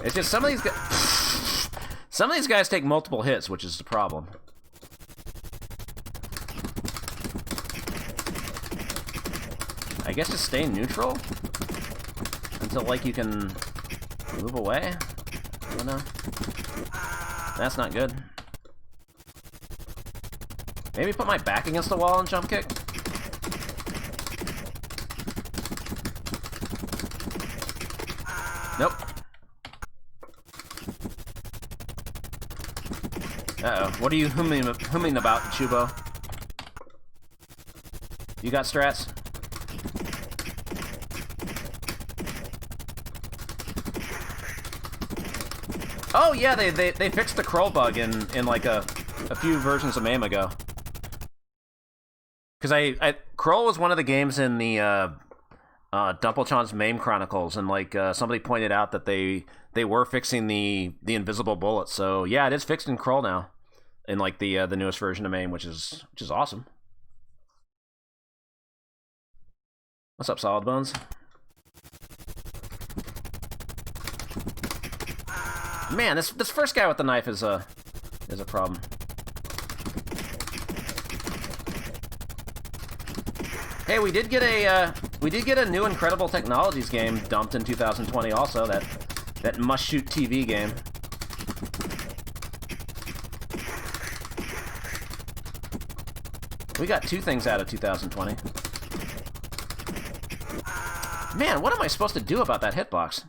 It's just some of these guys take multiple hits, which is the problem. I guess just stay neutral until like you can move away. I don't know. That's not good. Maybe put my back against the wall and jump kick. Nope. Uh-oh. What are you humming about, Chubo? You got strats? Oh yeah, they fixed the crawl bug in like a few versions of MAME ago. Because Kroll was one of the games in the Dumplechan's MAME Chronicles, and like somebody pointed out that they were fixing the invisible bullets. So yeah, it is fixed in Kroll now, in like the newest version of MAME, which is awesome. What's up, Solid Bones? Man, this first guy with the knife is a problem. Hey, we did get a new Incredible Technologies game dumped in 2020 also, that must-shoot TV game. We got two things out of 2020. Man, what am I supposed to do about that hitbox?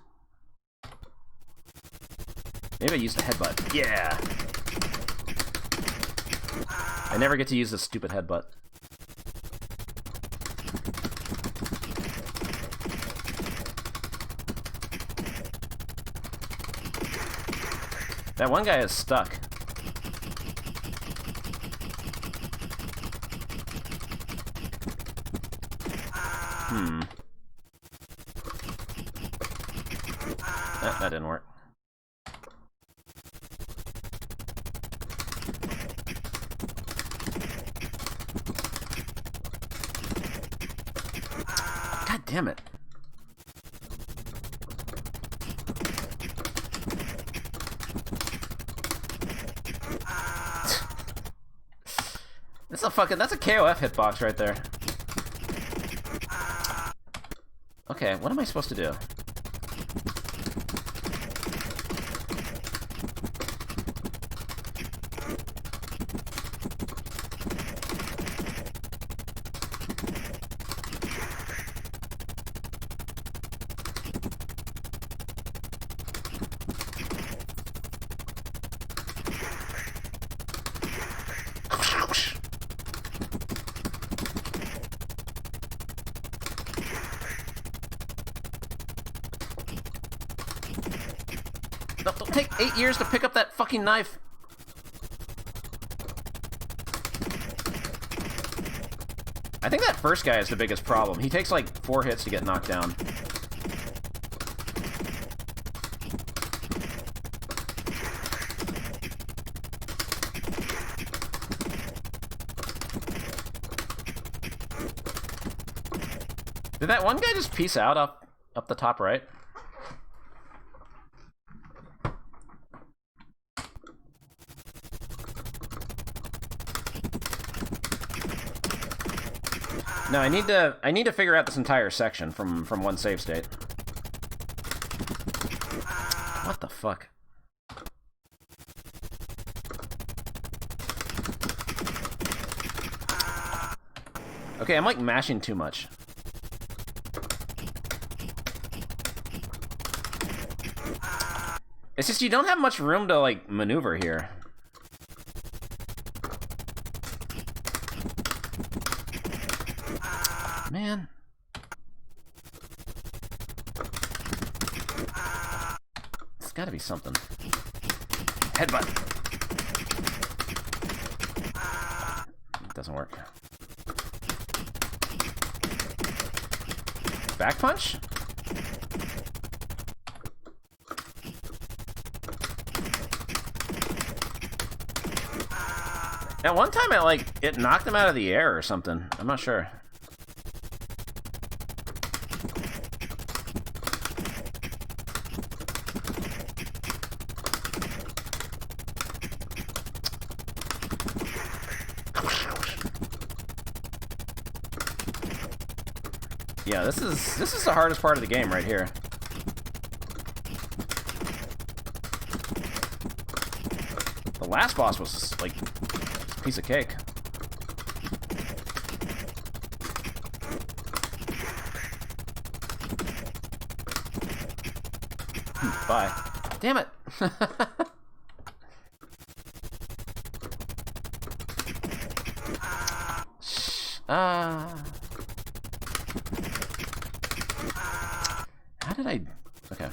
Maybe I used the headbutt. Yeah! I never get to use this stupid headbutt. That one guy is stuck. That didn't work. God damn it. That's a KOF hitbox right there. Okay, what am I supposed to do? Don't take 8 years to pick up that fucking knife. I think that first guy is the biggest problem. He takes like 4 hits to get knocked down. Did that one guy just peace out up the top right? No, I need to figure out this entire section from one save state. What the fuck? Okay, I'm like mashing too much. It's just you don't have much room to like maneuver here. Man. It's gotta be something. Headbutt. It doesn't work. Back punch? At one time it knocked him out of the air or something. I'm not sure. Yeah, this is the hardest part of the game right here. The last boss was like a piece of cake. Bye. Damn it. How did I... Okay.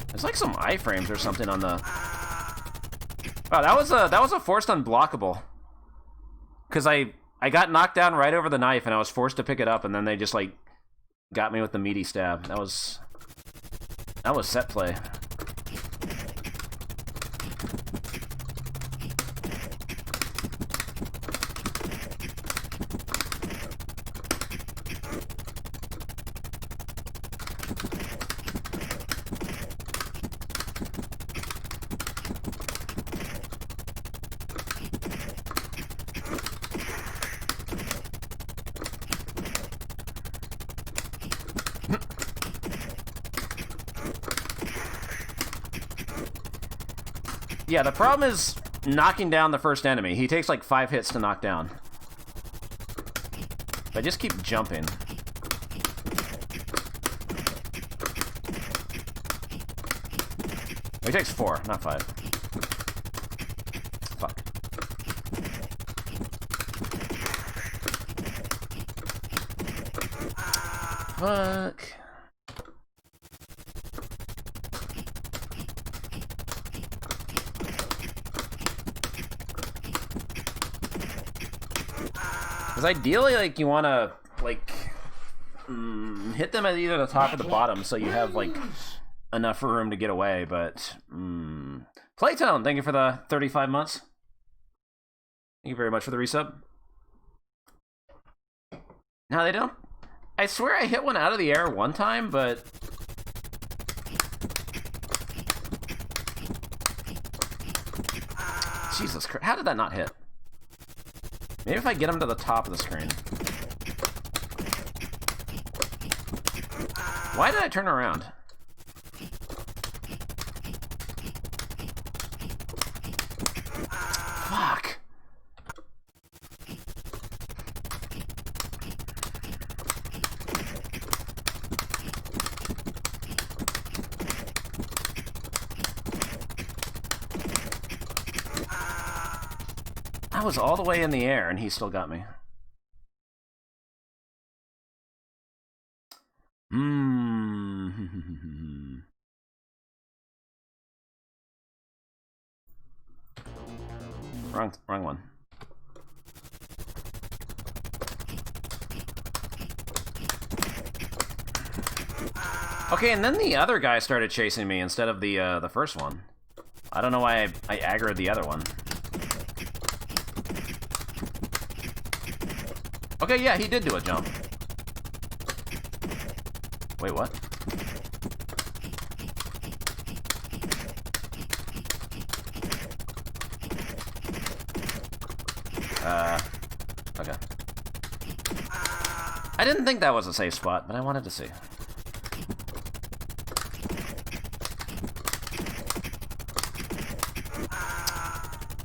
There's like some iframes or something on the... Oh, that was a forced unblockable. Because I got knocked down right over the knife and I was forced to pick it up and then they just like got me with the meaty stab. That was set play. Yeah, the problem is knocking down the first enemy. He takes like 5 hits to knock down. If I just keep jumping. He takes 4, not 5. Fuck. Fuck. Because ideally, like, you want to, like, hit them at either the top or the bottom so you have, like, enough room to get away, but... Playtone, thank you for the 35 months. Thank you very much for the resub. No, they don't... I swear I hit one out of the air one time, but... Jesus Christ, how did that not hit? Maybe if I get him to the top of the screen. Why did I turn around? Fuck. I was all the way in the air and he still got me. wrong one. Okay, and then the other guy started chasing me instead of the first one. I don't know why I aggroed the other one. Okay, yeah, he did do a jump. Wait, what? Okay. I didn't think that was a safe spot, but I wanted to see.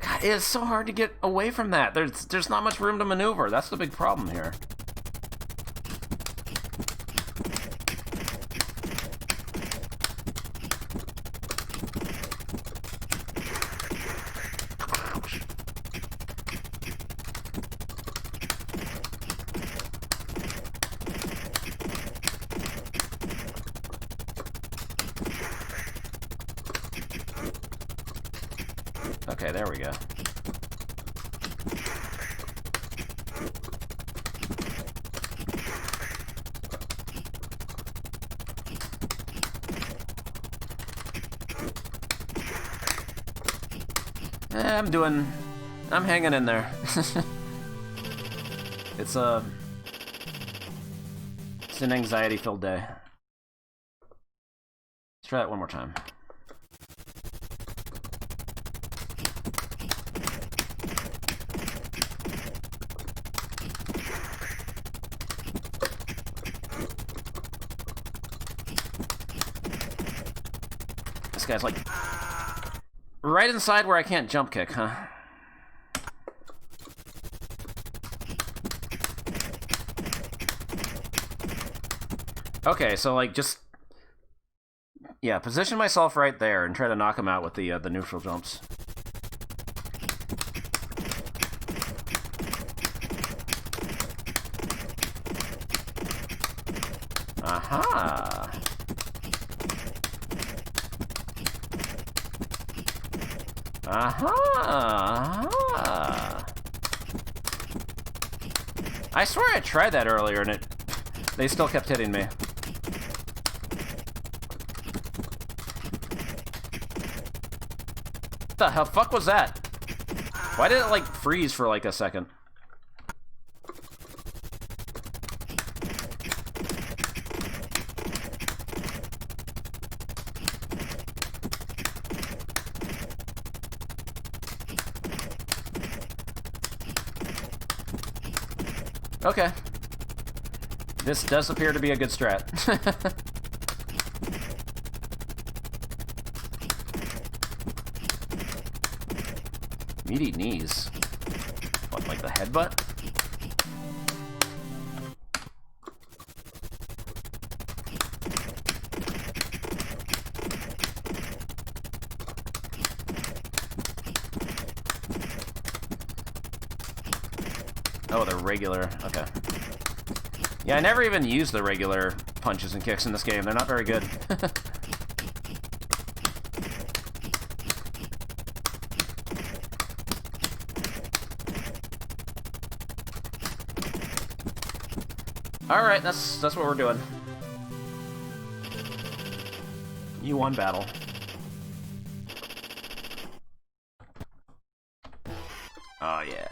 God, it is so hard to get away from that. There's not much room to maneuver. That's the big problem here. Okay, there we go. I'm hanging in there. It's an anxiety-filled day. Let's try that one more time. This guy's like right inside where I can't jump kick, huh? Okay, so like just yeah, position myself right there and try to knock him out with the neutral jumps. Aha. Aha! I swear I tried that earlier and they still kept hitting me. What the hell fuck was that? Why did it like freeze for like a second? Okay. This does appear to be a good strat. Meaty knees. What, like the headbutt? Oh, the regular. Okay. Yeah, I never even use the regular punches and kicks in this game. They're not very good. Alright, that's what we're doing. You won battle. Oh, yeah.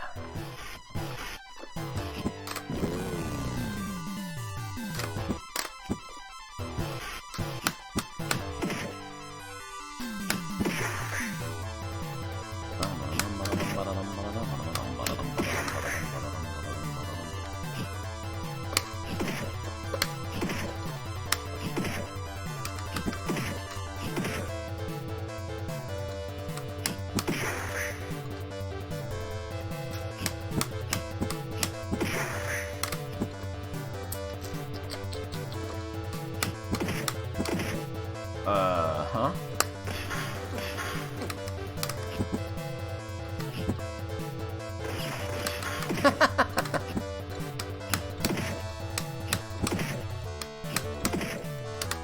Huh?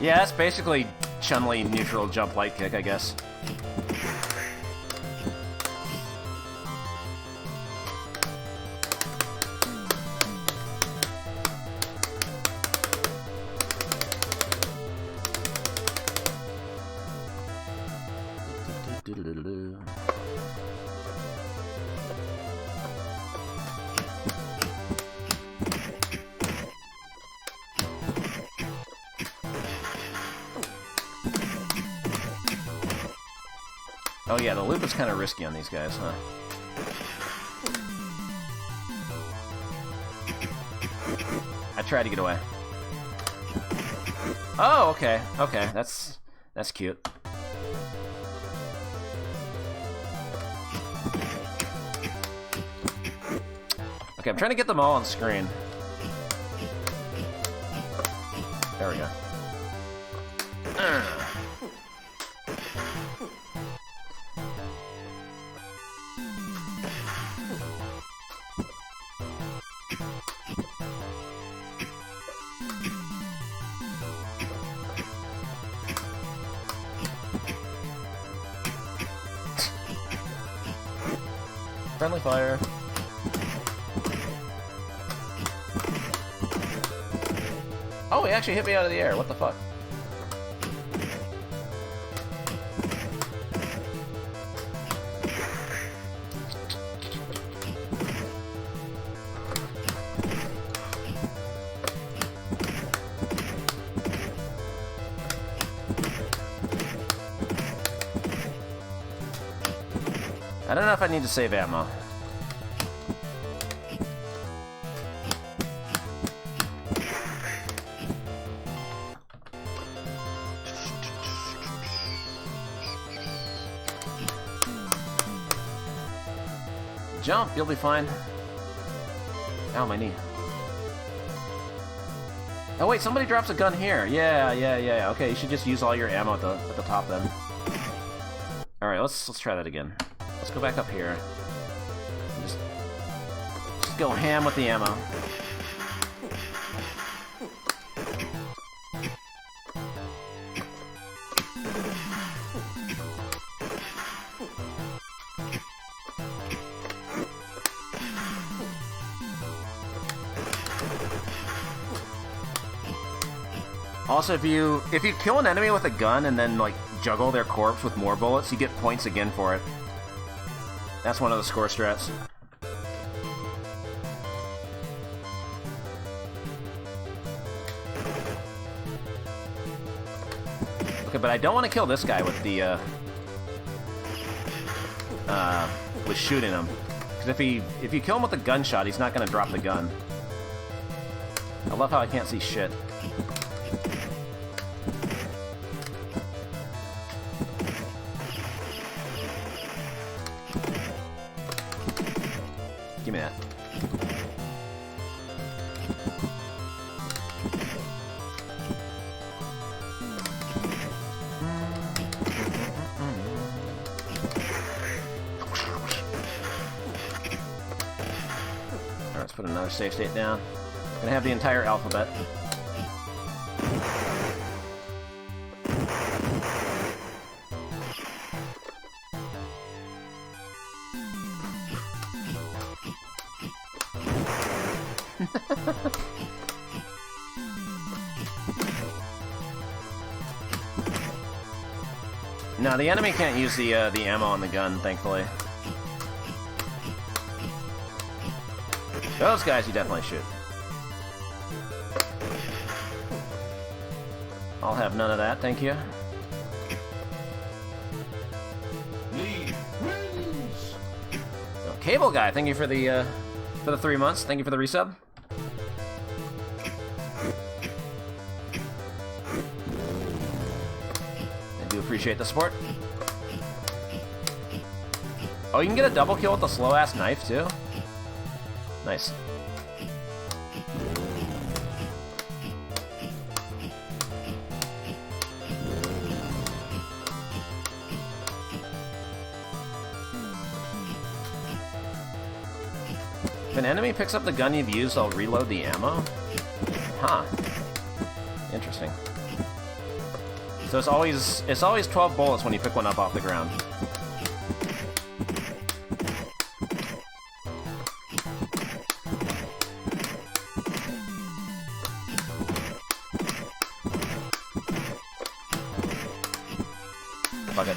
Yeah, that's basically Chun-Li neutral jump light kick, I guess. Doo-doo-doo-doo. Oh yeah, the loop is kind of risky on these guys, huh? I tried to get away. Oh, okay, okay, that's cute. Okay, I'm trying to get them all on screen. There we go. Friendly fire. Oh, he actually hit me out of the air. What the fuck? I don't know if I need to save ammo. Jump, you'll be fine. Ow, my knee. Oh wait, somebody drops a gun here. Yeah. Okay, you should just use all your ammo at the top then. All right, let's try that again. Let's go back up here. Just go ham with the ammo. Also, if you kill an enemy with a gun and then like juggle their corpse with more bullets, you get points again for it. That's one of the score strats. Okay, but I don't want to kill this guy with the with shooting him, because if you kill him with a gunshot, he's not going to drop the gun. I love how I can't see shit. Give me that. Alright, let's put another save state down. Gonna have the entire alphabet. No, the enemy can't use the ammo on the gun, thankfully. Those guys you definitely shoot. I'll have none of that, thank you. Lead wins. Oh, Cable Guy, thank you for the 3 months. Thank you for the resub. I do appreciate the support. Oh, you can get a double kill with the slow-ass knife, too? Nice. If an enemy picks up the gun you've used, I'll reload the ammo? Huh. Interesting. So it's always 12 bullets when you pick one up off the ground. fuck it.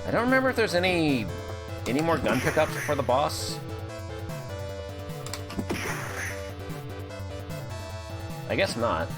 I don't remember if there's any more gun pickups for the boss. I guess not.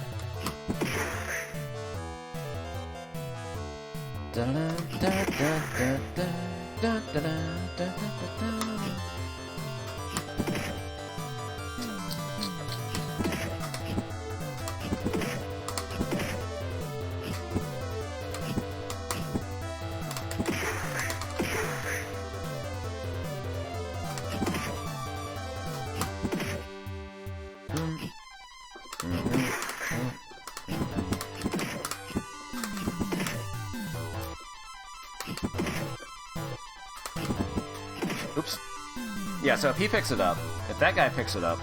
Oops. Yeah, so if he picks it up, if that guy picks it up,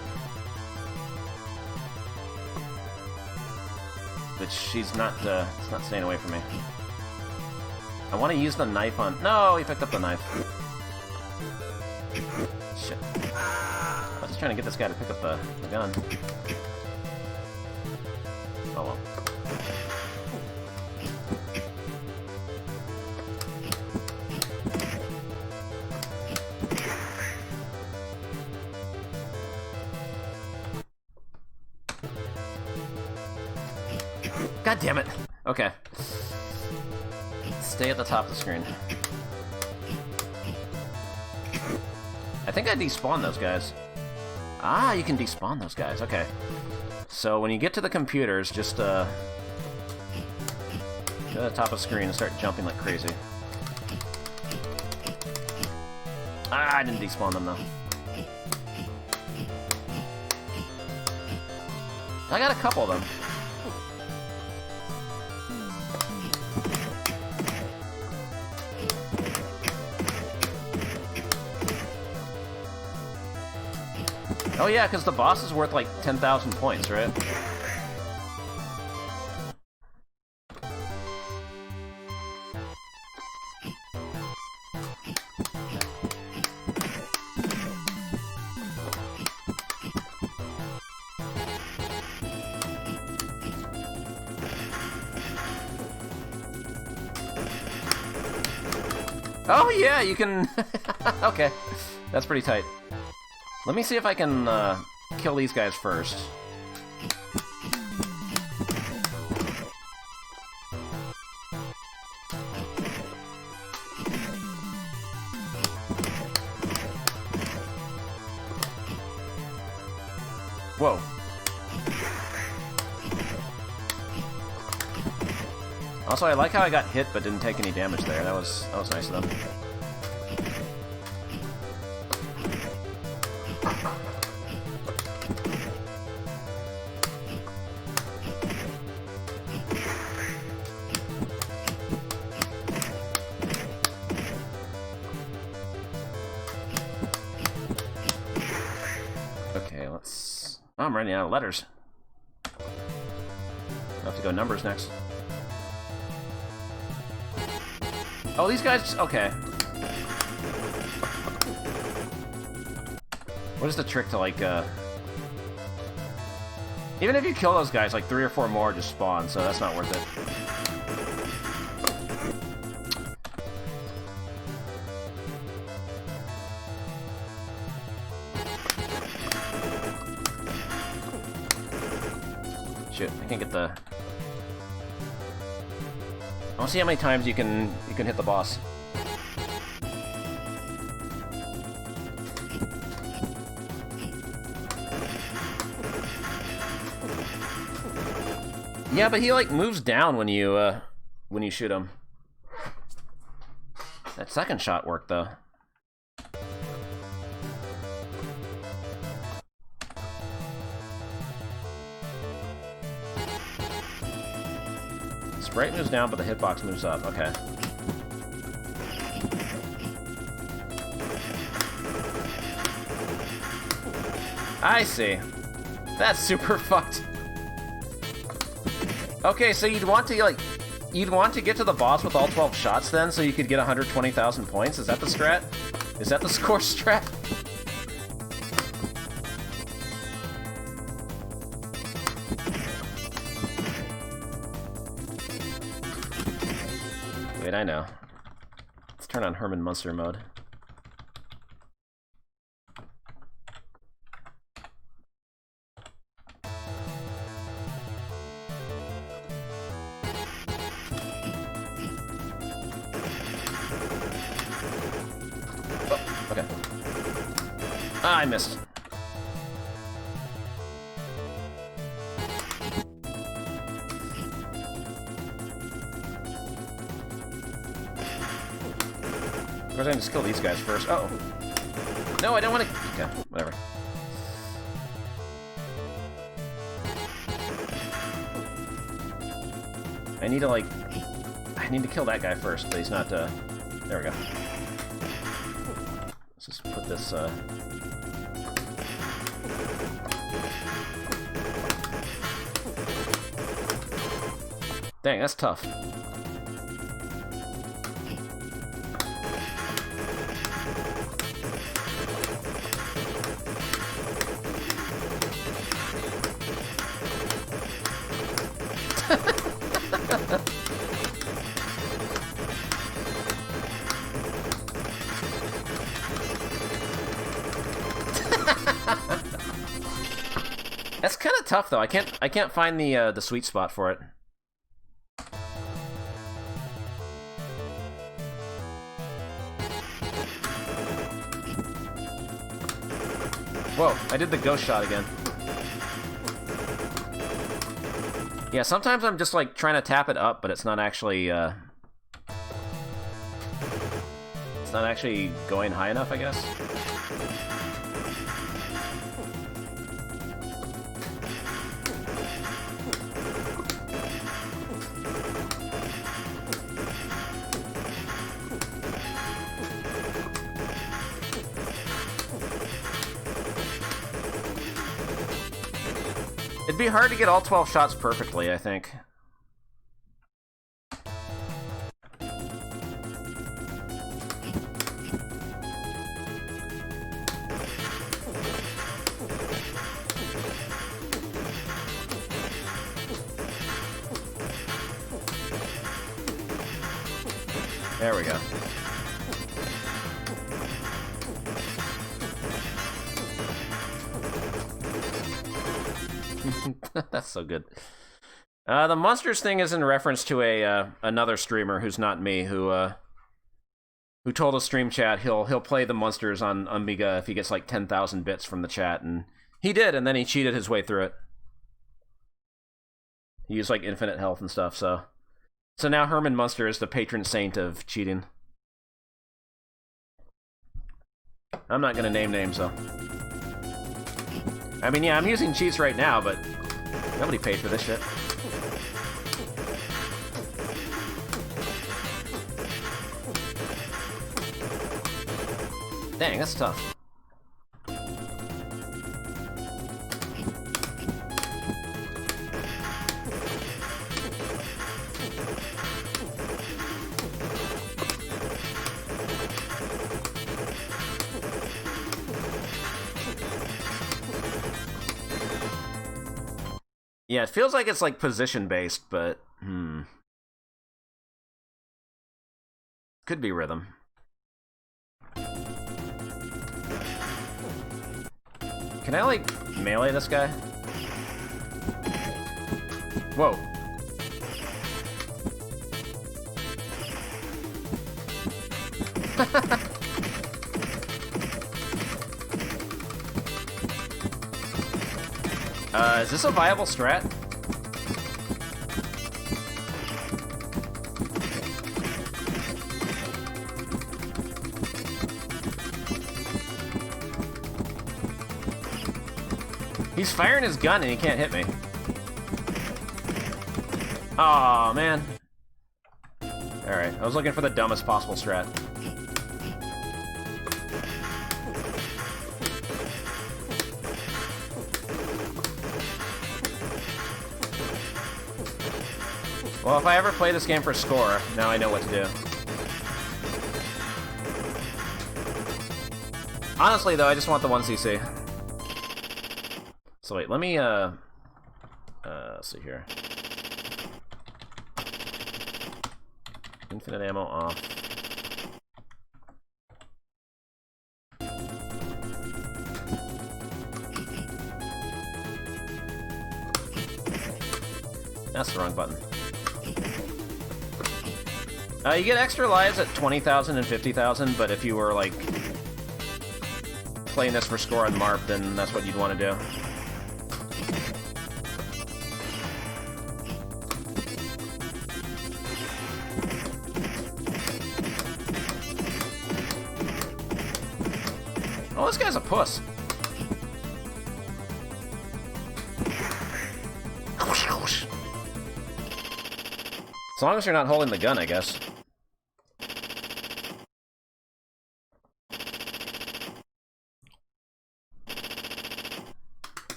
which she's not, it's not staying away from me. I want to use the knife on... No, he picked up the knife. Shit. I was just trying to get this guy to pick up the gun. Oh well. God damn it. Okay. Stay at the top of the screen. I think I despawned those guys. Ah, you can despawn those guys. Okay. So when you get to the computers, just go to the top of the screen and start jumping like crazy. Ah, I didn't despawn them though. I got a couple of them. Oh yeah, because the boss is worth like 10,000 points, right? Oh yeah, you can... Okay, that's pretty tight. Let me see if I can kill these guys first. Whoa. Also, I like how I got hit but didn't take any damage there. That was nice of them. Okay, let's... Oh, I'm running out of letters. I'll have to go numbers next. Oh, these guys... Okay. What is the trick to, like, Even if you kill those guys, like, 3 or 4 more just spawn, so that's not worth it. Shit, I can't get the... I want to see how many times you can hit the boss. Yeah, but he like moves down when you shoot him. That second shot worked though. Sprite moves down, but the hitbox moves up. Okay. I see. That's super fucked. Okay, so you'd want to, like... You'd want to get to the boss with all 12 shots then, so you could get 120,000 points? Is that the strat? Is that the score strat? Wait, I know. Let's turn on Herman Munster mode. Oh, okay. Ah, I missed. Of course, I can just kill these guys first. Uh oh. No, I don't want to. Okay, whatever. I need to, like. I need to kill that guy first, but he's not, there we go. Let's just put this, Dang, that's tough. That's kind of tough though. I can't find the sweet spot for it. Whoa, I did the ghost shot again. Yeah, sometimes I'm just like trying to tap it up, but it's not actually going high enough, I guess. It'd be hard to get all 12 shots perfectly, I think. There we go. That's so good. The monsters thing is in reference to a another streamer who's not me, who told a stream chat he'll play the monsters on Amiga if he gets like 10,000 bits from the chat, and he did, and then he cheated his way through it. He used like infinite health and stuff, so now Herman Munster is the patron saint of cheating. I'm not gonna name names though. I mean, yeah, I'm using cheats right now, but nobody paid for this shit. Dang, that's tough. Yeah, it feels like it's like position-based, but could be rhythm. Can I, like, melee this guy? Whoa. Is this a viable strat? He's firing his gun and he can't hit me. Aw, man. Alright, I was looking for the dumbest possible strat. Well, if I ever play this game for score, now I know what to do. Honestly, though, I just want the 1cc. So wait, let me, let's see here. Infinite ammo off. That's the wrong button. You get extra lives at 20,000 and 50,000, but if you were, like, playing this for score on MARP, then that's what you'd want to do. Oh, this guy's a puss. As long as you're not holding the gun, I guess.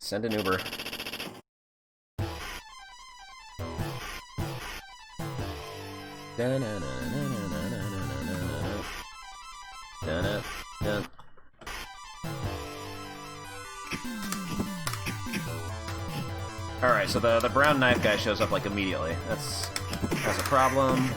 Send an Uber. Alright, so the brown knife guy shows up like immediately. That's a problem.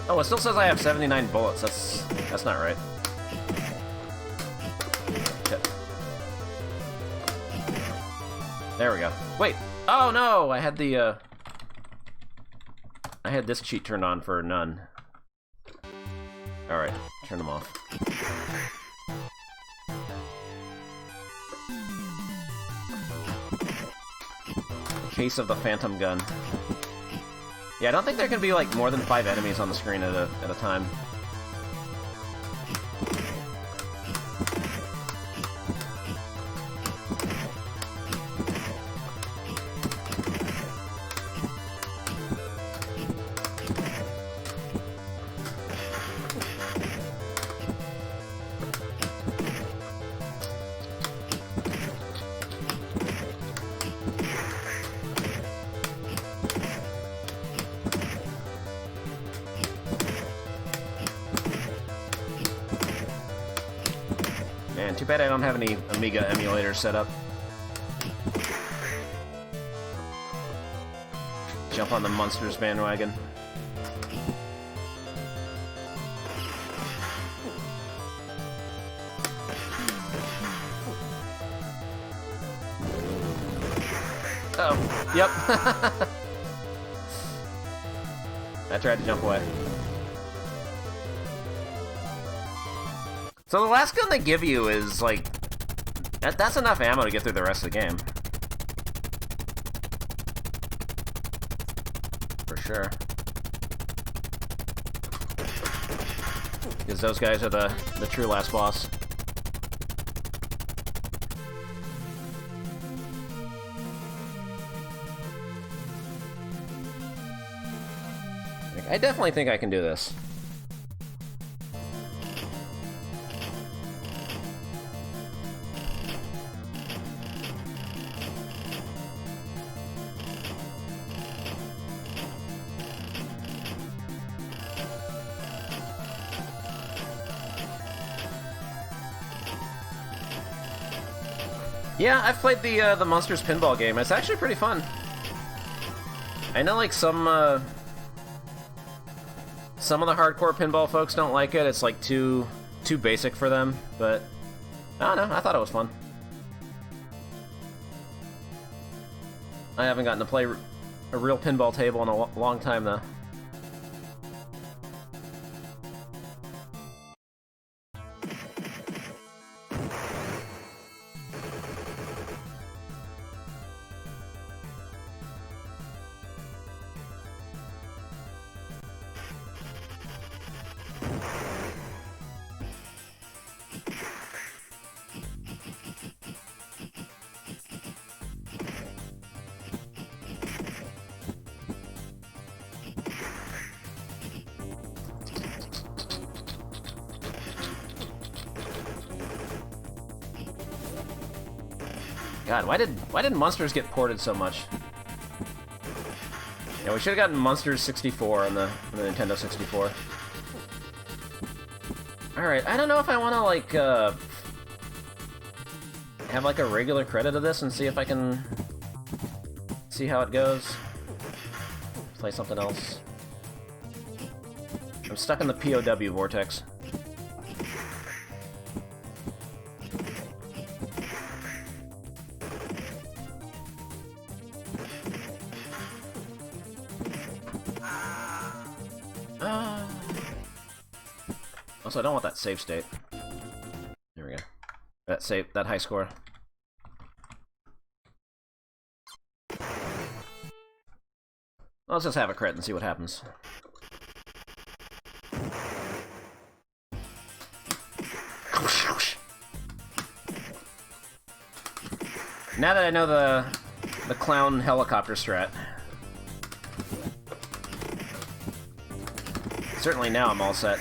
Oh, it still says I have 79 bullets. That's not right. Shit. There we go. Wait. Oh no, I had the I had this cheat turned on for none. Alright, turn them off. Case of the Phantom Gun. Yeah, I don't think there can be, like, more than 5 enemies on the screen at a time. Man, too bad I don't have any Amiga emulators set up. Jump on the Monsters bandwagon. Oh, yep. I tried to jump away. So the last gun they give you is, like, that's enough ammo to get through the rest of the game. For sure. Because those guys are the true last boss. Like, I definitely think I can do this. Yeah, I've played the Monsters pinball game. It's actually pretty fun. I know, like, some of the hardcore pinball folks don't like it. It's, like, too basic for them, but I don't know, I thought it was fun. I haven't gotten to play a real pinball table in a long time, though. God, why did Monsters get ported so much? Yeah, we should have gotten Monsters 64 on the Nintendo 64. Alright, I don't know if I want to, like, have, like, a regular credit of this and see if I can see how it goes. Play something else. I'm stuck in the POW vortex. Also, I don't want that save state. There we go. That high score. Let's just have a crit and see what happens. Now that I know the clown helicopter strat. Certainly now I'm all set.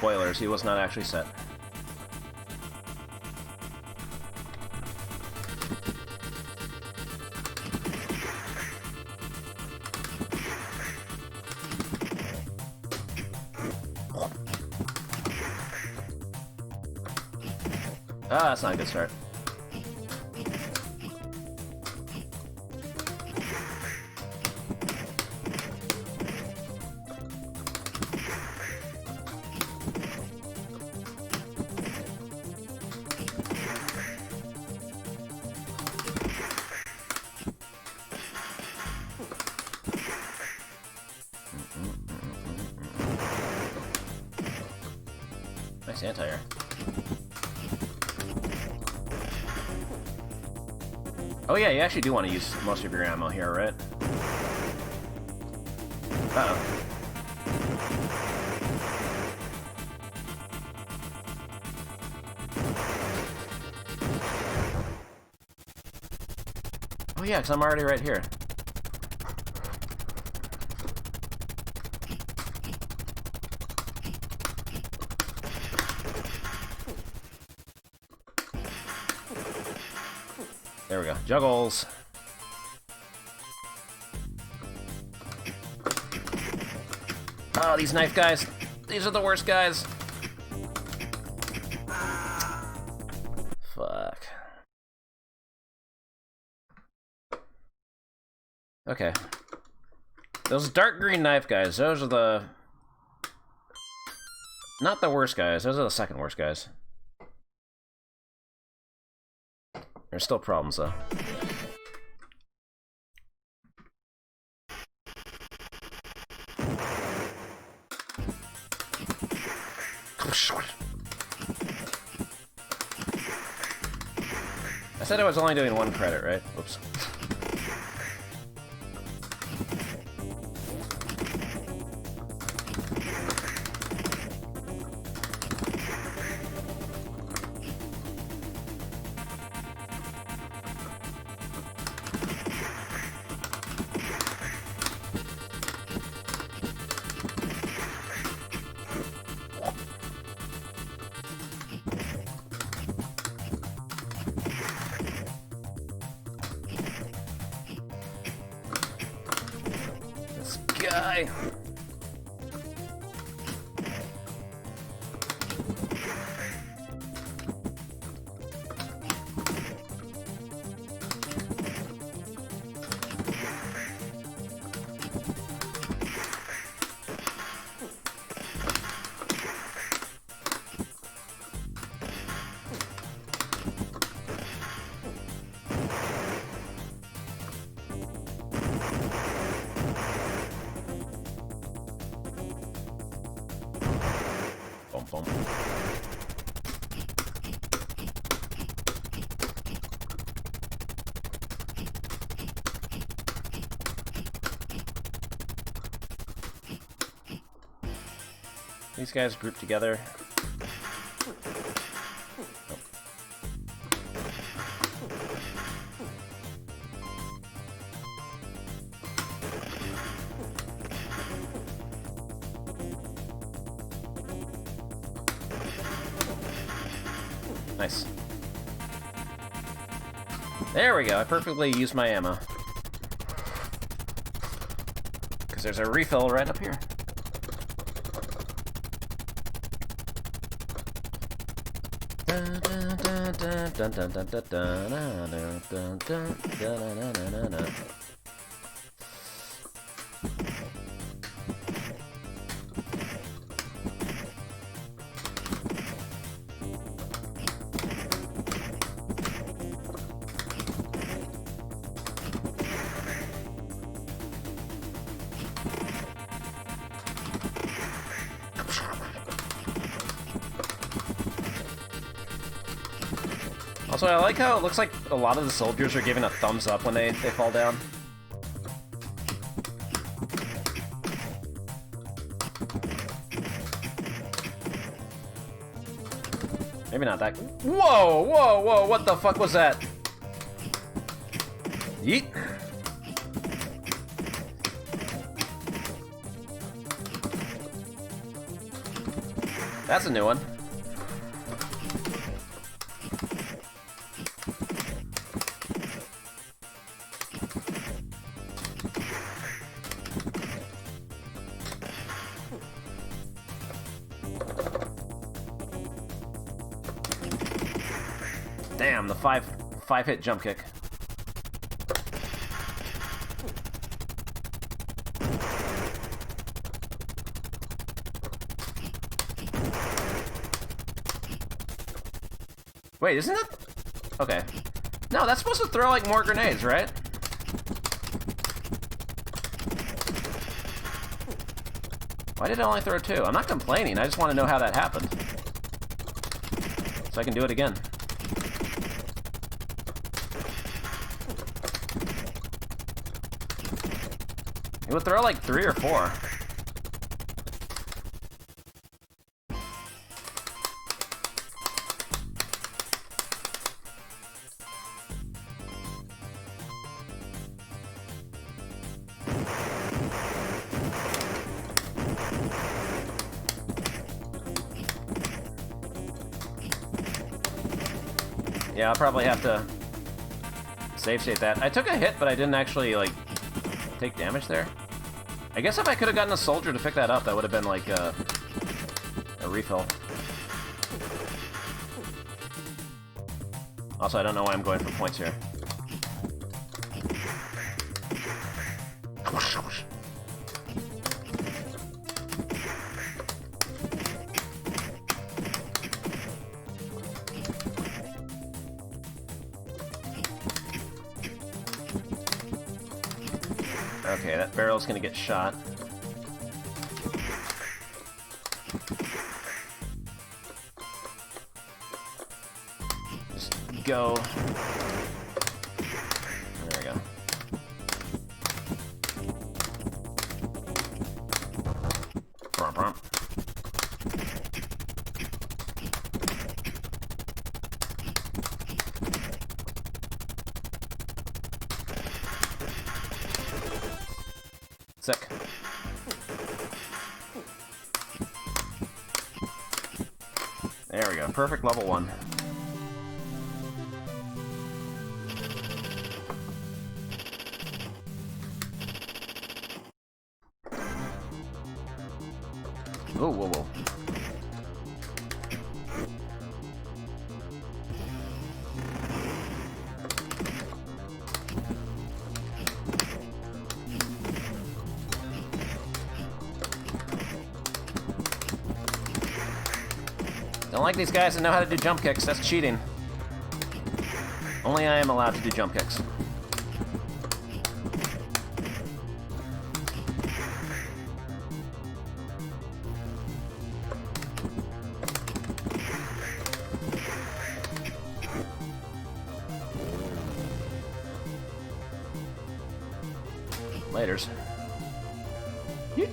Spoilers, he was not actually set. Ah, that's not a good start. Nice anti-air. Oh yeah, you actually do want to use most of your ammo here, right? Uh-oh. Oh yeah, because I'm already right here. There we go. Juggles. Oh, these knife guys. These are the worst guys. Fuck. Okay. Those dark green knife guys, those are the... Not the worst guys, those are the second worst guys. There's still problems, though. I said I was only doing one credit, right? Whoops. Guy. Bum, bum. These guys grouped together. Oh. Nice. There we go, I perfectly used my ammo. Because there's a refill right up here. Also, I like how it looks like a lot of the soldiers are giving a thumbs up when they fall down. Maybe not that. Whoa, whoa, whoa, what the fuck was that? Yeet. That's a new one. Damn, the five hit jump kick. Wait, isn't it? Okay. No, that's supposed to throw like more grenades, right? Why did it only throw 2? I'm not complaining, I just want to know how that happened. So I can do it again. It would throw like 3 or 4. Yeah, I'll probably have to save state that. I took a hit, but I didn't actually, like, take damage there. I guess if I could have gotten a soldier to pick that up, that would have been, like, a refill. Also, I don't know why I'm going for points here. Okay, that barrel's gonna get shot. Just go. There we go. Prompt, prompt. Sick. There we go. Perfect level 1. Oh, whoa, whoa. Don't like these guys that know how to do jump kicks. That's cheating. Only I am allowed to do jump kicks. Laters. Yeet.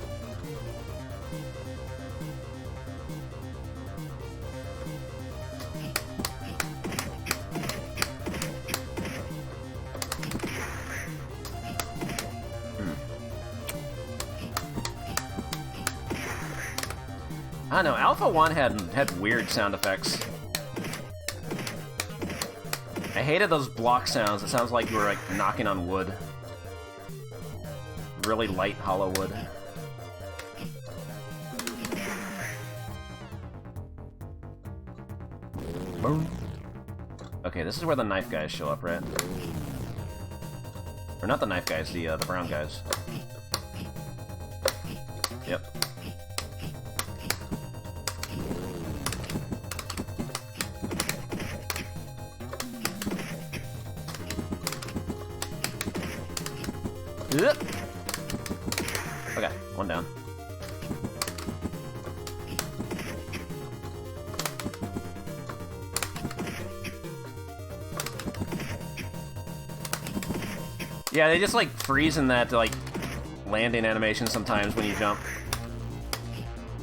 I don't know, Alpha 1 had weird sound effects. I hated those block sounds. It sounds like you were, like, knocking on wood. Really light, hollow wood. Boom. Okay, this is where the knife guys show up, right? Or not the knife guys, the brown guys. Yep. Yep. Okay, one down. Yeah, they just like freeze in that like landing animation sometimes when you jump.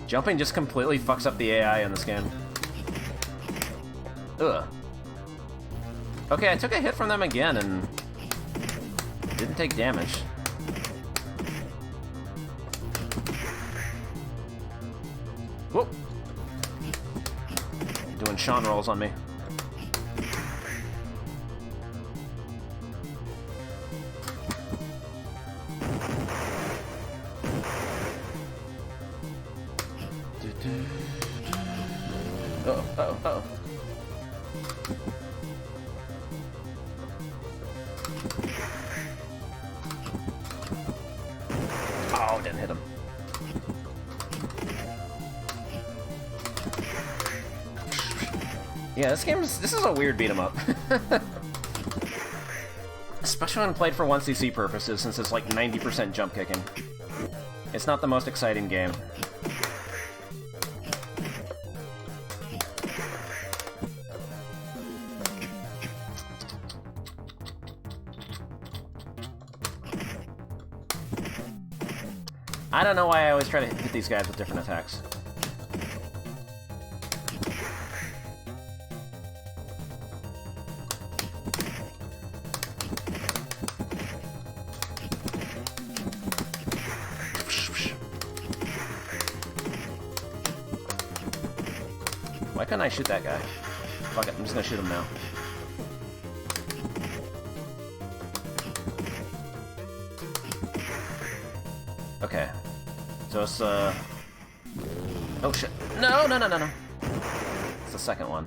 Jumping just completely fucks up the AI in this game. Ugh. Okay, I took a hit from them again and didn't take damage. Whoop! Doing Sean rolls on me. Uh-oh, uh-oh, uh-oh. Oh, didn't hit him. Yeah, this is a weird beat 'em up. Especially when played for 1cc purposes, since it's like 90% jump kicking. It's not the most exciting game. I don't know why I always try to hit these guys with different attacks. Why couldn't I shoot that guy? Fuck it, I'm just gonna shoot him now. Okay. So it's, oh shit. No, no, no, no, no. It's the second one.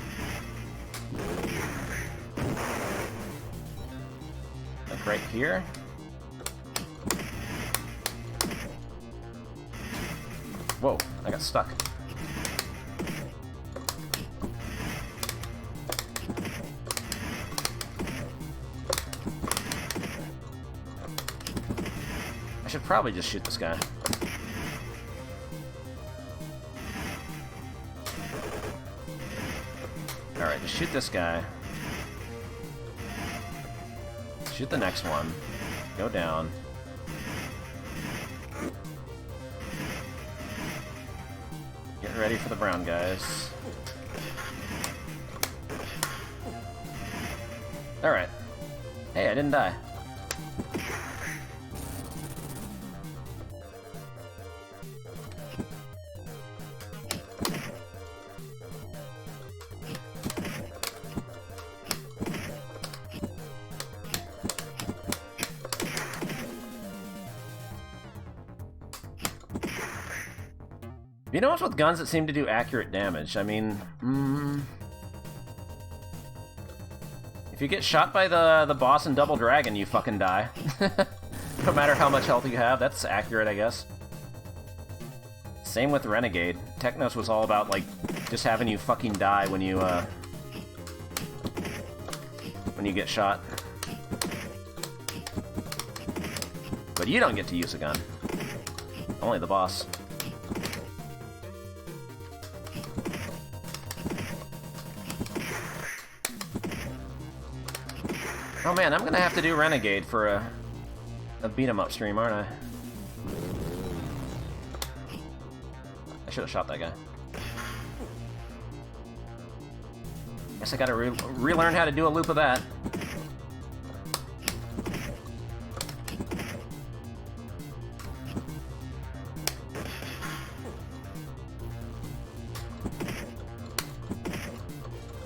Like right here. Whoa, I got stuck. I should probably just shoot this guy. Alright, just shoot this guy. Shoot the next one. Go down. Get ready for the brown guys. Alright. Hey, I didn't die. You know what's with guns that seem to do accurate damage? I mean, if you get shot by the boss in Double Dragon, you fucking die. No matter how much health you have, that's accurate, I guess. Same with Renegade. Technos was all about, like, just having you fucking die when you get shot. But you don't get to use a gun. Only the boss. Oh man, I'm gonna have to do Renegade for a beat 'em up stream, aren't I? I should have shot that guy. Guess I gotta relearn how to do a loop of that.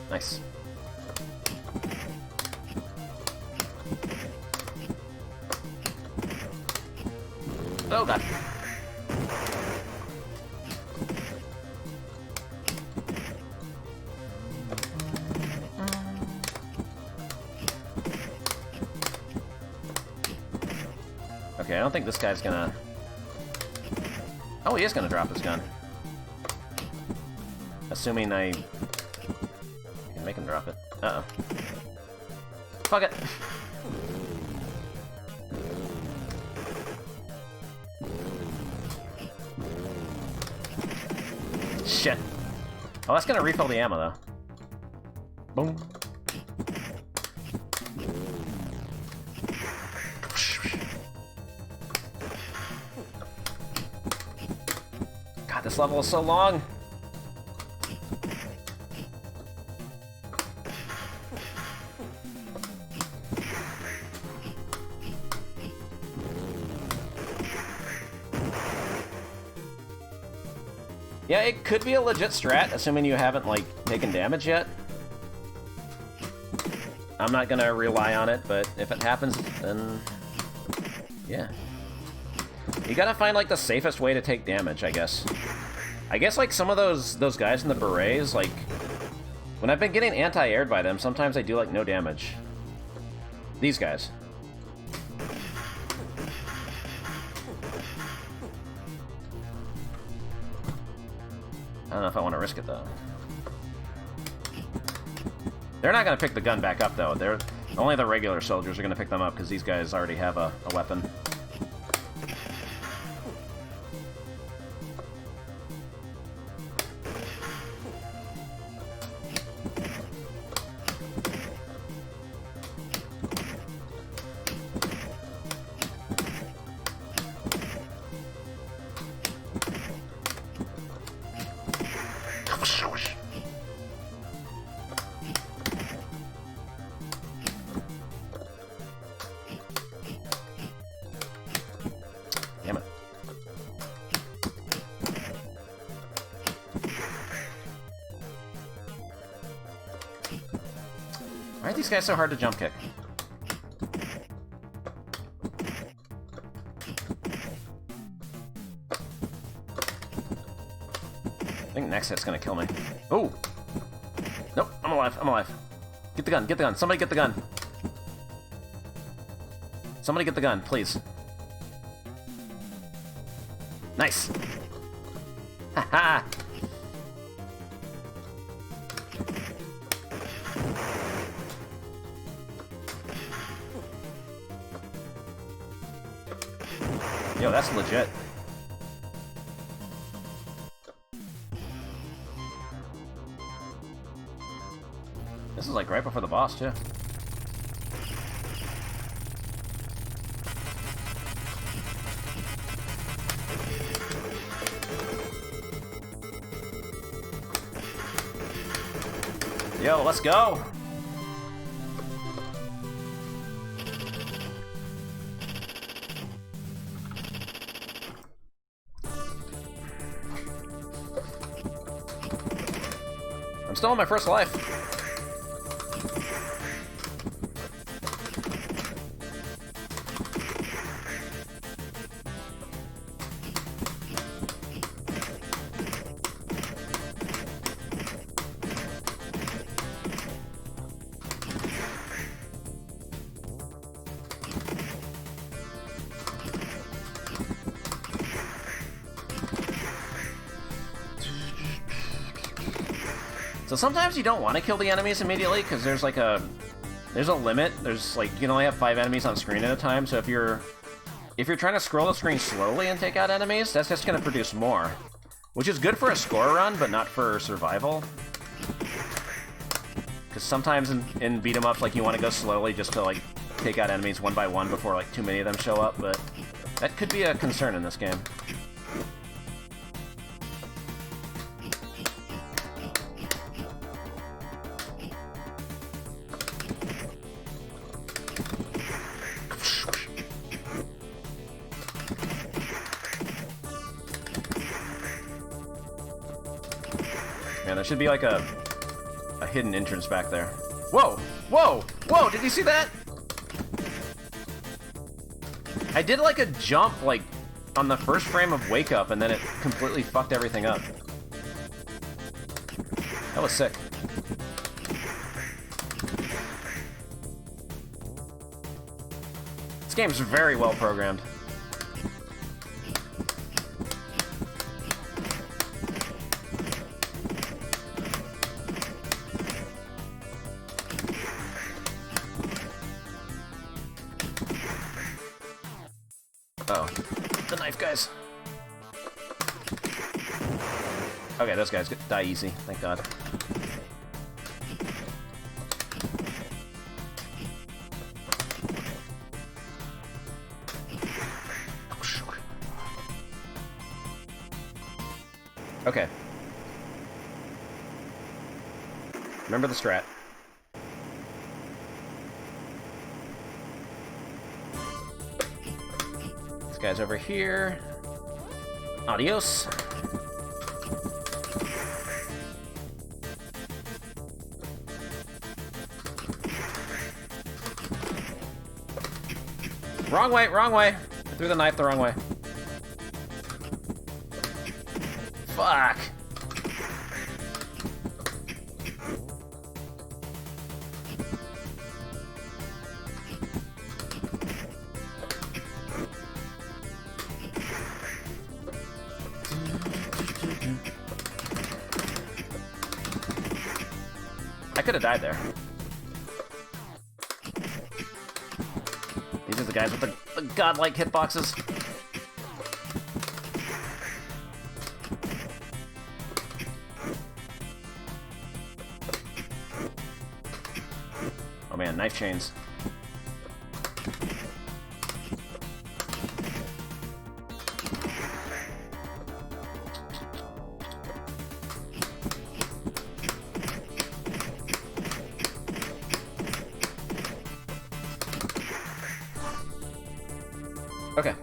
Nice. Oh god. Okay, I don't think this guy's gonna... Oh, he is gonna drop his gun. Assuming I can make him drop it. Uh-oh. Fuck it. Shit. Oh, that's gonna refill the ammo, though. Boom. God, this level is so long! Yeah, it could be a legit strat, assuming you haven't, like, taken damage yet. I'm not gonna rely on it, but if it happens, then... yeah. You gotta find, like, the safest way to take damage, I guess. I guess, like, some of those guys in the berets, like... when I've been getting anti-aired by them, sometimes they do, like, no damage. These guys. I don't know if I want to risk it, though. They're not going to pick the gun back up, though. Only the regular soldiers are going to pick them up, because these guys already have a weapon. Damn it. Why are these guys so hard to jump kick? I think next hit's gonna kill me. Oh! Nope, I'm alive, I'm alive. Get the gun, get the gun, somebody get the gun. Somebody get the gun, please. Nice! Haha! Yo, that's legit. This is like right before the boss, too. Yo, let's go! I'm still on my first life. So sometimes you don't want to kill the enemies immediately, because there's like there's a limit. There's like, you can only have 5 enemies on screen at a time, so if you're trying to scroll the screen slowly and take out enemies, that's just going to produce more. Which is good for a score run, but not for survival. Because sometimes in beat 'em ups, like, you want to go slowly just to, like, take out enemies one by one before like too many of them show up, but that could be a concern in this game. Man, there should be like a hidden entrance back there. Whoa! Whoa! Whoa! Did you see that? I did like a jump like on the first frame of Wake Up and then it completely fucked everything up. That was sick. This game's very well programmed. Oh, the knife guys. Okay, those guys die easy, thank God. Okay. Remember the strat. This guy's over here. Adios. Wrong way, wrong way. I threw the knife the wrong way. Fuck. I could have died there. These are the guys with the godlike hitboxes. Oh man, knife chains. Okay.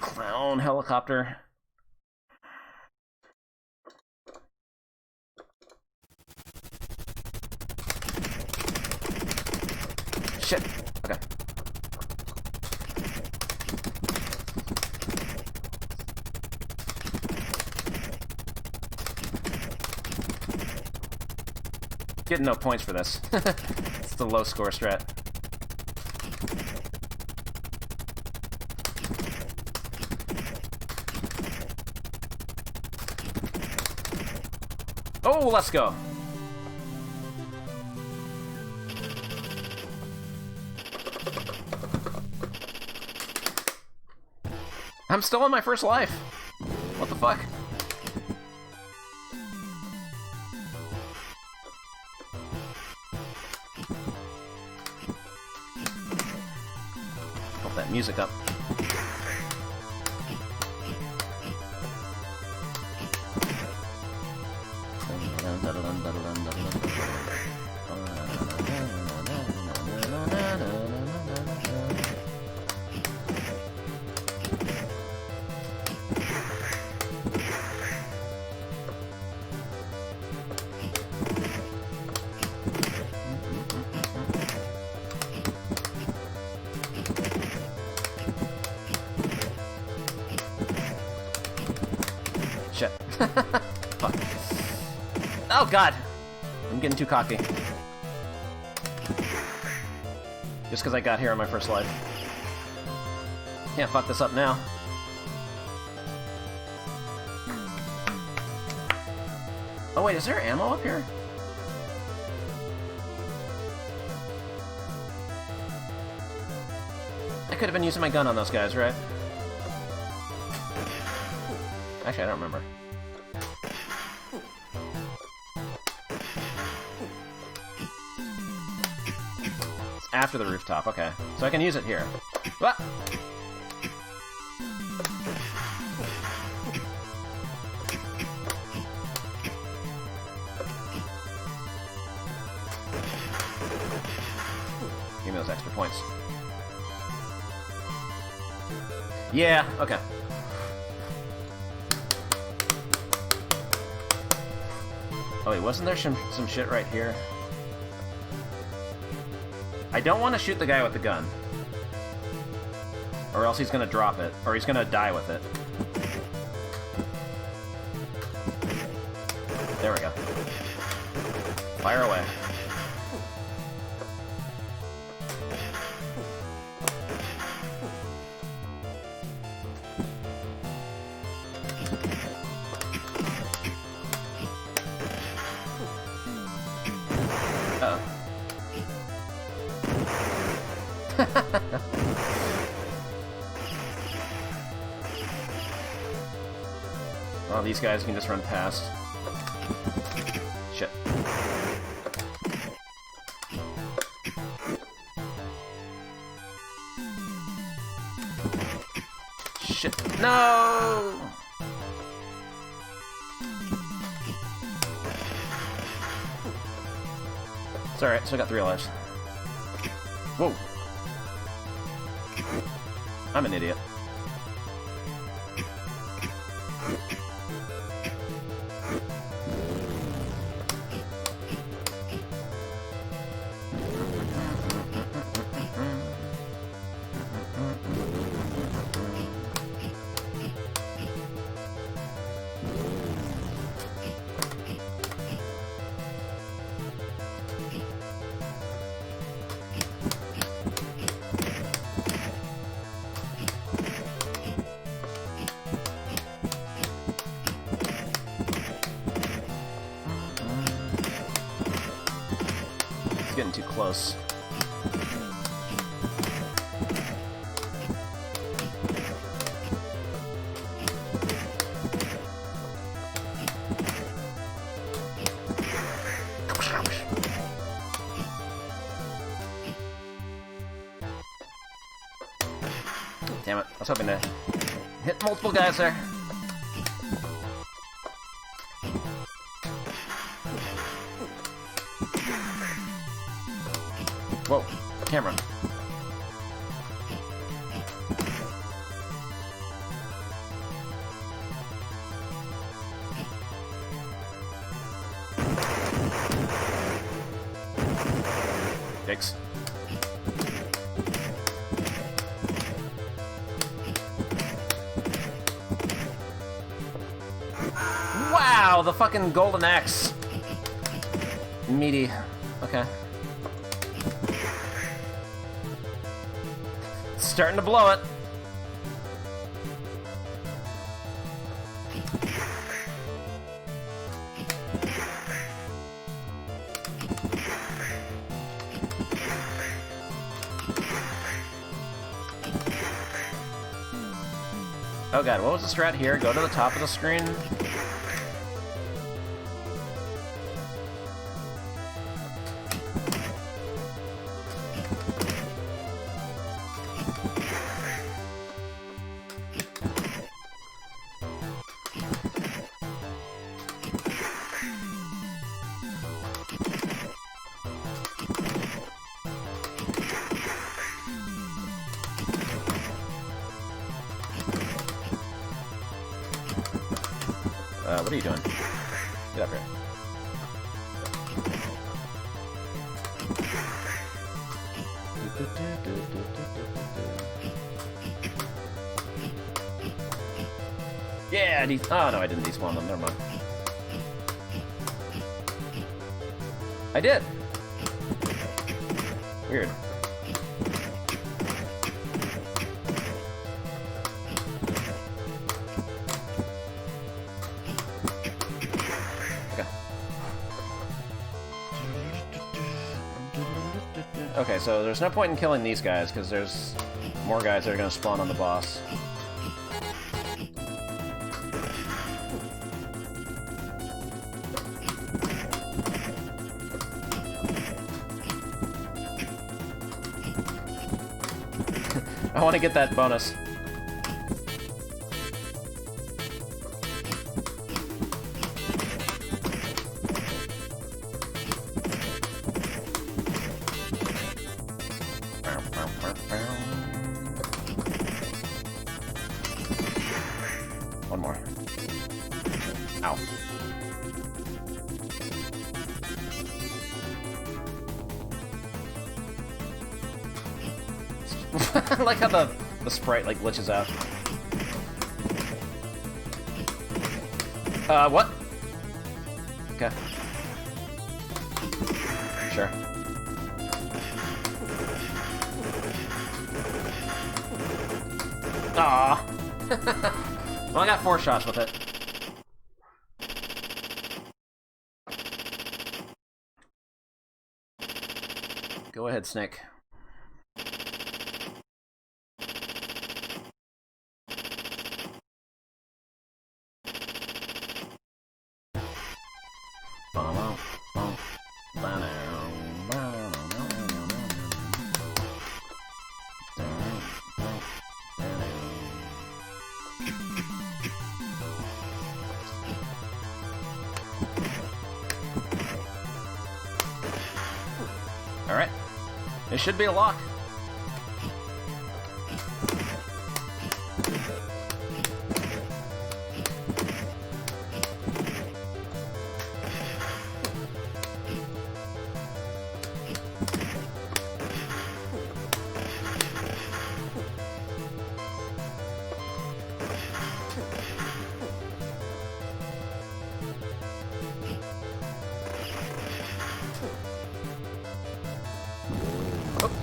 Clown helicopter. Shit. Okay. Getting no points for this. It's the low score strat. Oh, let's go. I'm still on my first life. What the fuck? Pump that music up. Shit. Fuck. Oh god! I'm getting too cocky. Just because I got here on my first life. Can't fuck this up now. Oh wait, is there ammo up here? I could have been using my gun on those guys, right? Actually, I don't remember. after the rooftop. Okay, so I can use it here. What? Give me those extra points. Yeah, okay. Oh wait, wasn't there some shit right here? I don't want to shoot the guy with the gun. Or else he's gonna drop it. Or he's gonna die with it. There we go. Fire away. Oh, these guys can just run past. Shit. Shit. No! It's alright, so I got 3 lives. Whoa. I'm an idiot. Getting too close. Damn it, I was hoping to hit multiple guys there. Whoa, camera. Yikes. Wow, the fucking golden axe. Meaty. Okay. Starting to blow it. Oh god, what was the strat here? Go to the top of the screen? What are you doing? Get up here. Yeah, oh no, I didn't despawn them, never mind. I did! Weird. Okay, so there's no point in killing these guys, because there's more guys that are going to spawn on the boss. I want to get that bonus. One more. Ow. I like how the sprite like glitches out. What? Okay. Sure. Ah. Well, I got 4 shots with it. Go ahead, Snake. Alright. It should be a lock.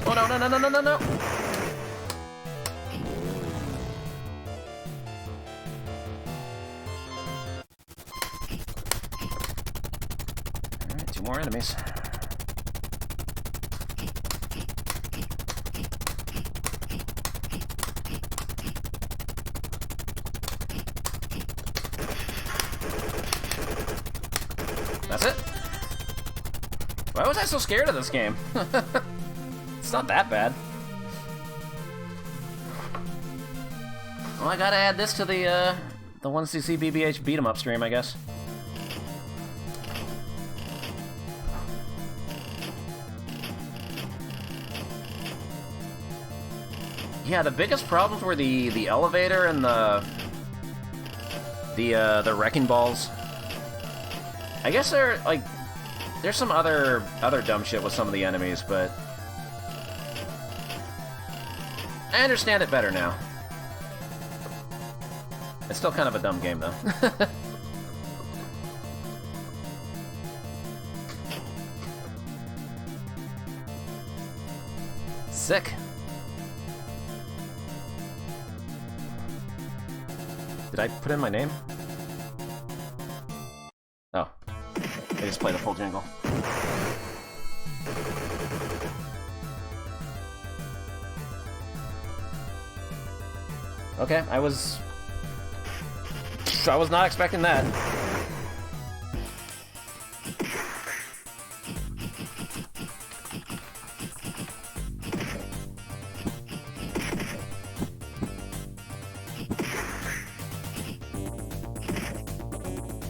Oh no, no, no, no, no, no, no! Alright, 2 more enemies. That's it? Why was I so scared of this game? It's not that bad. Well, I gotta add this to the 1cc BBH beat 'em up stream, I guess. Yeah, the biggest problems were the elevator and the wrecking balls. I guess there's some other dumb shit with some of the enemies, but I understand it better now. It's still kind of a dumb game, though. Sick. Did I put in my name? Oh. I just play the full jingle. Okay, I was not expecting that.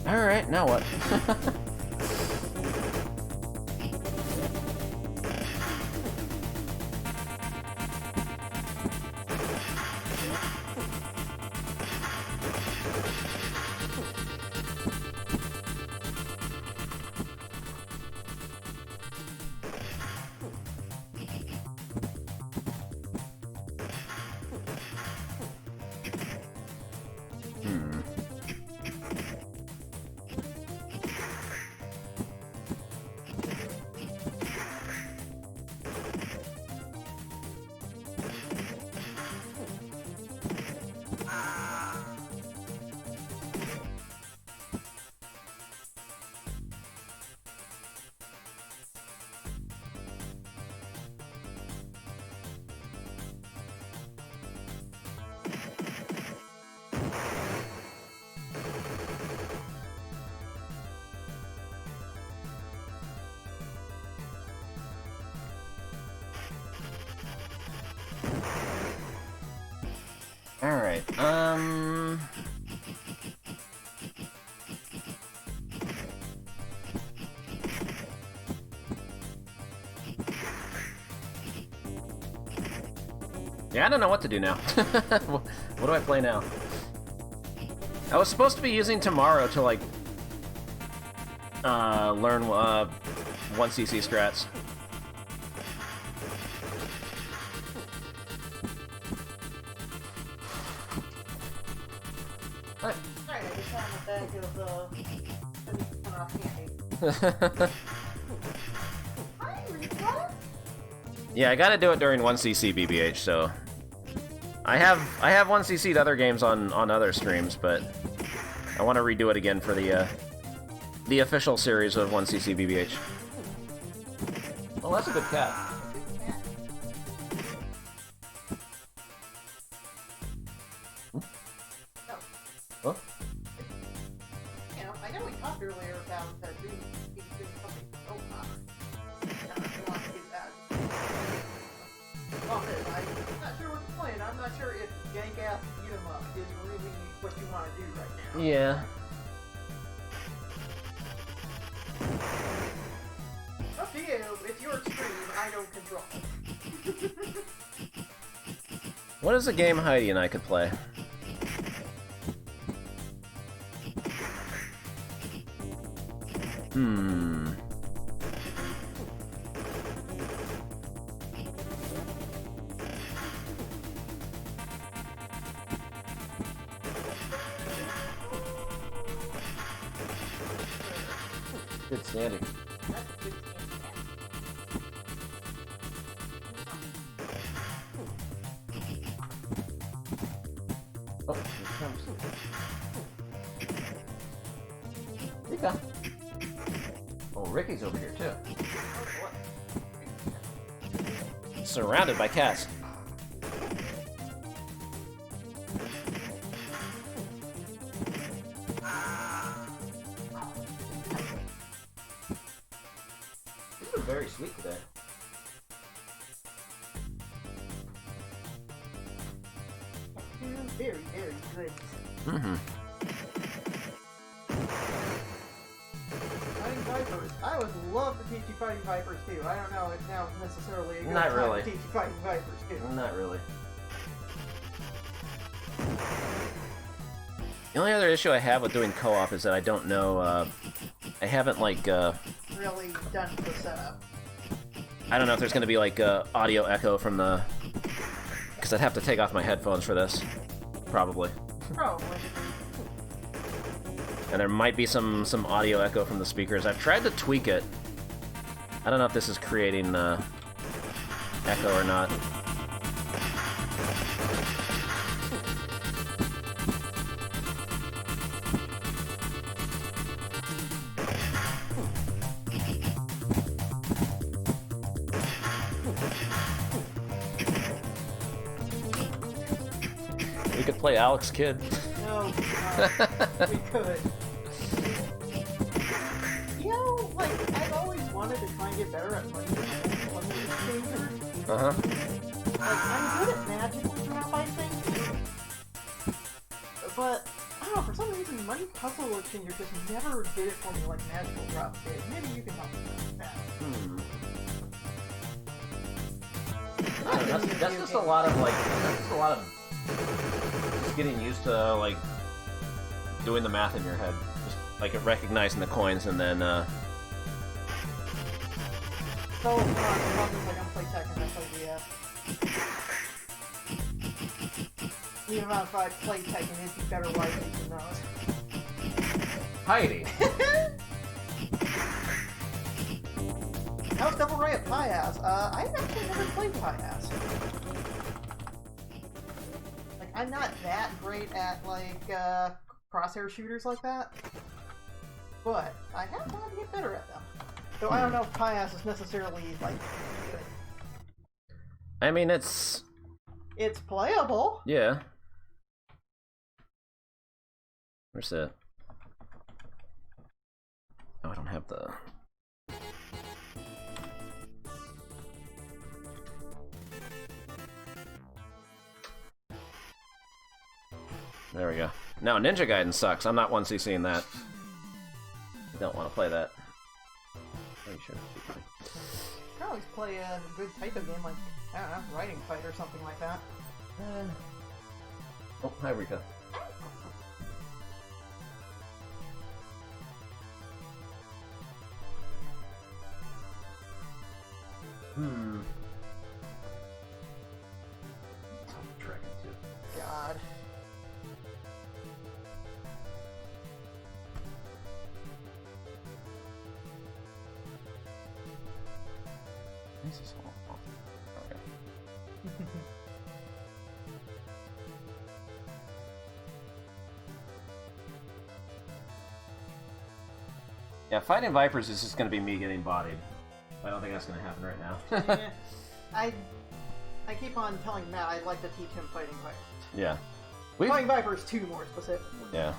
Alright, now what? Um... Yeah, I don't know what to do now. What do I play now? I was supposed to be using tomorrow to, like, learn 1cc strats. What? Sorry, I just found a bag of candy. Yeah, I gotta do it during 1cc BBH, so... I have 1cc'd other games on other streams, but I want to redo it again for the official series of 1cc BBH. Well, that's a good cat. Huh? You know, I know we talked earlier about doing something so hot. Yeah, I want to do that. Well, I'm not sure what's playing. I'm not sure if yank ass beat 'em up is really what you want to do right now. Yeah. Up to you. It's your stream. I don't control it. What is a game Heidi and I could play? Good standing. Oh, here it comes. Rika. Oh, Ricky's over here too. Surrounded by cats. These are very sweet today. Very, very good. Mm-hmm. Fighting Vipers. I would love to teach you Fighting Vipers too. I don't know if now is necessarily a good Not time really. to teach you Fighting Vipers too. Not really. The only other issue I have with doing co-op is that I don't know, I haven't, like, Really done the setup. I don't know if there's gonna be, like, audio echo from the... Because I'd have to take off my headphones for this. Probably. Probably. And there might be some audio echo from the speakers. I've tried to tweak it. I don't know if this is creating, echo or not. We could play Alex Kidd. No, we could. You know, like, I've always wanted to try and get better at playing changers. Uh-huh. Like, I'm good at magical drop, I think. But, I don't know, for some reason, Money Puzzle Changer just never did it for me like magical drop did. Maybe you can help me with that. I don't know, that's just a lot of, like, just getting used to, like, doing the math in your head. Just, like, recognizing the coins and then, So, like, I'm play Tekken, I play DS. Even if I play Tekken, it'd be better likely than those. Heidi! How's Double Ray at Pi-Ass? I've actually never played Pi-Ass. Like, I'm not that great at, like, crosshair shooters like that. But I have wanted to get better at them. Though I don't know if Pi-Ass is necessarily, like, good. I mean, it's playable. yeah. Where's that? Oh, I don't have the... There we go. No, Ninja Gaiden sucks. I'm not 1CCing that. I don't want to play that. Are you sure? I can always play a good type of game like, I don't know, Writing Fight or something like that. Oh, hi, Rika. God. This is awful. Okay. Yeah, fighting Vipers is just going to be me getting bodied. I don't think that's going to happen right now. Yeah. I keep on telling Matt I'd like to teach him Fighting Vipers. Yeah. Fighting Vipers 2 more specifically. Yeah.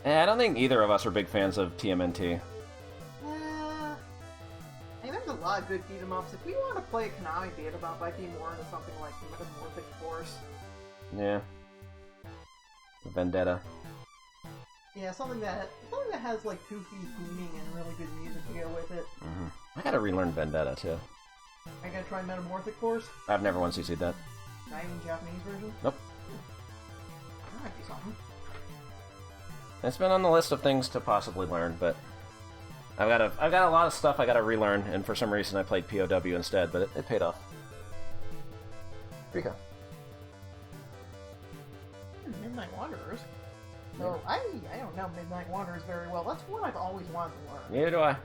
I don't think either of us are big fans of TMNT. Hey, there's a lot of good beat 'em ups. If we want to play a Konami beat 'em up, I'd be more into something like Metamorphic Force. Yeah. Vendetta. Yeah, something that has like goofy theming and really good music to go with it. I gotta relearn Vendetta too. I gotta try Metamorphic Force. I've never once CC'd that. Not even Japanese version. Nope. That might be something. It's been on the list of things to possibly learn, but I've got a lot of stuff I gotta relearn, and for some reason I played POW instead, but it paid off. Rika. Midnight Wanderers. So I don't know Midnight Wanderers very well. That's one I've always wanted to learn. Neither do I.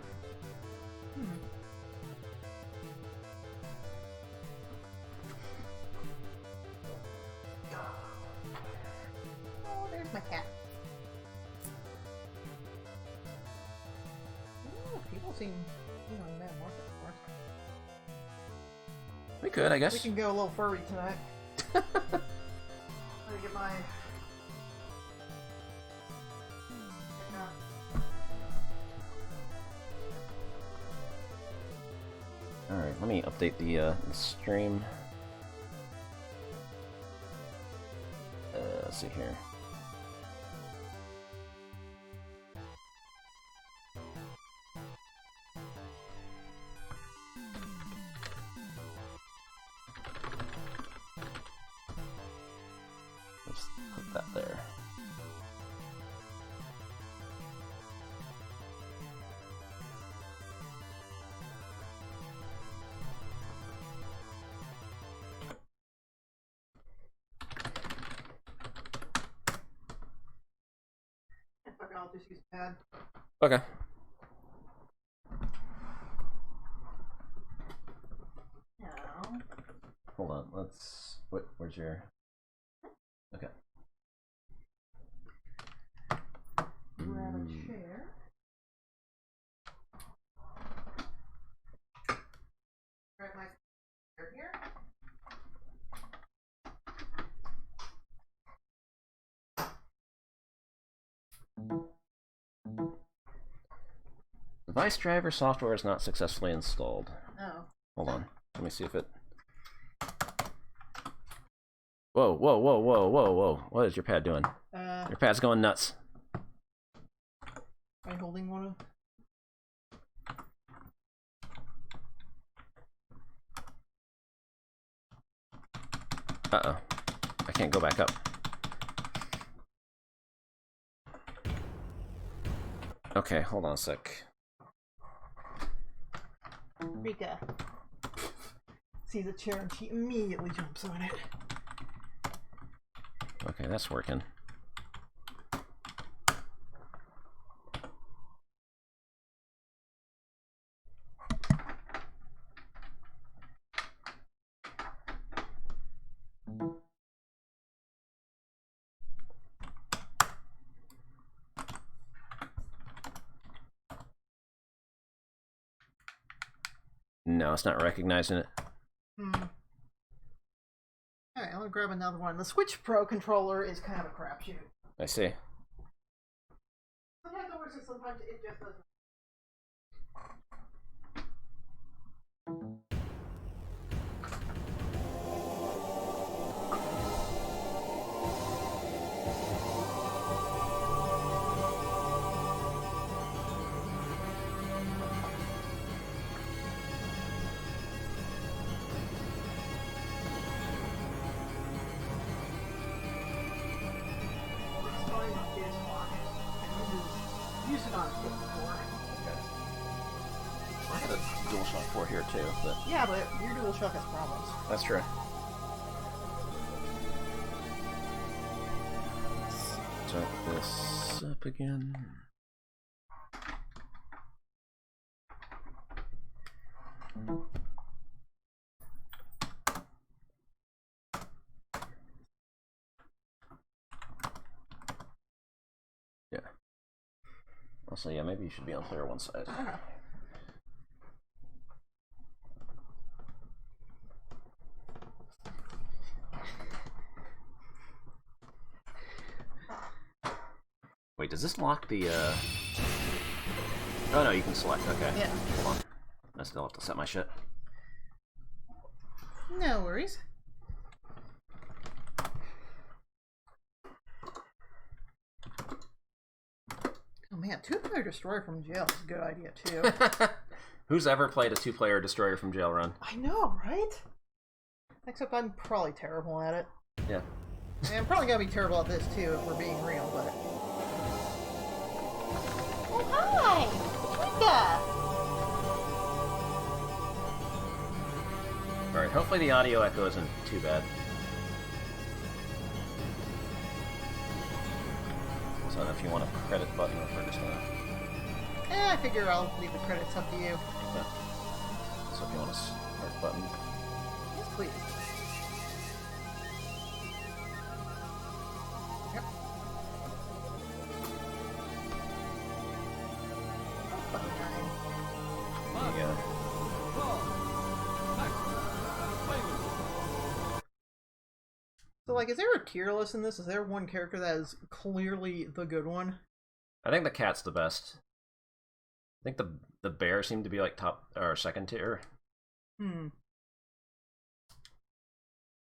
Oh, there's my cat. Oh, people seem Metamorphic Force. We could, I guess. We can go a little furry tonight. Let me get my... Alright, let me update the stream. Let's see here. Let's put that there. I'll just use a pad. Okay. Now, Hold on, let's... Where's your... Okay. grab a chair. Grab my chair here. Device driver software is not successfully installed. Oh. Hold on. Let me see if it... Whoa, whoa, whoa, whoa, whoa, whoa. What is your pad doing? Your pad's going nuts. Am I holding one of... Uh-oh. I can't go back up. Okay, hold on a sec. Rika sees a chair and she immediately jumps on it. Okay, that's working. No, it's not recognizing it. Alright, I'm gonna grab another one. The Switch Pro controller is kind of a crapshoot. I see. Sometimes it works and sometimes it just doesn't. before here too, but Yeah, but your DualShock has problems. that's true. Start this up again. Yeah. Also, yeah, maybe you should be on player one side. Okay. Wait, does this lock the, Oh no, you can select, okay. Yeah. Hold on. I still have to set my shit. No worries. Oh man, two-player destroyer from jail is a good idea too. Who's ever played a two-player Destroyer from Jail run? I know, right? Except I'm probably terrible at it. Yeah. And I'm probably gonna be terrible at this too if we're being real, but... Oh hi! Alright, hopefully the audio echo isn't too bad. So I don't know if you want a credit button or if we're just gonna... I figure I'll leave the credits up to you. Yeah. So if you want a start button. Yes, please. Yep. Button time. Yeah. So, like, is there a tier list in this? Is there one character that is clearly the good one? I think the cat's the best. I think the bear seemed to be like top or second tier.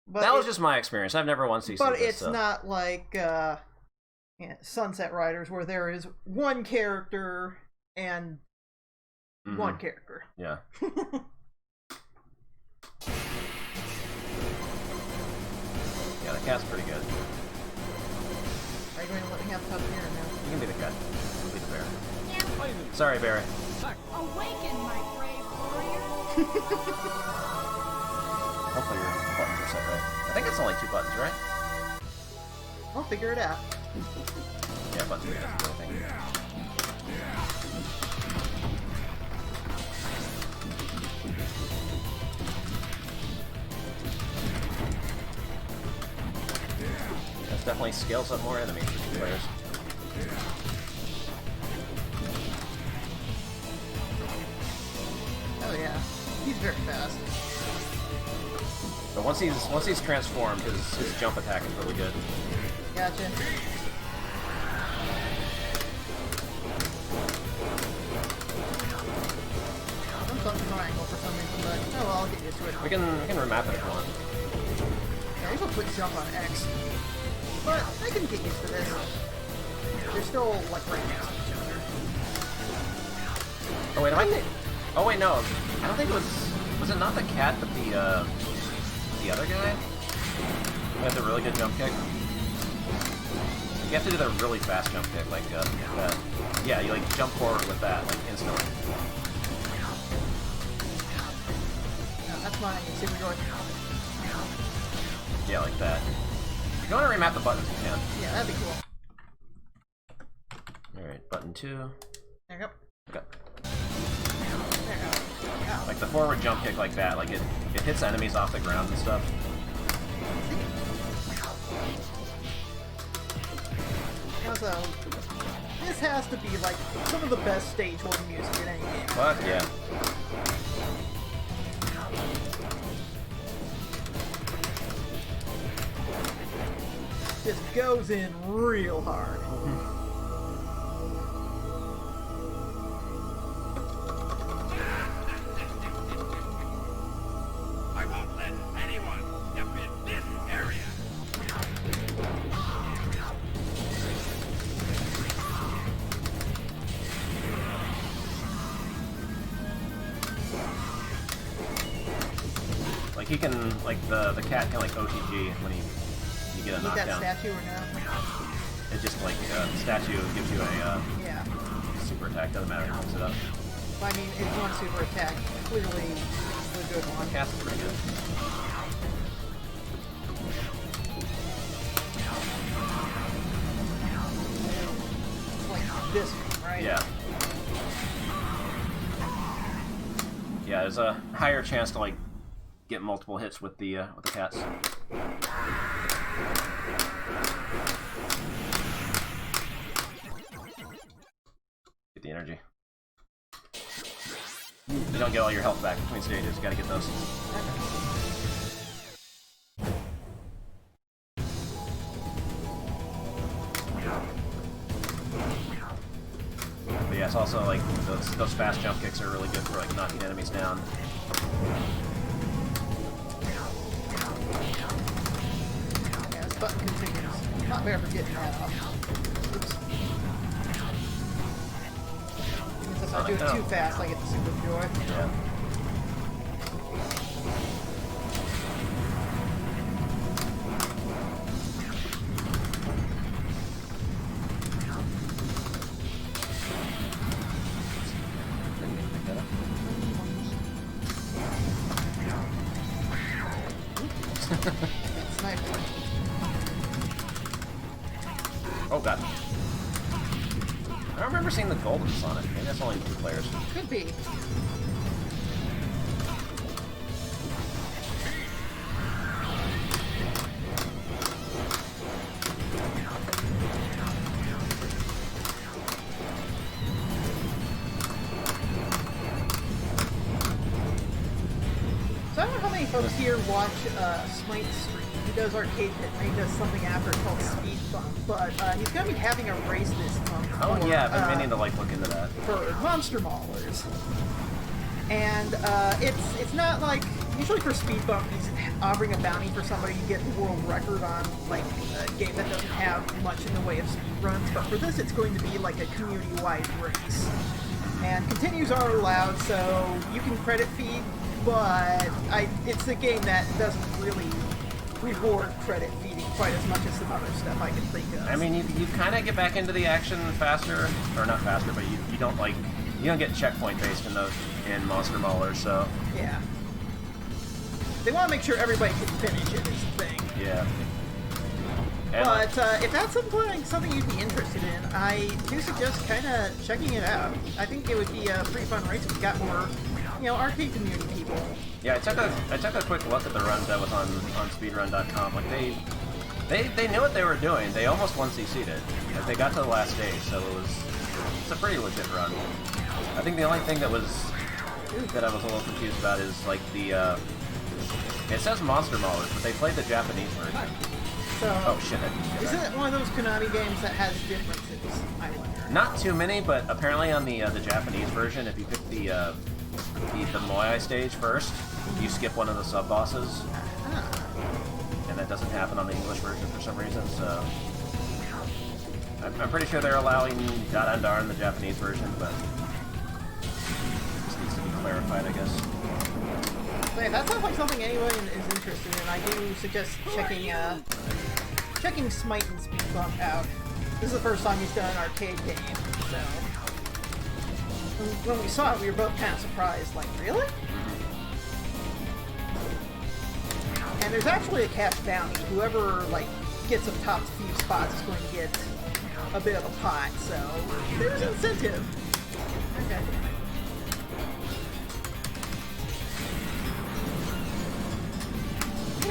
But That was just my experience. I've never once seen But this it's stuff. not like Sunset Riders, where there is one character and one character. Yeah. Yeah, the cat's pretty good. Are you going to let me have top tier now? You can be the cat. I'll be the bear. Sorry, Barry. Awaken, my brave warrior! Hopefully your buttons are set right. I think it's only 2 buttons, right? I'll figure it out. Yeah, button 3 doesn't do anything. That definitely scales up more enemies for 2 players. Oh yeah, he's very fast. But once he's transformed, his jump attack is really good. Gotcha. I'm something triangle for some reason, but oh well, I'll get used to it. We can remap it if you want. Yeah, he's a quick jump on X. But I can get used to this. They're still like right next to each other. Oh wait, am I think? Oh wait, no. I don't think it was. Was it not the cat, but the other guy? Who had the really good jump kick. You have to do the really fast jump kick, like that. Yeah, you like jump forward with that, like instantly. No, that's my Super Joy. Yeah, like that. If you want to remap the buttons, you can. Yeah, that'd be cool. All right, button 2. There you go. Okay. There you go. Ow. Like the forward jump kick, like that. Like it hits enemies off the ground and stuff. Also, this has to be like some of the best stage 1 music in any game. Fuck yeah. Just goes in real hard. I won't let anyone step in this area. Like he can, like the cat can like OTG when you get a Need that knockdown. statue or no? It just like the statue gives you a Yeah. super attack. Doesn't matter who picks it up. I mean, his one super attack, clearly the good one. Cat's pretty good. It's like this one, right? Yeah. Yeah, there's a higher chance to like get multiple hits with the cats. Get the energy. You don't get all your health back between stages. You gotta get those. But yeah, it's also like those fast jump kicks are really good for like knocking enemies down. Yeah, this button continues. Not bad for getting that off. Oops. Means if I do it too fast, I get the super joy. Yeah. Sniper. Oh god. I don't remember seeing the golden Sonic. Maybe that's only 2 players. Could be. So I don't know how many folks here watch Smite's stream. He does Arcade Pit, and he does something after called Speed Bump, but he's going to be having a race this month Oh for, yeah, I've been meaning to like look into that. for Monster Maulers. And it's not like, usually for Speed Bump, he's offering a bounty for somebody to get the world record on like a game that doesn't have much in the way of speed runs, but for this it's going to be like a community-wide race. And continues are allowed, so you can credit feed, but it's a game that doesn't really reward credit feeding quite as much as some other stuff I can think of. I mean, you kind of get back into the action faster, or not faster, but you don't like you don't get checkpoint based in Monster Mauler, so Yeah. They want to make sure everybody can finish it is the thing. yeah. And But if that's something you'd be interested in, I do suggest kind of checking it out. I think it would be a pretty fun race if we got more, arcade community people. yeah, I took a quick look at the runs that was on speedrun.com. Like they knew what they were doing. They almost 1CC'd it. Like, they got to the last stage, so it's a pretty legit run. I think the only thing that I was a little confused about is like the it says Monster Maulers, but they played the Japanese version. So, Oh shit! isn't it one of those Konami games that has differences, I wonder? Not too many, but apparently on the Japanese version, if you pick the Moai stage first, you skip one of the sub bosses, and that doesn't happen on the English version for some reason. So I'm pretty sure they're allowing Darandar in the Japanese version, but this needs to be clarified, I guess. So yeah, that sounds like something anyone is interested in. I do suggest checking Smite and Speed Bump out. This is the first time he's done an arcade game, so when we saw it, we were both kind of surprised. Like, really? And there's actually a cash bounty. Whoever gets the top few spots is going to get a bit of a pot. So there's incentive. Okay.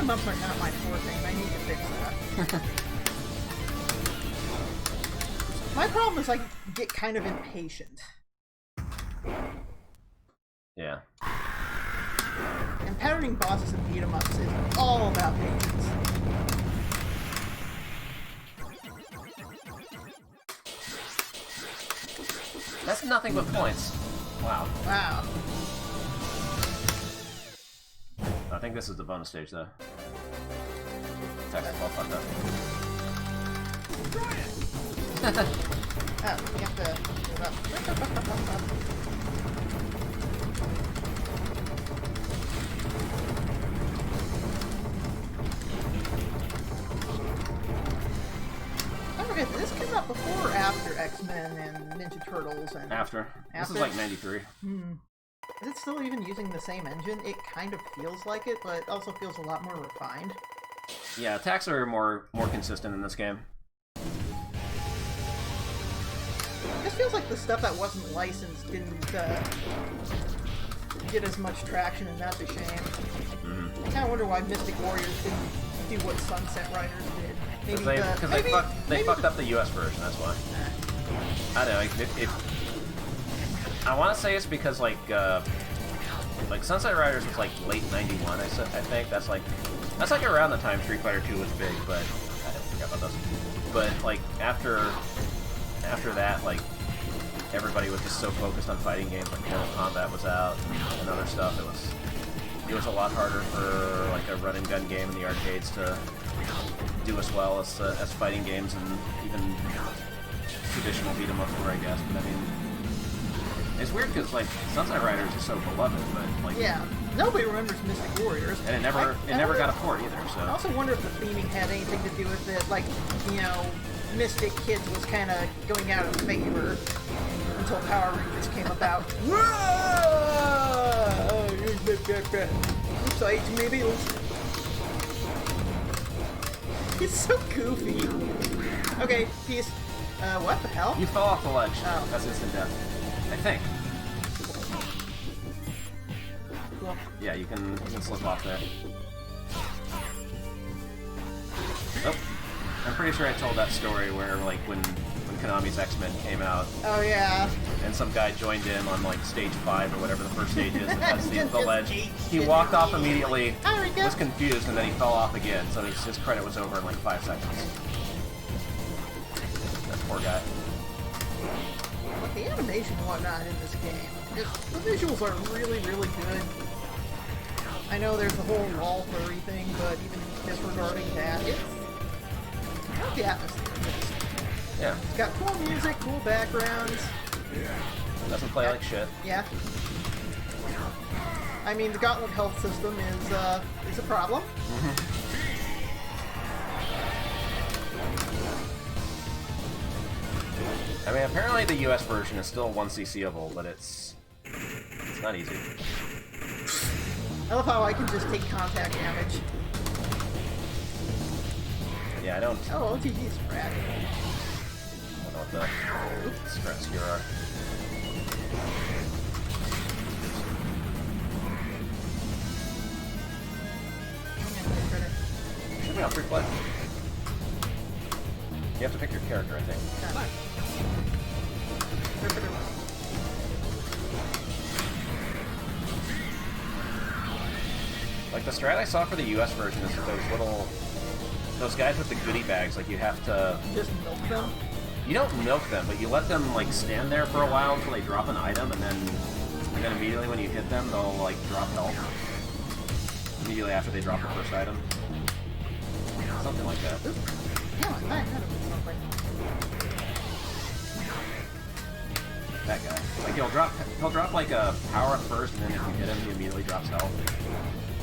Bumps are kind of my forte, and I need to fix that. My problem is I get kind of impatient. Yeah. And patterning bosses and beat-em-ups is all about patience. That's nothing but points. Wow. Wow. I think this is the bonus stage, though. It's actually all fucked up. Oh, you have to move up. I forget, this can came out before or after X-Men and Ninja Turtles and... After. This is After? like 93. Is it still even using the same engine? It kind of feels like it, but it also feels a lot more refined. Yeah, attacks are more consistent in this game. It just feels like the stuff that wasn't licensed didn't get as much traction, and that's a shame. I kind of wonder why Mystic Warriors didn't do what Sunset Riders did. Because Maybe they fucked up the US version, that's why. I don't know, I want to say it's because, like Sunset Riders was, like, late 91, I think. That's like around the time Street Fighter 2 was big, but I didn't forget about those. But, like, after that, like, everybody was just so focused on fighting games, like Mortal Kombat was out and other stuff. It was a lot harder for, like, a run and gun game in the arcades to do as well as fighting games and even traditional beat 'em ups were, I guess. But I mean, it's weird because, like, Sunset Riders is so beloved, but, like, yeah, nobody remembers Mystic Warriors, and it never got a port either. So I also wonder if the theming had anything to do with it. Like, you know, Mystic Kids was kind of going out of favor until Power Rangers came about. Oops, I ate too many beetles. He's so goofy. Okay, peace. What the hell? you fell off the ledge. Oh. That's instant death, I think. Cool. Yeah, you can slip off there. Oh, I'm pretty sure I told that story where, like, when Konami's X-Men came out, Oh yeah. and some guy joined in on, like, stage 5 or whatever the first stage is, and that's the Just ledge. ate He shit walked off immediately. immediately, There we go. was confused, and then he fell off again, so his credit was over in, like, 5 seconds. That poor guy. But the animation and whatnot in this game, the visuals are really, really good. I know there's the whole wall furry thing, but even disregarding that, I like the atmosphere. Yeah, It's got cool music, cool backgrounds. doesn't play like shit. Yeah. I mean, the Gauntlet health system is a problem. I mean, apparently the US version is still 1 CCable, but it's not easy. I love how I can just take contact damage. Yeah, I don't Oh, OTG's rad. know what the strats here are. Should be on free play. You have to pick your character, I think. Like, the strat I saw for the US version is that those guys with the goodie bags, like, you have to... Just milk them. You don't milk them, but you let them, like, stand there for a while until they drop an item, and then immediately when you hit them, they'll, like, drop health. Immediately after they drop the first item. Something like that. Oop. Yeah, I had him with something. That guy. Like, he'll drop like a power up first, and then if you hit him, he immediately drops health.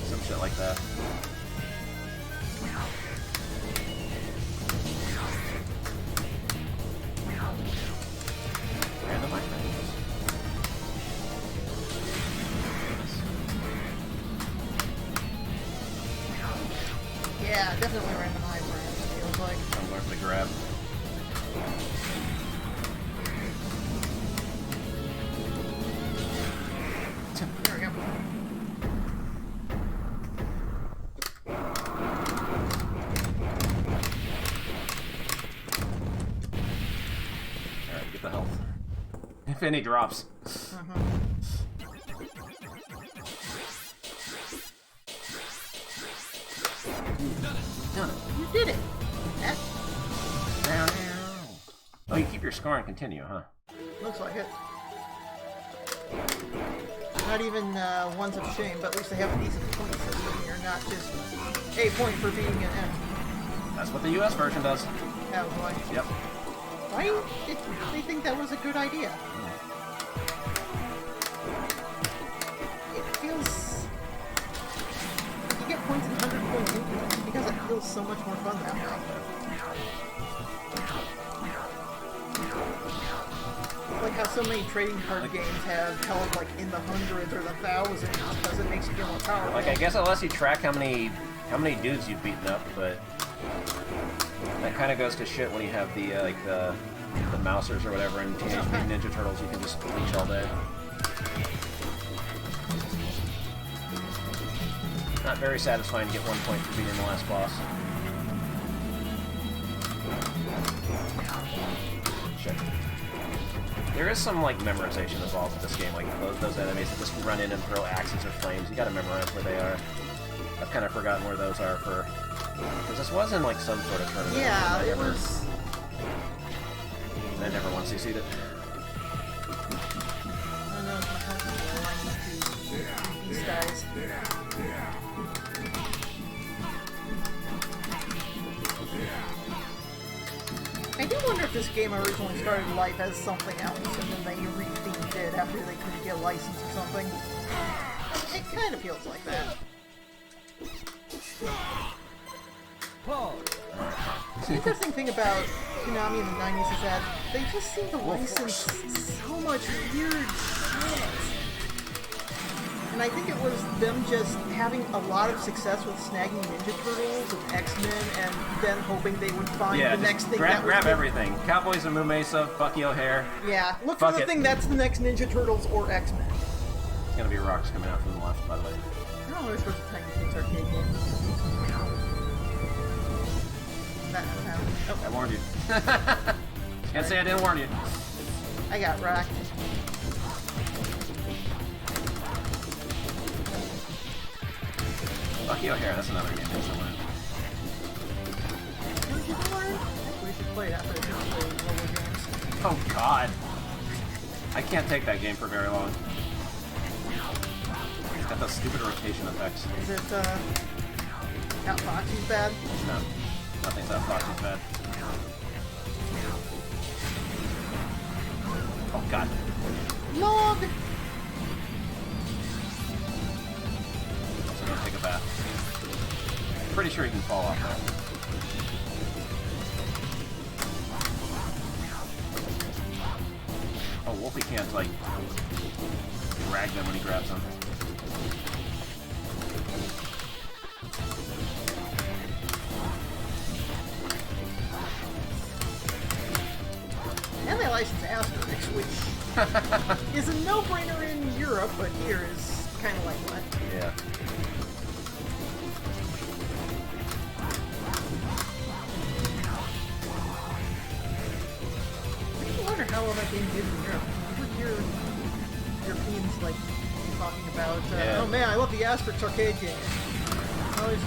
Some shit like that. Random items. Yeah, definitely random high brands, feels like. I'm going for the grab. There we go. Alright, get the health. If any drops. Done it. You did it! That Oh, you keep your score and continue, huh? looks like it. Not even ones of shame, but at least they have a decent point system here, not just a point for beating an enemy. That's what the US version does. Oh boy. Yep. Why did they think that was a good idea? It feels... You get points in 100 points increments because it feels so much more fun that way. how so many trading card games have held like in the hundreds or the thousands because it makes you feel more powerful. Like, I guess it lets you track how many dudes you've beaten up, but that kind of goes to shit when you have the like the Mousers or whatever in Teenage Mutant Ninja Turtles. You can just leech all day. Not very satisfying to get 1 point for beating the last boss. Shit. There is some, like, memorization involved with this game, like those enemies that just run in and throw axes or flames. You gotta memorize where they are. I've kind of forgotten where those are for... Because this was in, like, some sort of tournament. Yeah, it was... I never once succeeded it. I know, my husband will like these guys. I do wonder if this game originally started life as something else, and then they rethemed it after they couldn't get a license or something. It kind of feels like that. The interesting thing about Konami in the 90s is that they just seem to license so much weird shit. And I think it was them just having a lot of success with snagging Ninja Turtles and X-Men, and then hoping they would find the next thing that grab was everything. Cowboys and Mumesa, Bucky O'Hare. Yeah, look for the thing that's the next Ninja Turtles or X-Men. It's gonna be rocks coming out from the left, by the way. I don't know if there's a Tiny Toons arcade game. That happened. Oh, I warned you. Can't say I didn't warn you. I got rocked. Bucky O'Hare, that's another game I should learn. We should play it after we play mobile games. Oh god. I can't take that game for very long. It's got those stupid rotation effects. Is it, Outfoxy's bad? No. Nothing's Outfoxy's bad. Oh god. Log! I'm gonna take a bath. Pretty sure he can fall off that. Oh, Wolfie can't, like, drag them when he grabs them. And they license Asterix, which is a no-brainer in Europe, but here is kind of like what? Yeah. I wonder how well that game did in Europe. You would hear Europeans like talking about, oh man, I love the Asterix arcade game. Always,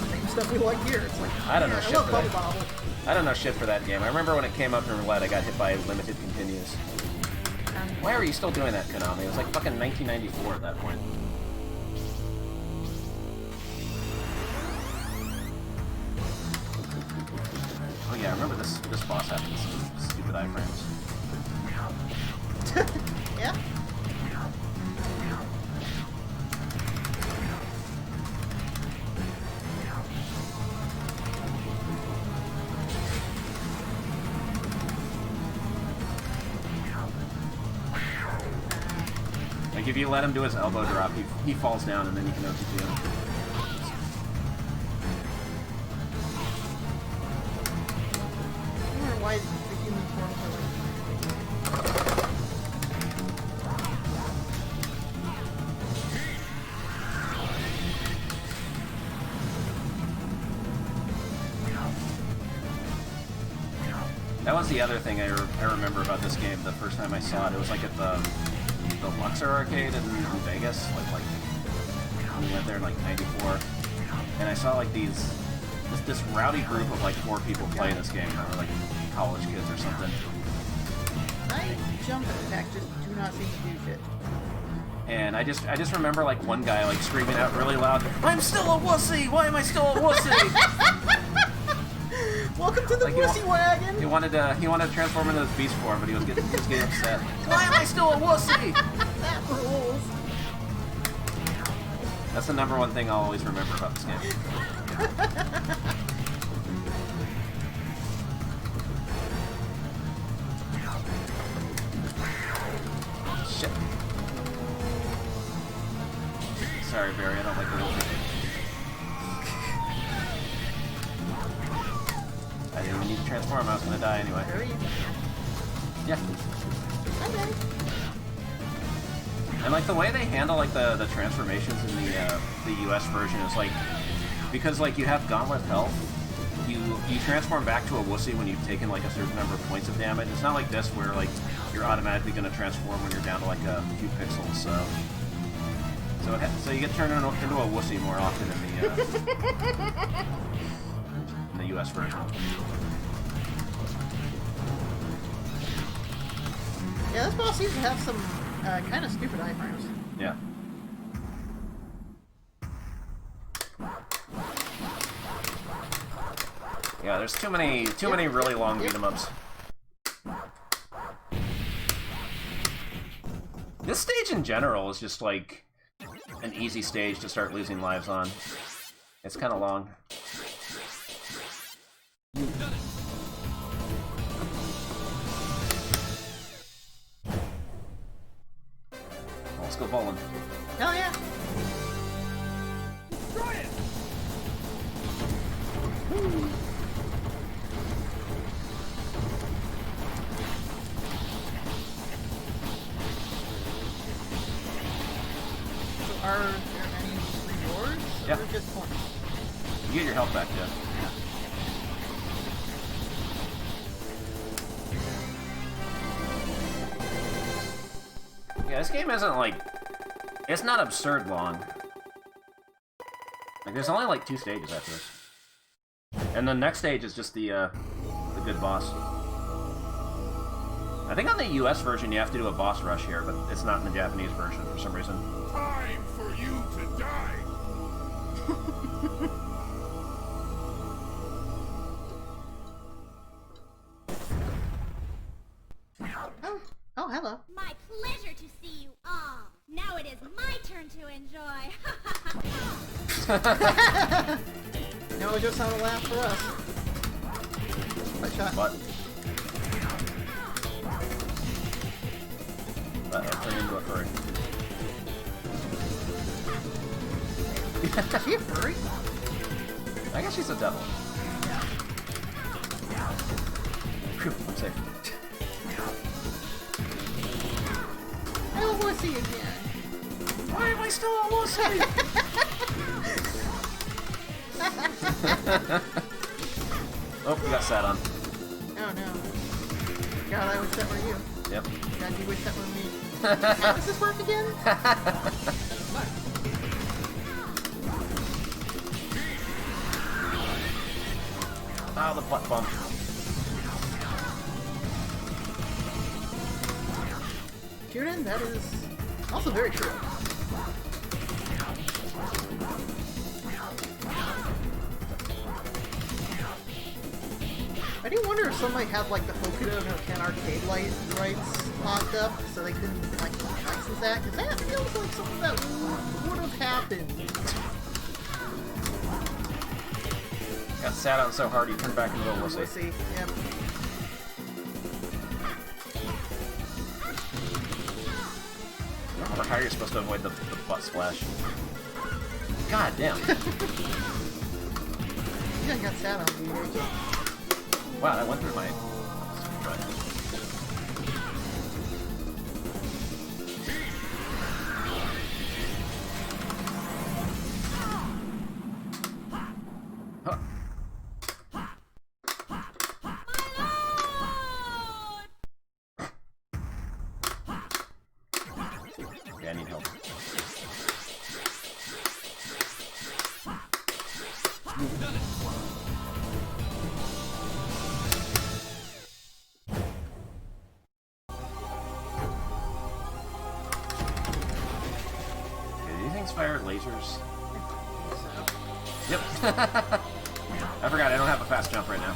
same stuff we like here. It's like, I don't know shit I love for Bubble that. Bobble. I don't know shit for that game. I remember when it came up in roulette, I got hit by limited continues. Why are you still doing that, Konami? It was like fucking 1994 at that point. Oh yeah, I remember this boss having these stupid iframes. Yeah? Like if you let him do his elbow drop, he falls down and then you can OTP him. I wonder why the human forms are like... That was the other thing I remember about this game the first time I saw it. It was like at the Luxor arcade in Vegas, like we went there in like '94, and I saw like this rowdy group of like 4 people play this game that were like college kids or something. I jump attack just do not seem to do shit. And I just remember like one guy like screaming out really loud, "I'm still a wussy! Why am I still a wussy?" Welcome to the Like wussy wagon! He wanted to transform into this beast form, but he was getting upset. Why am I still a wussy? That rules! That's the #1 thing I'll always remember about this game. sorry, Barry, I don't like the wolfie. I didn't even need to transform, I was gonna die anyway. Very. Yeah. Okay. And like the way they handle like the transformations in the US version is like, because like you have Gauntlet health, you transform back to a wussy when you've taken like a certain number of points of damage. It's not like this where like you're automatically going to transform when you're down to like a few pixels. So you get turned into a wussy more often in the US version. Yeah, this boss seems to have some kind of stupid iframes. Yeah. Yeah, there's too many really long beat 'em ups. This stage in general is just like an easy stage to start losing lives on. It's kind of long. Let's go bowling. Oh yeah. Destroy it! So are there any rewards? Yeah. Or just points? You get your health back, yeah. Yeah, this game isn't like... It's not absurd long. Like, there's only like 2 stages after this. And the next stage is just the good boss. I think on the US version you have to do a boss rush here, but it's not in the Japanese version for some reason. Time for you to die! Oh, hello. My pleasure to see you all. Now it is my turn to enjoy. No, it just sounded laugh for us. What shot? What? Turn into a furry. Is she a furry? I guess she's a devil. Phew, I'm safe. I don't want to see again. Why am I still almost safe? Oh, we got sat on. Oh no. God, I wish that were you. Yep. God, you wish that were me. How does this work again? Oh, the butt bump. Kieran, that is also very true. I do wonder if somebody had like the Hokuto no Ken arcade rights locked up so they couldn't like license that, because that feels like something that would have happened. Got sat on so hard he turned back into a wussy. Wussy, yep. I don't remember how you're supposed to avoid the butt splash. God damn. You done got sat on, dude. Wow, that went through my... Huh. Okay, I need help. Okay, these things fire lasers. Yep. I forgot, I don't have a fast jump right now.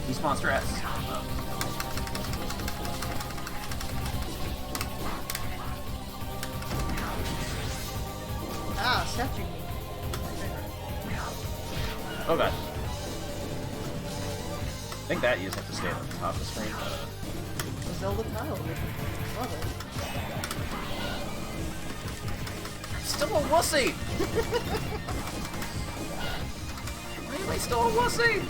These monster S. Oh. Ah, statue. Oh god. I think that you just have to stay on the top of the screen. The Zelda tile. Love it. still a wussy? Why am I still a wussy?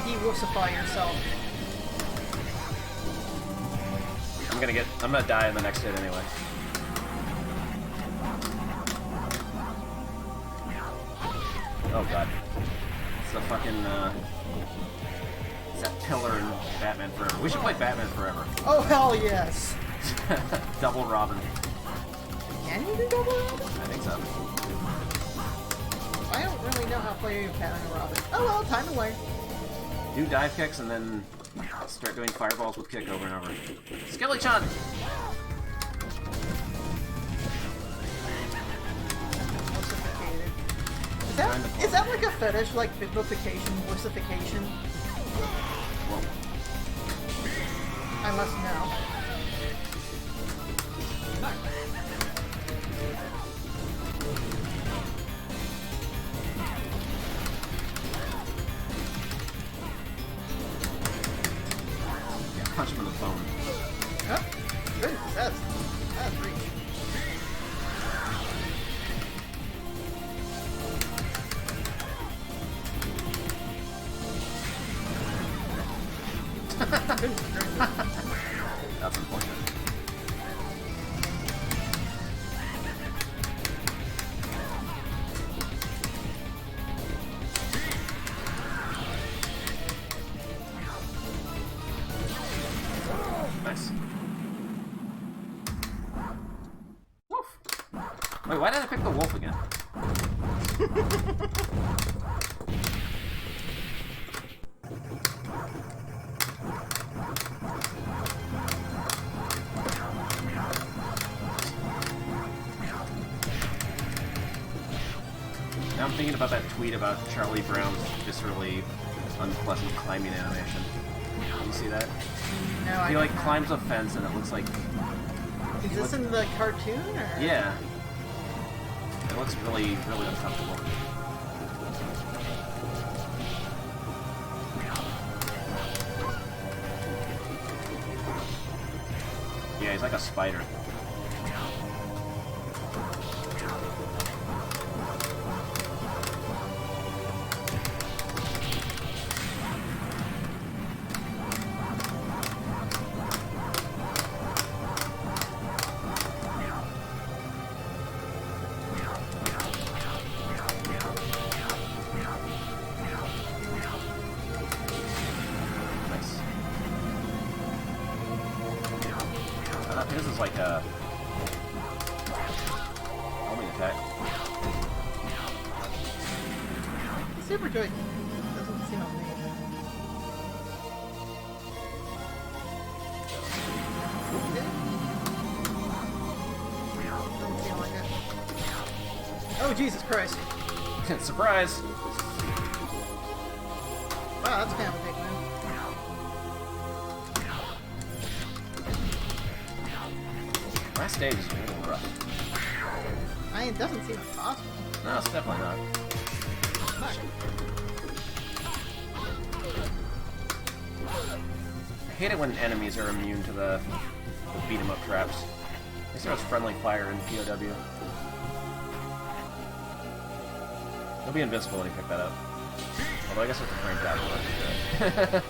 De-wussify yourself. I'm gonna die in the next hit anyway. Oh god. It's the fucking, it's that pillar in Batman Forever. We should play Batman Forever. Oh hell yes! Double Robin. Can you do double Robin? I think so. I don't really know how to play Batman and Robin. Oh well, time to learn. Do dive kicks and then start doing fireballs with kick over and over. Skilly-chan! Wussificated. Is that like a fetish, like biblification, wussification? Whoa. I must know. Punch him in the phone. Oh, goodness, that's reach. That's unfortunate. Nice. Wolf. Wait, why did I pick the wolf again? Now I'm thinking about that tweet about Charlie Brown's viscerally unpleasant climbing animation. You see that? No, He like climbs a fence and it looks like... Is this in the cartoon, or? Yeah. It looks really, really uncomfortable. Yeah, he's like a spider. His is like a homing attack. Super Joy doesn't seem amazing. Doesn't seem like it. Oh Jesus Christ! Surprise! Wow, that's kind of a big move. Last stage is a little rough. It doesn't seem impossible. No, it's definitely not. I hate it when enemies are immune to the beat 'em up traps. They start with friendly fire in POW. He'll be invincible when you pick that up. Although I guess with the range out, good.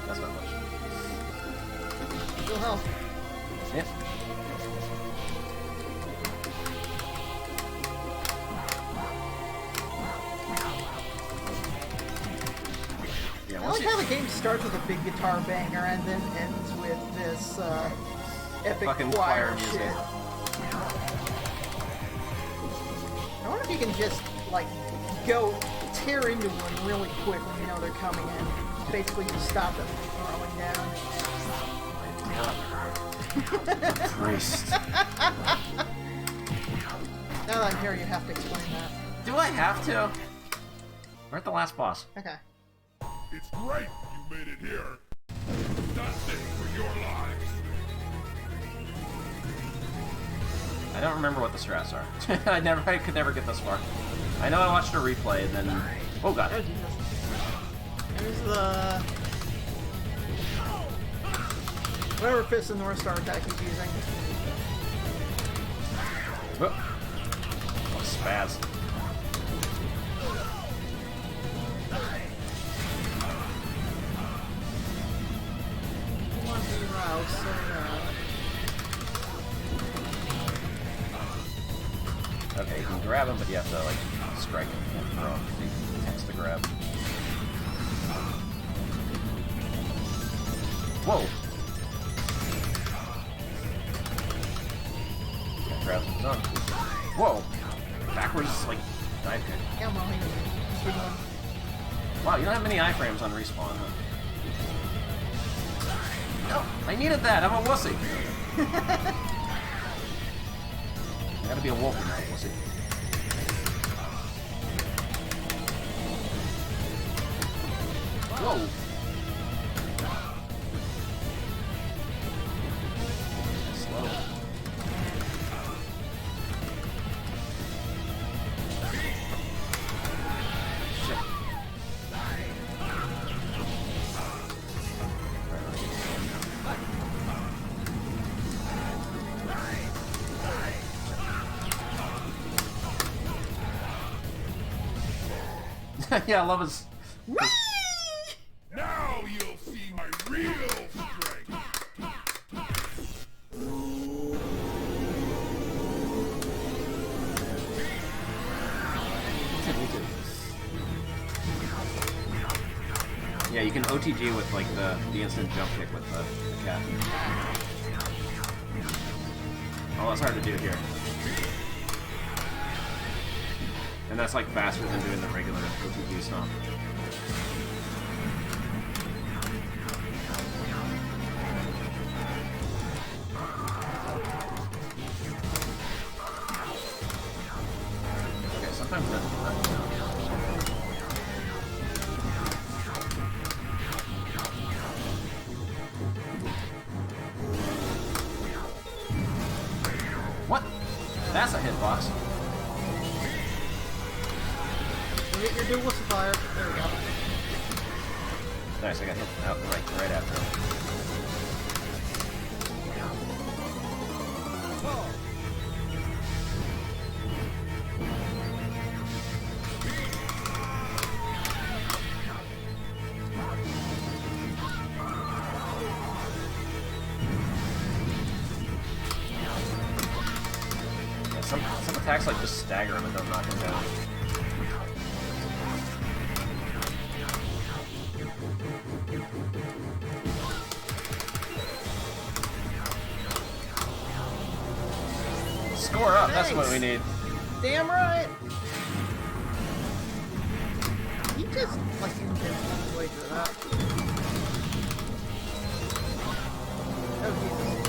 That's not much. Still health. Yep. Yeah, I like how the game starts with a big guitar banger and then ends with this epic fucking choir choir music. shit. I wonder if you can just like go tear into one really quick when you know they're coming in. Basically, just stop them from throwing Christ. Now that I'm here, you have to explain that. Do I have to? We're at the last boss. Okay. It's great you made it here. That's it for your lives. I don't remember what the strats are. I could never get this far. I know I watched a replay and then... Oh god. Oh, Jesus. There's the... whatever fits the North Star attack he's using. Oh, oh spaz. He wants to be roused, so Okay, you can grab him, but you have to, like, strike him. You can't throw him. He tends to grab. Whoa! That grabs his own. Whoa! Backwards, like, dive kick. yeah, well, keep going. Wow, you don't have many iframes on respawn, huh? No! I needed that! I'm a wussy! I gotta be a wolf in that wussy. Whoa! Slow. Shit. Yeah, I love his... Now you'll see my real strength. Yeah, you can OTG with like the instant jump kick with the cat. Oh, that's hard to do here. And that's like faster than doing the regular OTG stomp. Okay, sometimes that's what? That's a hitbox. You get your dual fire. There we go. Nice, I got hit out right after him. Yeah, some attacks like just stagger him and don't knock him down. Score up, that's what we need. Damn right! He just, like, you can his way through that. Oh, Jesus.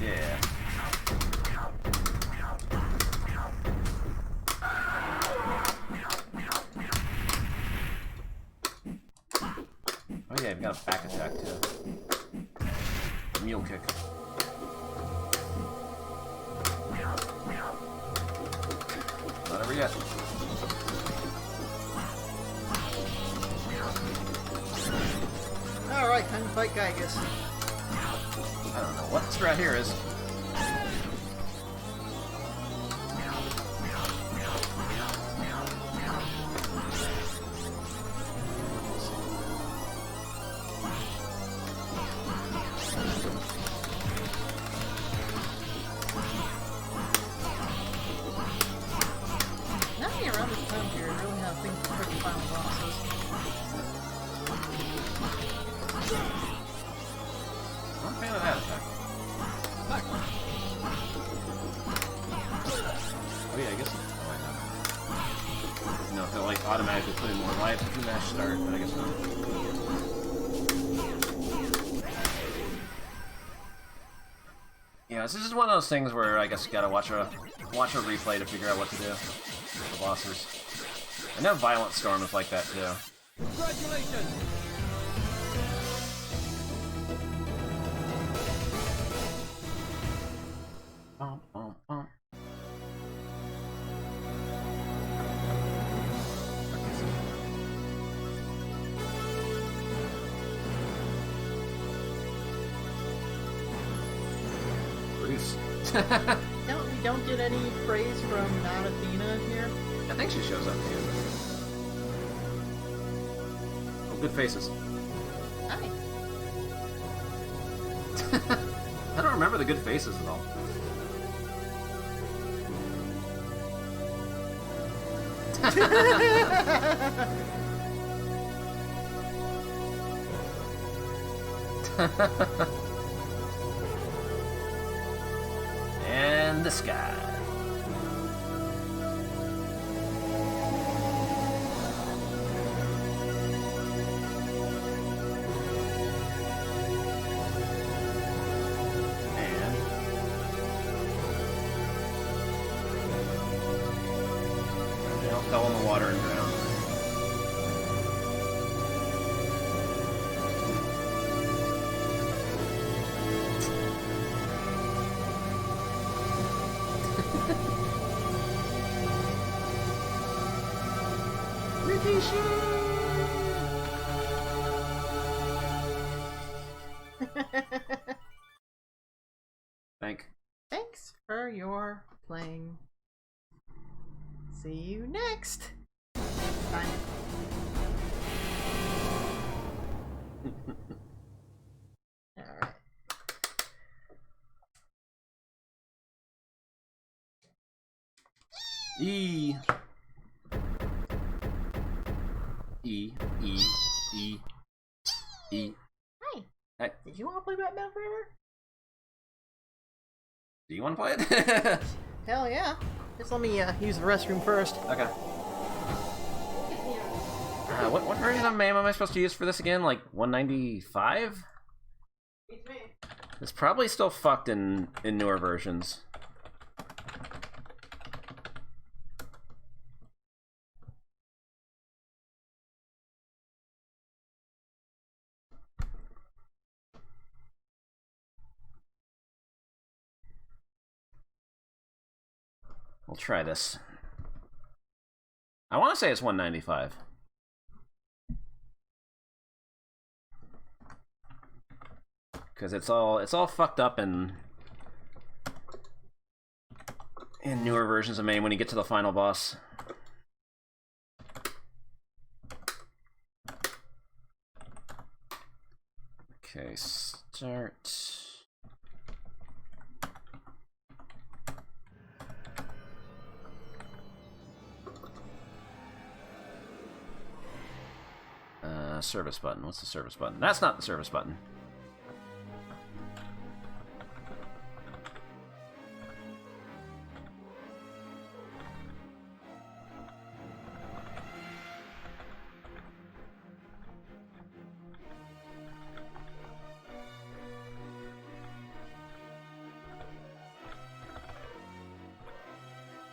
Yeah. Oh yeah, I've got a back attack too. Mule kick. Not ever yet. Alright, time to fight Gygus. I don't know what this right here is. Nothing around this time here really have things for the final bosses. I'm a fan of that attack. Oh yeah, I guess it's... Oh, I know. No, if it like automatically put in more life if you mash start, but I guess not. Yeah, this is one of those things where I guess you gotta watch a replay to figure out what to do with the bosses. I know Violent Storm is like that too. Congratulations! Bum, bum, bum. Bruce. We don't get any praise from not Athena here. I think she shows up here. Oh, good faces. Hi. I don't remember the good faces at all. And this guy. And they all fell in the water and drowned. Thanks for your playing. See you next time. Alright. E. E. E. E. E. Hi. Hey, Did you want to play Batman Forever? do you want to play it? Hell yeah. Just let me use the restroom first. Okay. What version of MAME am I supposed to use for this again? Like 195? It's me. It's probably still fucked in newer versions. We'll try this. I want to say it's 195. Because it's all fucked up in newer versions of MAME when you get to the final boss. Okay, start. Service button. What's the service button? That's not the service button.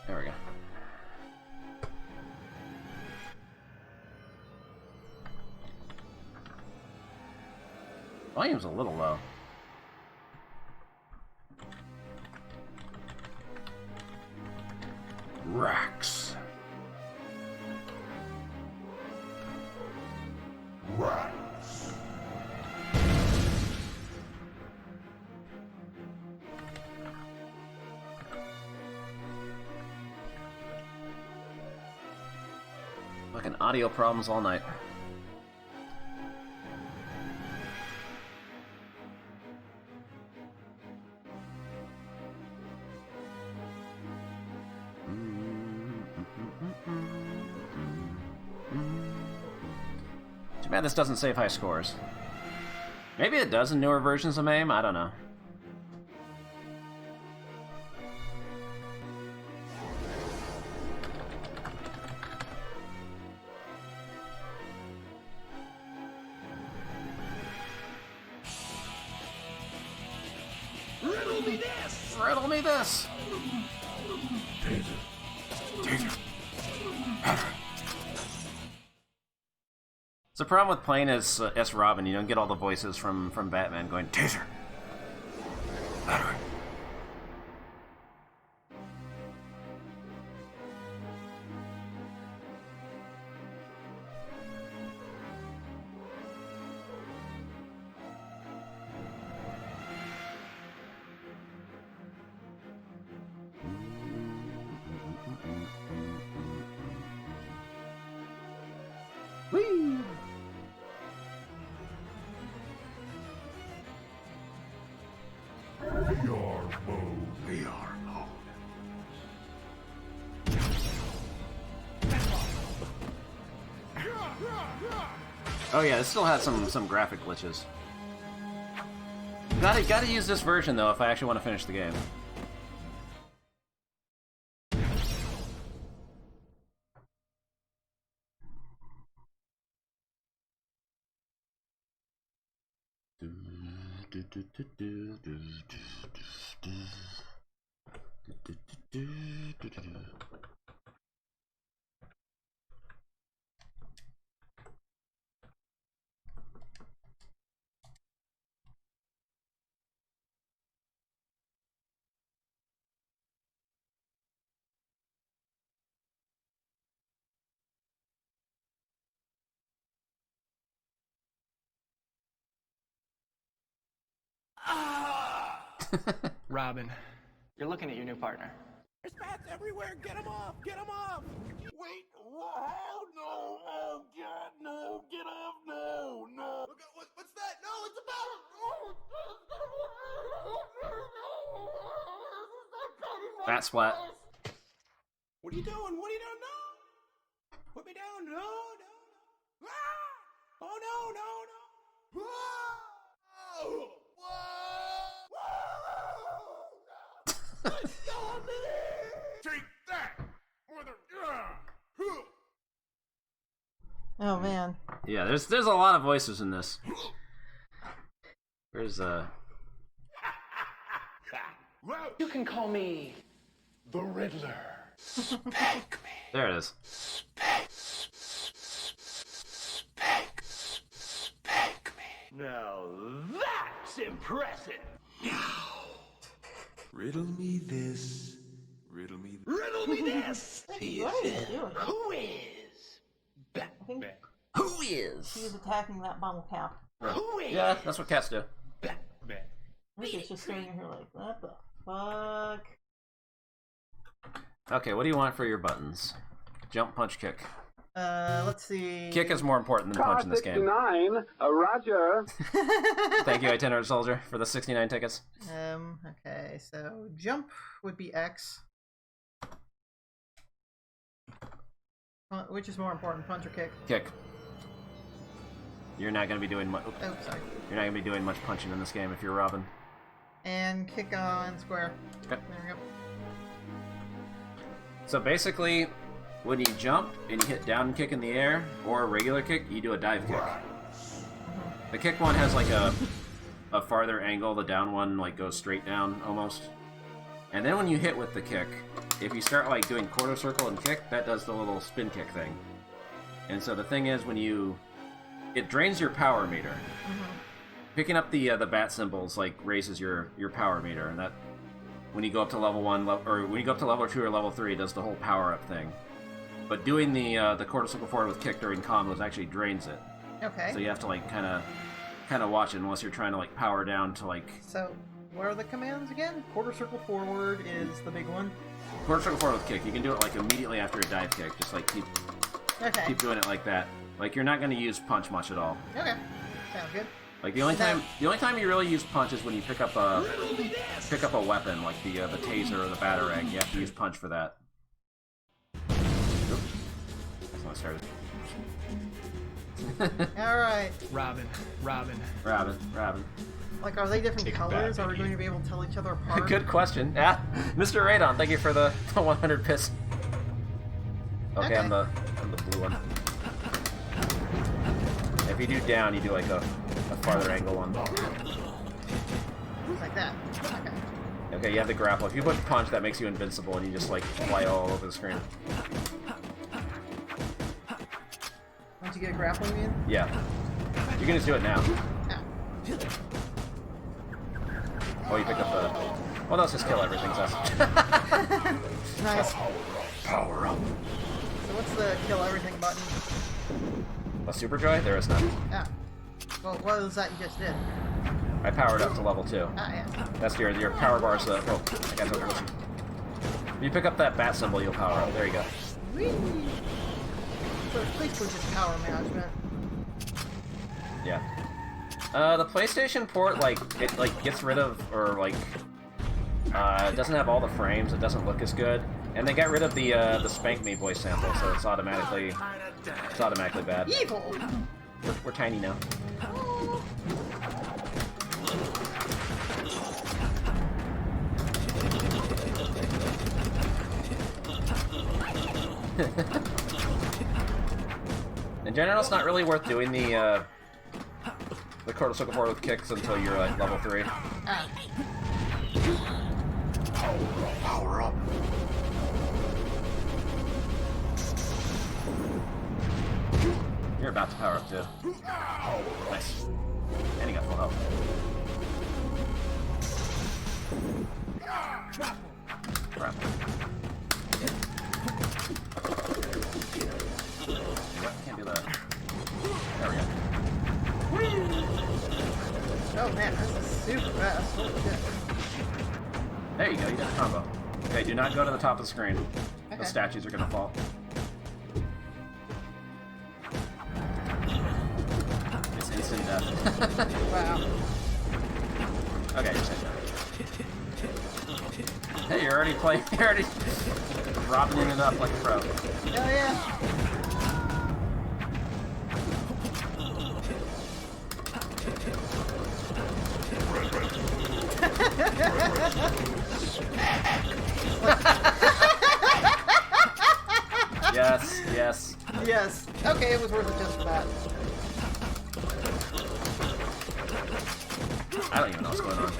There we go. Volume's a little low. Racks. Rats. Fucking audio problems all night. Too bad this doesn't save high scores. Maybe it does in newer versions of MAME, I don't know. me this! It's the problem with playing as Robin. You don't get all the voices from Batman going, Taser! Battery. Whee! VR mode. VR mode. Oh yeah, it still has some graphic glitches. Gotta use this version though if I actually want to finish the game. Robin, you're looking at your new partner. There's bats everywhere! Get him off! Get him off! Wait! Whoa! No! No! Get off! No! No! What's that? No! It's a bat! Bat splat. What are you doing? What are you doing? No! Put me down! No! No! No! Ah! Oh no! No! No! Whoa! Whoa! Stop it! Take that, mother! Oh man. Yeah, there's a lot of voices in this. There's Well, You can call me the Riddler. Spank me. there it is. Spank me. Now that's impressive. Riddle me this. Riddle me this. Riddle me this. What are you doing? Who is I think Who is? she's attacking that bottle cap. Who is Yeah, that's what cats do. I think it's just standing here like, what the fuck? Okay, what do you want for your buttons? Jump, punch, kick. Let's see. Kick is more important than punch in this game. 69, Roger. Thank you, Itinerant Soldier, for the 69 tickets. Okay, so jump would be X. Which is more important, punch or kick? Kick. You're not gonna be doing much. Oh, sorry. You're not gonna be doing much punching in this game if you're Robin. And kick on square. Okay. There we go. So basically, when you jump and you hit down kick in the air or a regular kick, you do a dive kick. The kick one has like a farther angle. The down one like goes straight down almost. And then when you hit with the kick, if you start like doing quarter circle and kick, that does the little spin kick thing. And so the thing is, when it drains your power meter. Picking up the bat symbols like raises your power meter, and that when you go up to level 1 or when you go up to level 2 or level 3, it does the whole power up thing. But doing the quarter circle forward with kick during combos actually drains it. Okay. So you have to like kind of watch it unless you're trying to like power down to like So, what are the commands again? Quarter circle forward is the big one. quarter circle forward with kick. You can do it like immediately after a dive kick. Just like Okay. keep doing it like that. Like you're not going to use punch much at all. Okay. Sounds good. Like the only time you really use punch is when you pick up a weapon like the taser or the batarang. You have to use punch for that. Oop. That's how I started. Alright. Robin? Robin. Like, are they different colors? Are we going to be able to tell each other apart? Good question. Yeah, Mr. Radon, thank you for the 100 piss. Okay, I'm the blue one. If you do down, you do like a farther angle one. Like that. Okay. Okay, you have to grapple. If you push punch, that makes you invincible, and you just, like, fly all over the screen. Once you get a grappling in? Yeah. You can just do it now. Ah. Oh, you pick up the... Well, let's just kill everything, so... Nice. Power up. So what's the kill everything button? A super joy? There is none. Ah. Well, what was that you just did? I powered up to level 2. Ah, yeah. That's your power bars. Oh, I guess I'll listen. If you pick up that bat symbol, you'll power up. There you go. Whee! So it's basically just power management. Yeah. The PlayStation port, like, it gets rid of, or like, it doesn't have all the frames. It doesn't look as good, and they got rid of the Spank Me voice sample, so it's automatically bad. Evil! We're tiny now. In general, it's not really worth doing the Kotosuka board with kicks until you're like level 3. Ah. Power up. You're about to power up too. Nice. And you got full health. Crap. Yep, can't do that. There we go. Oh man, this is super fast. Holy shit. There you go, you got a combo. Okay, do not go to the top of the screen. Okay. The statues are gonna fall. It's instant death. Wow. Okay, you're safe now. Hey, you're already playing. You're already dropping it up like a pro. Hell yeah. Yes, yes. Yes. Okay, it was worth it just for that. I don't even know what's going on.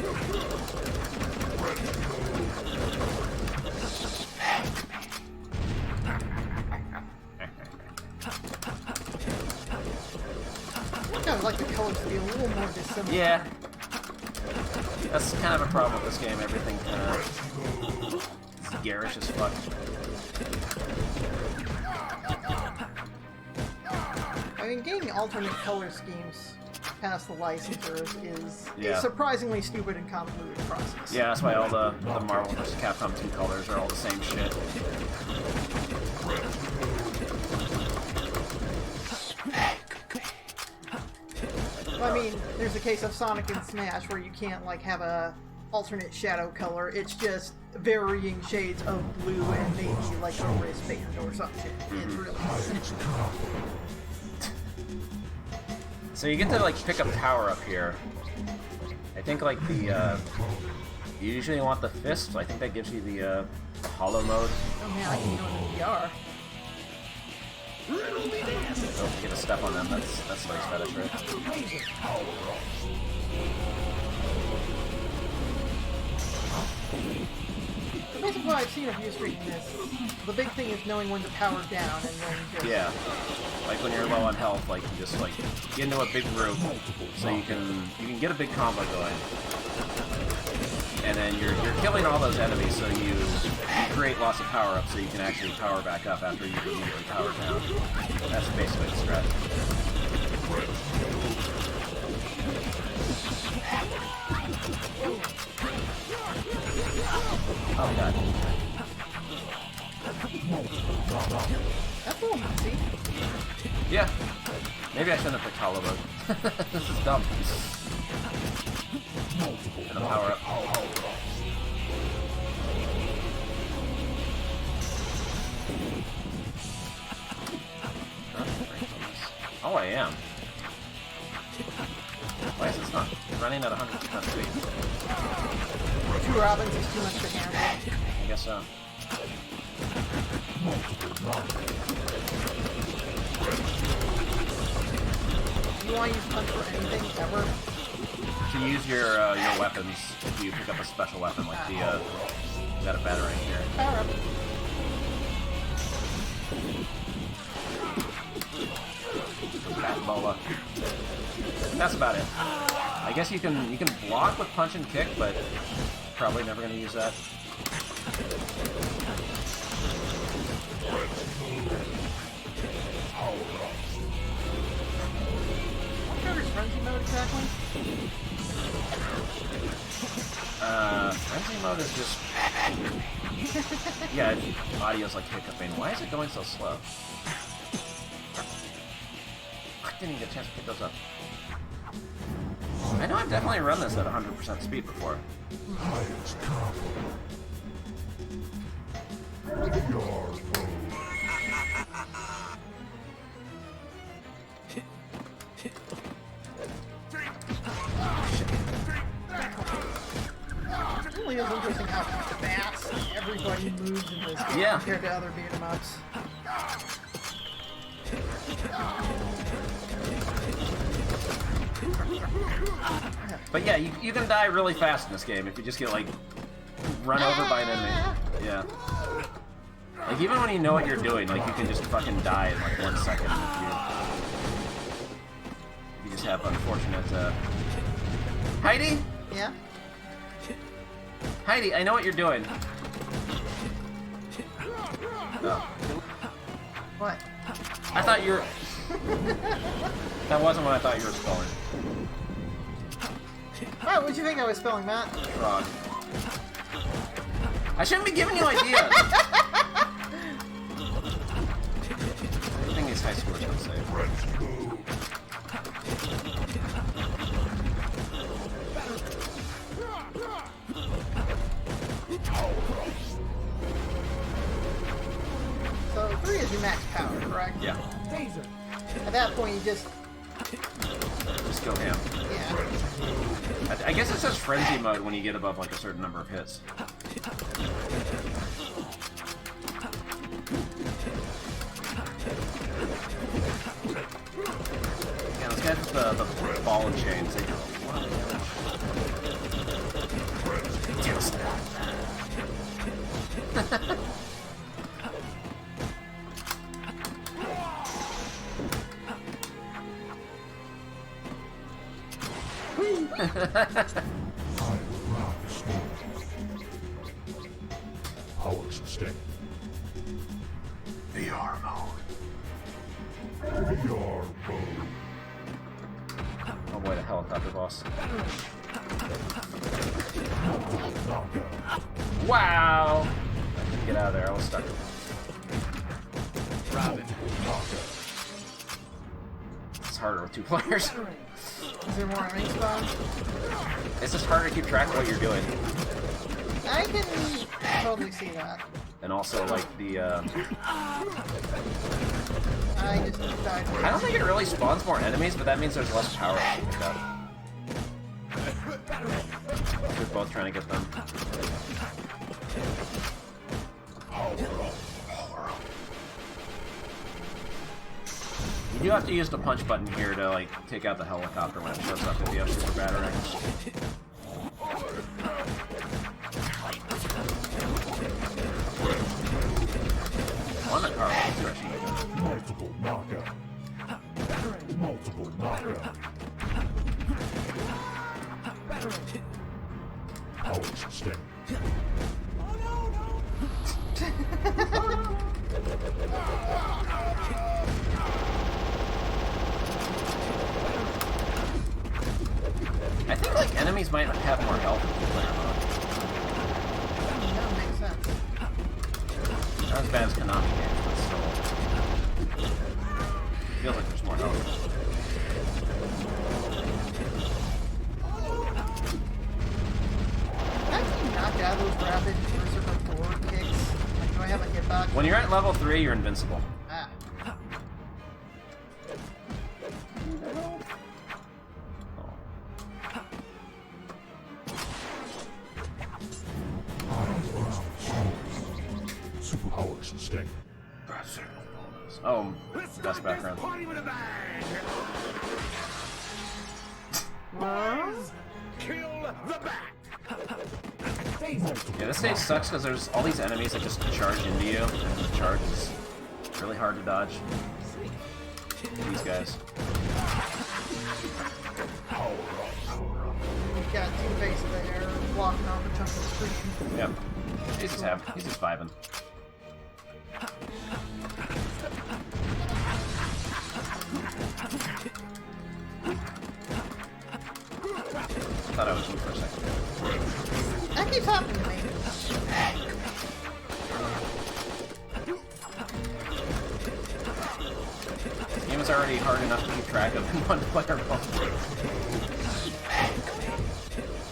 I kind of like the colors to be a little more dissimilar. Yeah. That's kind of a problem with this game. Everything kind of is garish as fuck. I mean, getting alternate color schemes past the licensors is Yeah. a surprisingly stupid and convoluted process. Yeah, that's why all the Marvel vs. Capcom 2 colors are all the same shit. I mean, there's a case of Sonic and Smash where you can't, like, have a alternate shadow color. It's just varying shades of blue and maybe, like, a wristband or some shit. It's really simple. So you get to like pick up power up here. I think like the you usually want the fist. So I think that gives you the hollow mode. Oh man, I can go in VR. So if you get a step on them, that's Slay's fetish, right? Basically, what I've seen of you streaming this, the big thing is knowing when to power down and then just... Yeah. Like when you're low on health, like you just like get into a big group, so you can get a big combo going, and then you're killing all those enemies, so you create lots of power ups, so you can actually power back up after you immediately power down. That's basically the strategy. Oh god. That's a little messy. Yeah. Maybe I shouldn't have picked hollow mode. This is dumb. Gonna power up. Oh, I am. Why is this not running at 100% speed? 2 Robins is too much to handle. I guess so. Do you want to use punch for anything, ever? to use your weapons if you pick up a special weapon like the got a batarang here. Power up. Bat bola. That's about it. I guess you can block with punch and kick, but probably never gonna use that. What triggers frenzy mode exactly? Frenzy mode is just... yeah, audio's like hiccuping. Why is it going so slow? I didn't even get a chance to pick those up. I know I've definitely run this at 100% speed before. It really is interesting how fast everybody moves in this game compared to other beat 'em ups. But yeah, you can die really fast in this game if you just get, like, run over by an enemy. Yeah. Like, even when you know what you're doing, like, you can just fucking die in, like, 1 second if you just have unfortunate, Heidi? Yeah? Heidi, I know what you're doing. Oh. What? I thought you were... That wasn't what I thought you were spelling. Oh, what'd you think I was spelling, Matt? Frog. I shouldn't be giving you ideas! Everything these high schoolers don't say. So 3 is your max power, correct? Yeah. At that point, you just... Just go ham. Yeah. I guess it says frenzy mode when you get above like a certain number of hits. Yeah, those guys with the ball and chains, they do a lot of damage. Power sustain. VR mode. VR mode. Oh boy, the helicopter boss. Wow! I couldn't get out of there, I was stuck. Robin. It's harder with 2 players. Is there more enemy spawn? It's just harder to keep track of what you're doing. I can totally see that. And also, like, the, I just died. I don't think it really spawns more enemies, but that means there's less power to pick up. We're both trying to get them. You do have to use the punch button here to, like, take out the helicopter when it shows up if you have super batarangs. On the car, Multiple knockout. Multiple knockout. Power sustain. I think, like, enemies might have more health in player mode. That makes sense. Not as bad as Konami games, but still. Feels like there's more health. How can you knock out those rapid berserker forward kicks? Like, do I have a hitbox? When you're at level 3, you're invincible. Ah. Super power sustain. Oh, best background. Well, Kill the bat. Yeah, this stage sucks because there's all these enemies that just charge into you, and the charge is really hard to dodge. These guys. We've got Two-Face there, blocking off a chunk of the screen. Yep. He's just vibing. I thought I was you for a second. That keeps happening to me. This game is already hard enough to keep track of in one player mode.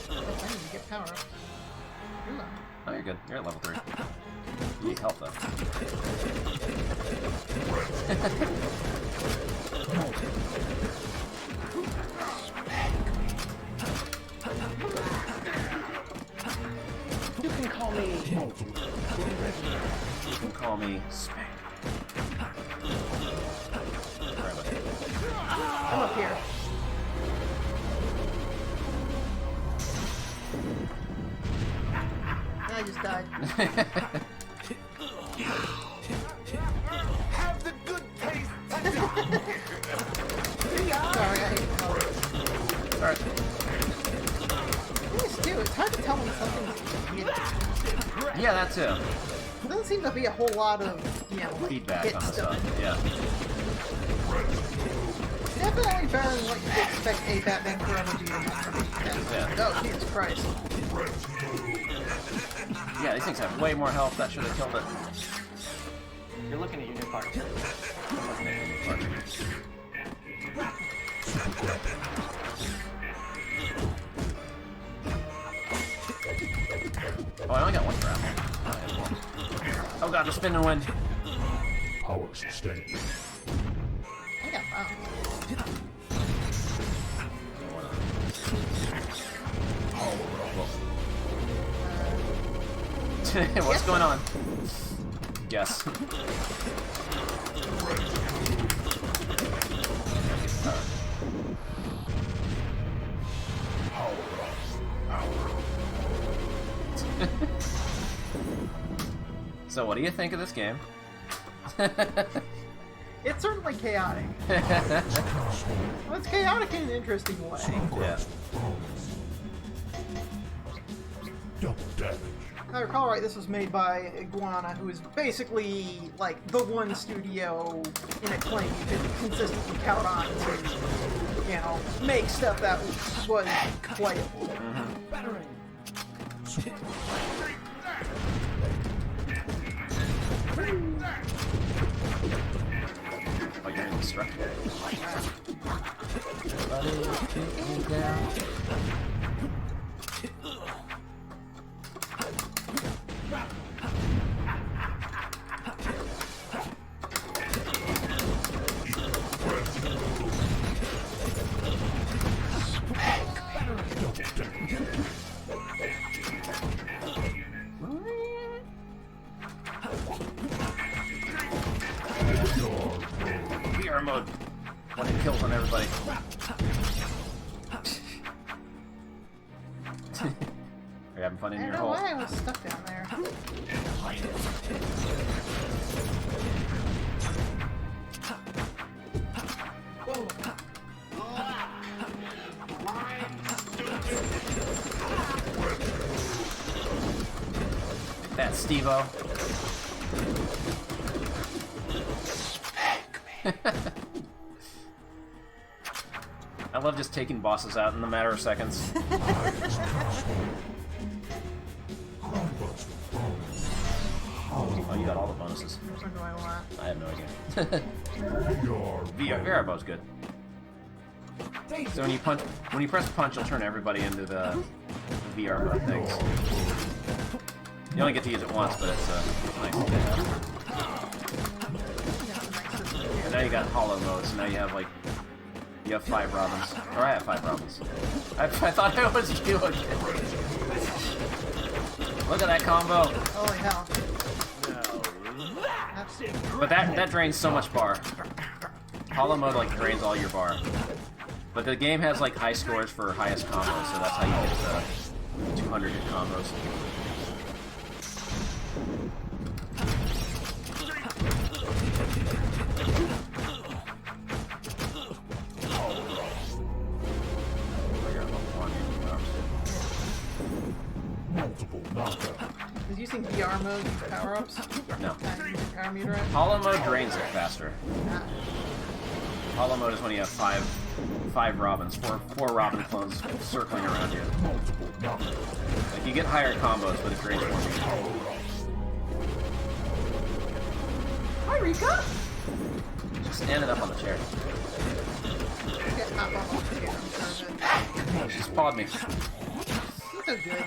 I need to get power up. Oh, you're good. You're at level 3. You need help, though. You can call me. You can call me Spank. Sorry, buddy. I'm up here. I just died. Have the good taste. Sorry, I hate colors. Alright. Thing is, too, it's hard to tell when something's hidden. Yeah, that too. There doesn't seem to be a whole lot of, you know, Feedback hit on the stuff. stuff. Yeah. Definitely better than what you expect a Batman Forever to be. Yeah. Oh, Jesus Christ. Yeah, these things have way more health. That should have killed it. You're looking at your new card. Oh, I only got one grapple. Oh god, the spin and win. Power sustained. I got found. What's going on? Yes. So, what do you think of this game? It's certainly chaotic. Well, it's chaotic in an interesting way. Yeah. Double damage. If I recall right, this was made by Iguana, who is basically like the one studio in Acclaim you could consistently count on to, you know, make stuff that was playable. Oh, you're indestructible. Buddy, kick me down. VR mode. One hit kills on everybody. Are you having fun in I your don't know hole? why I was stuck down there. That Steve-O. I love just taking bosses out in a matter of seconds. Oh, you got all the bonuses. Which one do I want? I have no idea. VR mode is good. So when you press punch, you'll turn everybody into the VR mode things. You only get to use it once, but it's nice to get out. And now you got hollow mode, so now you have like 5 Robins. Or I have 5 Robins. I thought I was you again. Look at that combo. Holy hell. But that drains so much bar. Hollow mode like drains all your bar. But the game has like high scores for highest combos, so that's how you get the 200 hit combos. Is using VR mode power-ups? No. Power meter at? Hollow mode drains it faster. Ah. Hollow mode is when you have five Robins, four Robin clones circling around you. Like you get higher combos, but it drains more. Hi, Rika! Just ended up on the chair. Get not off the chair. I'm She just pawed me. so good.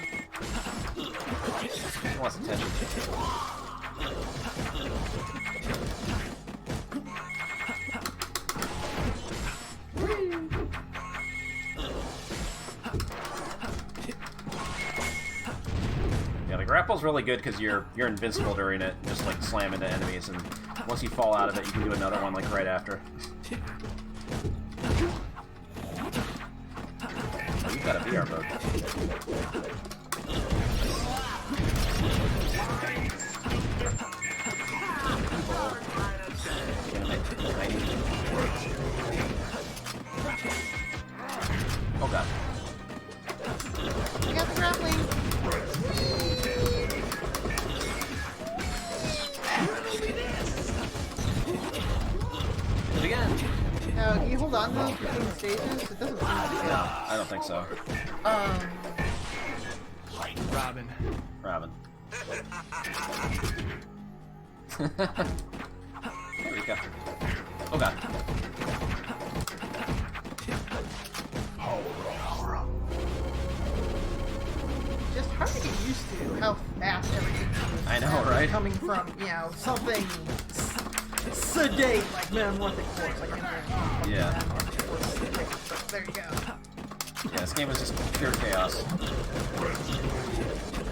She wants attention. Yeah, the grapple's really good because you're invincible during it, just like slam into enemies, and once you fall out of it, you can do another one like right after. Oh, you've got a VR mode. Oh god. You got the grappling! Do it again. Can you hold on to those between the stages? It doesn't seem to be. No, I don't think so. Robin. Robin. There we go. Oh god. Just hard to get used to how fast everything moves. I know, right? Coming from, you know, something sedate like Metamorphic Force, like Yeah. Metamorphic Force. There you go. Yeah, this game is just pure chaos.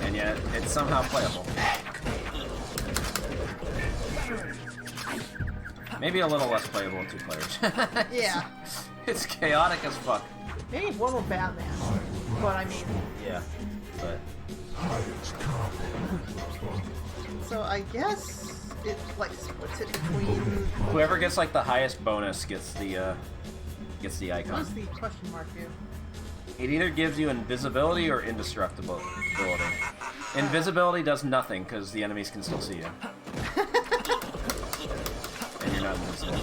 And yet, it's somehow playable. Maybe a little less playable with 2 players. Yeah. It's chaotic as fuck. Maybe one more Batman. But I mean, Yeah, but... so I guess it like splits it between. Whoever gets like the highest bonus gets the icon. What's the question mark do? It either gives you invisibility or indestructibility. Invisibility does nothing because the enemies can still see you. And you're not invincible.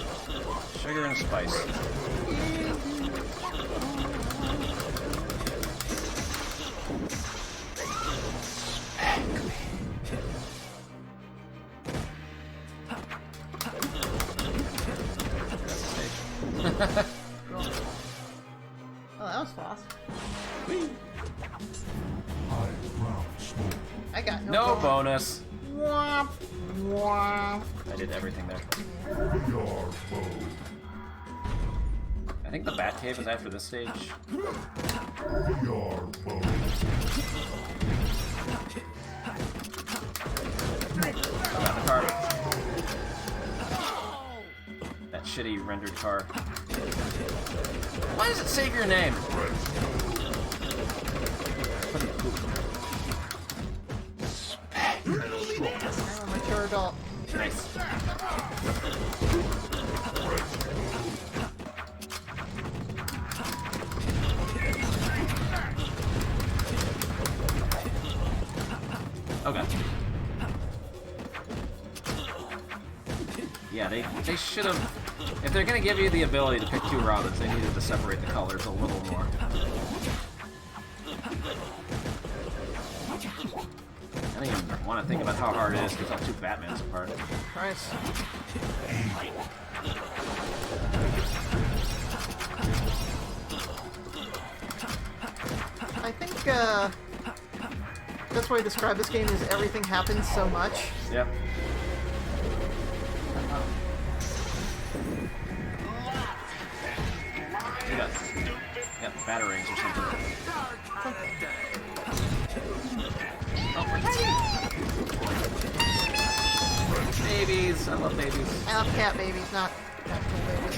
Sugar and spice. Oh, that was fast. I got No bonus. Womp, womp. I did everything there. I think the Batcave is after this stage. Got the car. That shitty rendered car. Why does it save your name? I'm a mature adult. Nice. Okay. Yeah, they should have... If they're gonna give you the ability to pick 2 Robins, they needed to separate the colors a little more. I don't even want to think about how hard it is to tell 2 Batmans apart. Christ. I think, best way to describe this game is everything happens so much. Yep. You got batarangs or something. Oh, babies! I love babies. I love cat babies, not actual babies.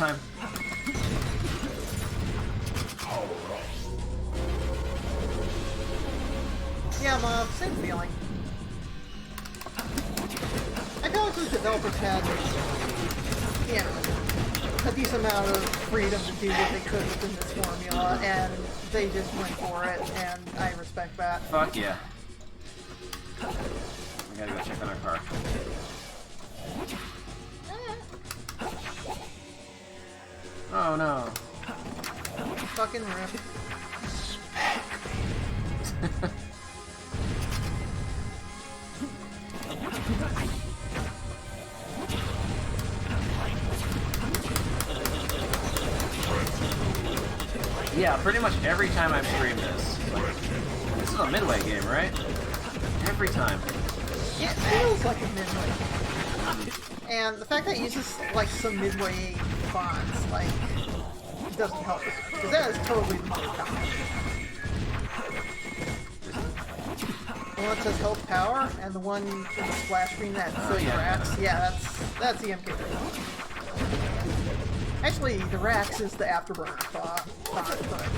time. Yeah, Mom, same feeling. I feel like the developers had, you know, a decent amount of freedom to do what they could within this formula, and they just went for it, and I respect that. Fuck yeah. We gotta go check on our car. Oh no. Fucking rip. Yeah, pretty much every time I've streamed this. Like, this is a Midway game, right? Every time. It feels like a Midway. And the fact that it uses, like, some Midway fonts, like, doesn't help it. Because that is totally the mother tongue. The one that says health power, and the one in the splash screen that shows yeah. racks. Yeah, that's the MK3. Actually, the racks is the Afterburner font, but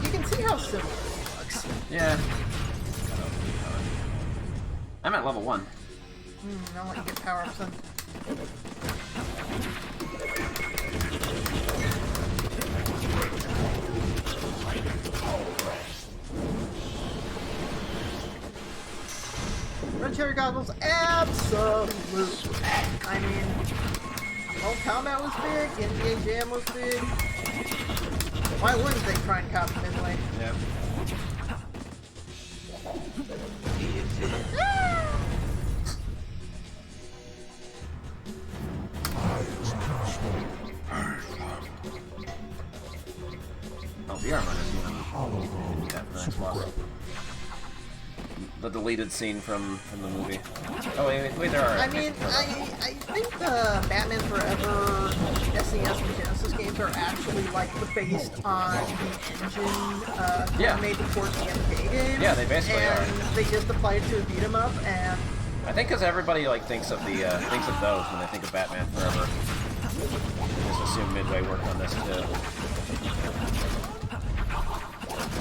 you can see how similar it looks. Yeah. I'm at level 1. I'll let you get power ups then. Red cherry goggles, absolutely. I mean, well, combat was big, NBA Jam was big. Why wouldn't they try and copy Midway? Yep. Oh, VR mode isn't even that for the next boss. The deleted scene from the movie. Oh wait, there are. I mean, I think the Batman Forever SNES and Genesis games are actually like based on the engine Yeah. made to port the MK game. Yeah, they basically and are. they just applied it to a beat 'em up, and I think because everybody like thinks of the thinks of those when they think of Batman Forever. They just assume Midway worked on this too.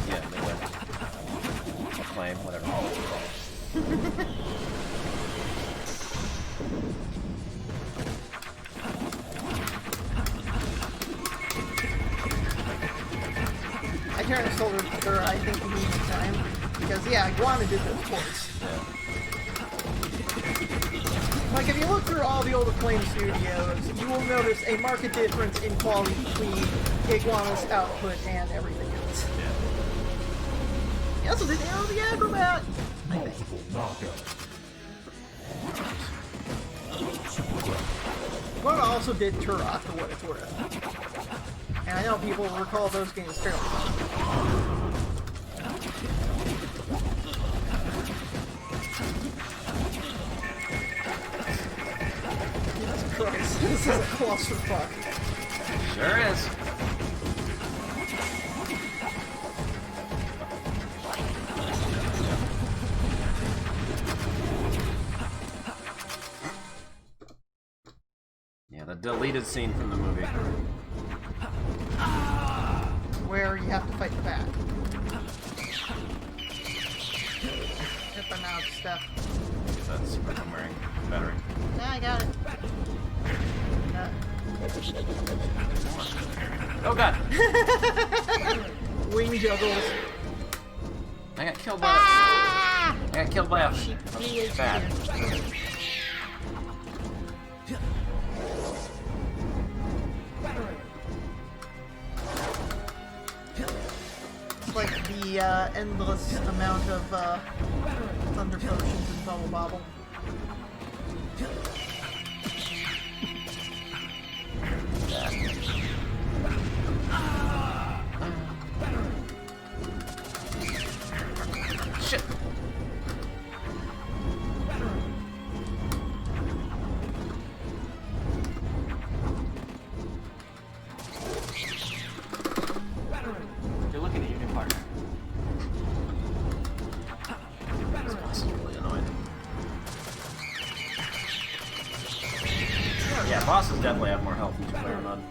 Yeah, Midway. Acclaim, whatever. I kind of sold it, or I think he needs time, because yeah, Iguana did those ports. Yeah. Like, if you look through all the old Acclaim studios, you will notice a marked difference in quality between Iguana's output and everything else. He also did Arrow the Acrobat! I think. Iguana also did Turok for what it's worth. And I know people recall those games fairly well. Jesus Christ, this is a clusterfuck. Sure is. Yeah, the deleted scene from the movie. Where you have to fight the bat. If I'm out of stuff. That's because I'm wearing a battery. Yeah, I got it. Oh god! Wing juggles. I got killed by I got killed by a bat. It's like the endless amount of thunder potions and bubble bobble. Shit! You're looking at your new partner. This boss is really annoying. Yeah, bosses definitely have more health in two-player mode.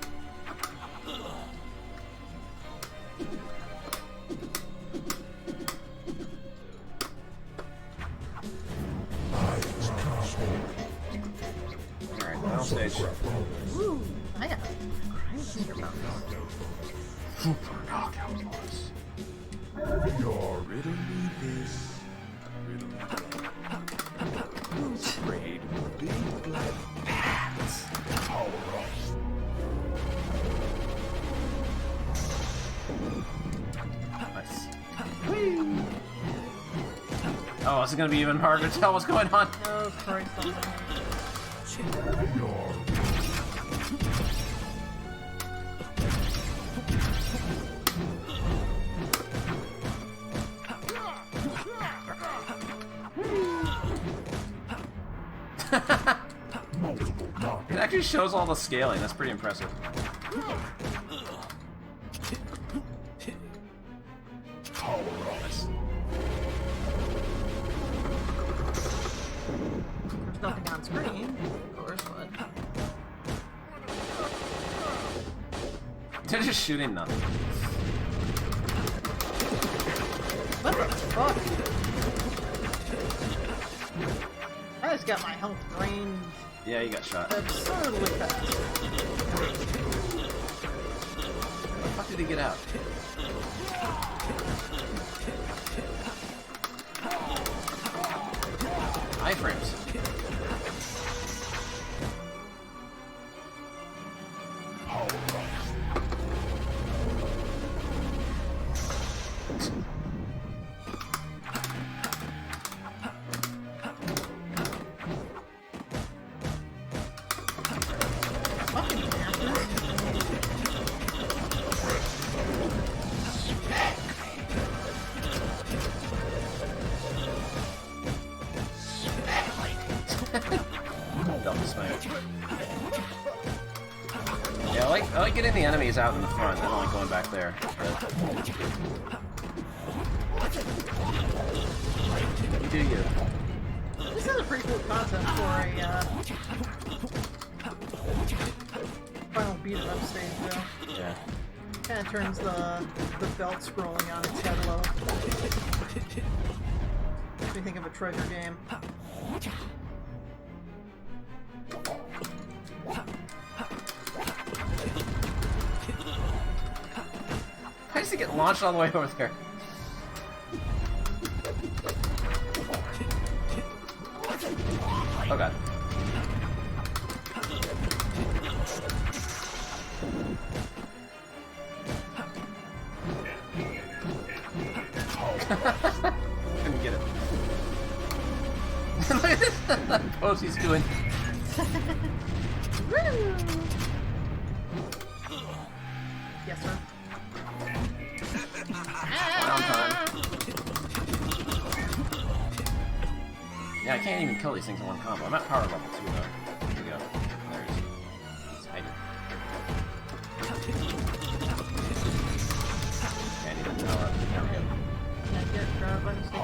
stage. Ooh, I got crime sister bonus. Super knockout loss. You're riddle me this. Riddle me that. Who's afraid of big black bats? Power up. Nice. Oh, this is gonna be even harder to tell what's going on. Oh, Christ. It actually shows all the scaling. That's pretty impressive. Nice. There's nothing on screen, of course, but... They're just shooting nothing. What the fuck? I just got my health drained Yeah, you got shot. absurdly fast. How the fuck did he get out? Iframes. Fucking bastard. Double smash. Yeah, I like getting the enemies out in the front. I don't like going back there. You do you. This is a pretty cool concept for a final beat 'em up stage, though. Yeah. Kind of turns the belt scrolling on its head a little. Makes me think of a treasure game. How does he get launched all the way over there? Oh god. Couldn't get it. Look at this pose he's doing. Yes, sir. Round time. Yeah, I can't even kill these things in one combo. I'm at power level 2 though. Here we go. There he is. He's hiding. Yeah, I need to power up. There we go. Can I get grabbed by mistake?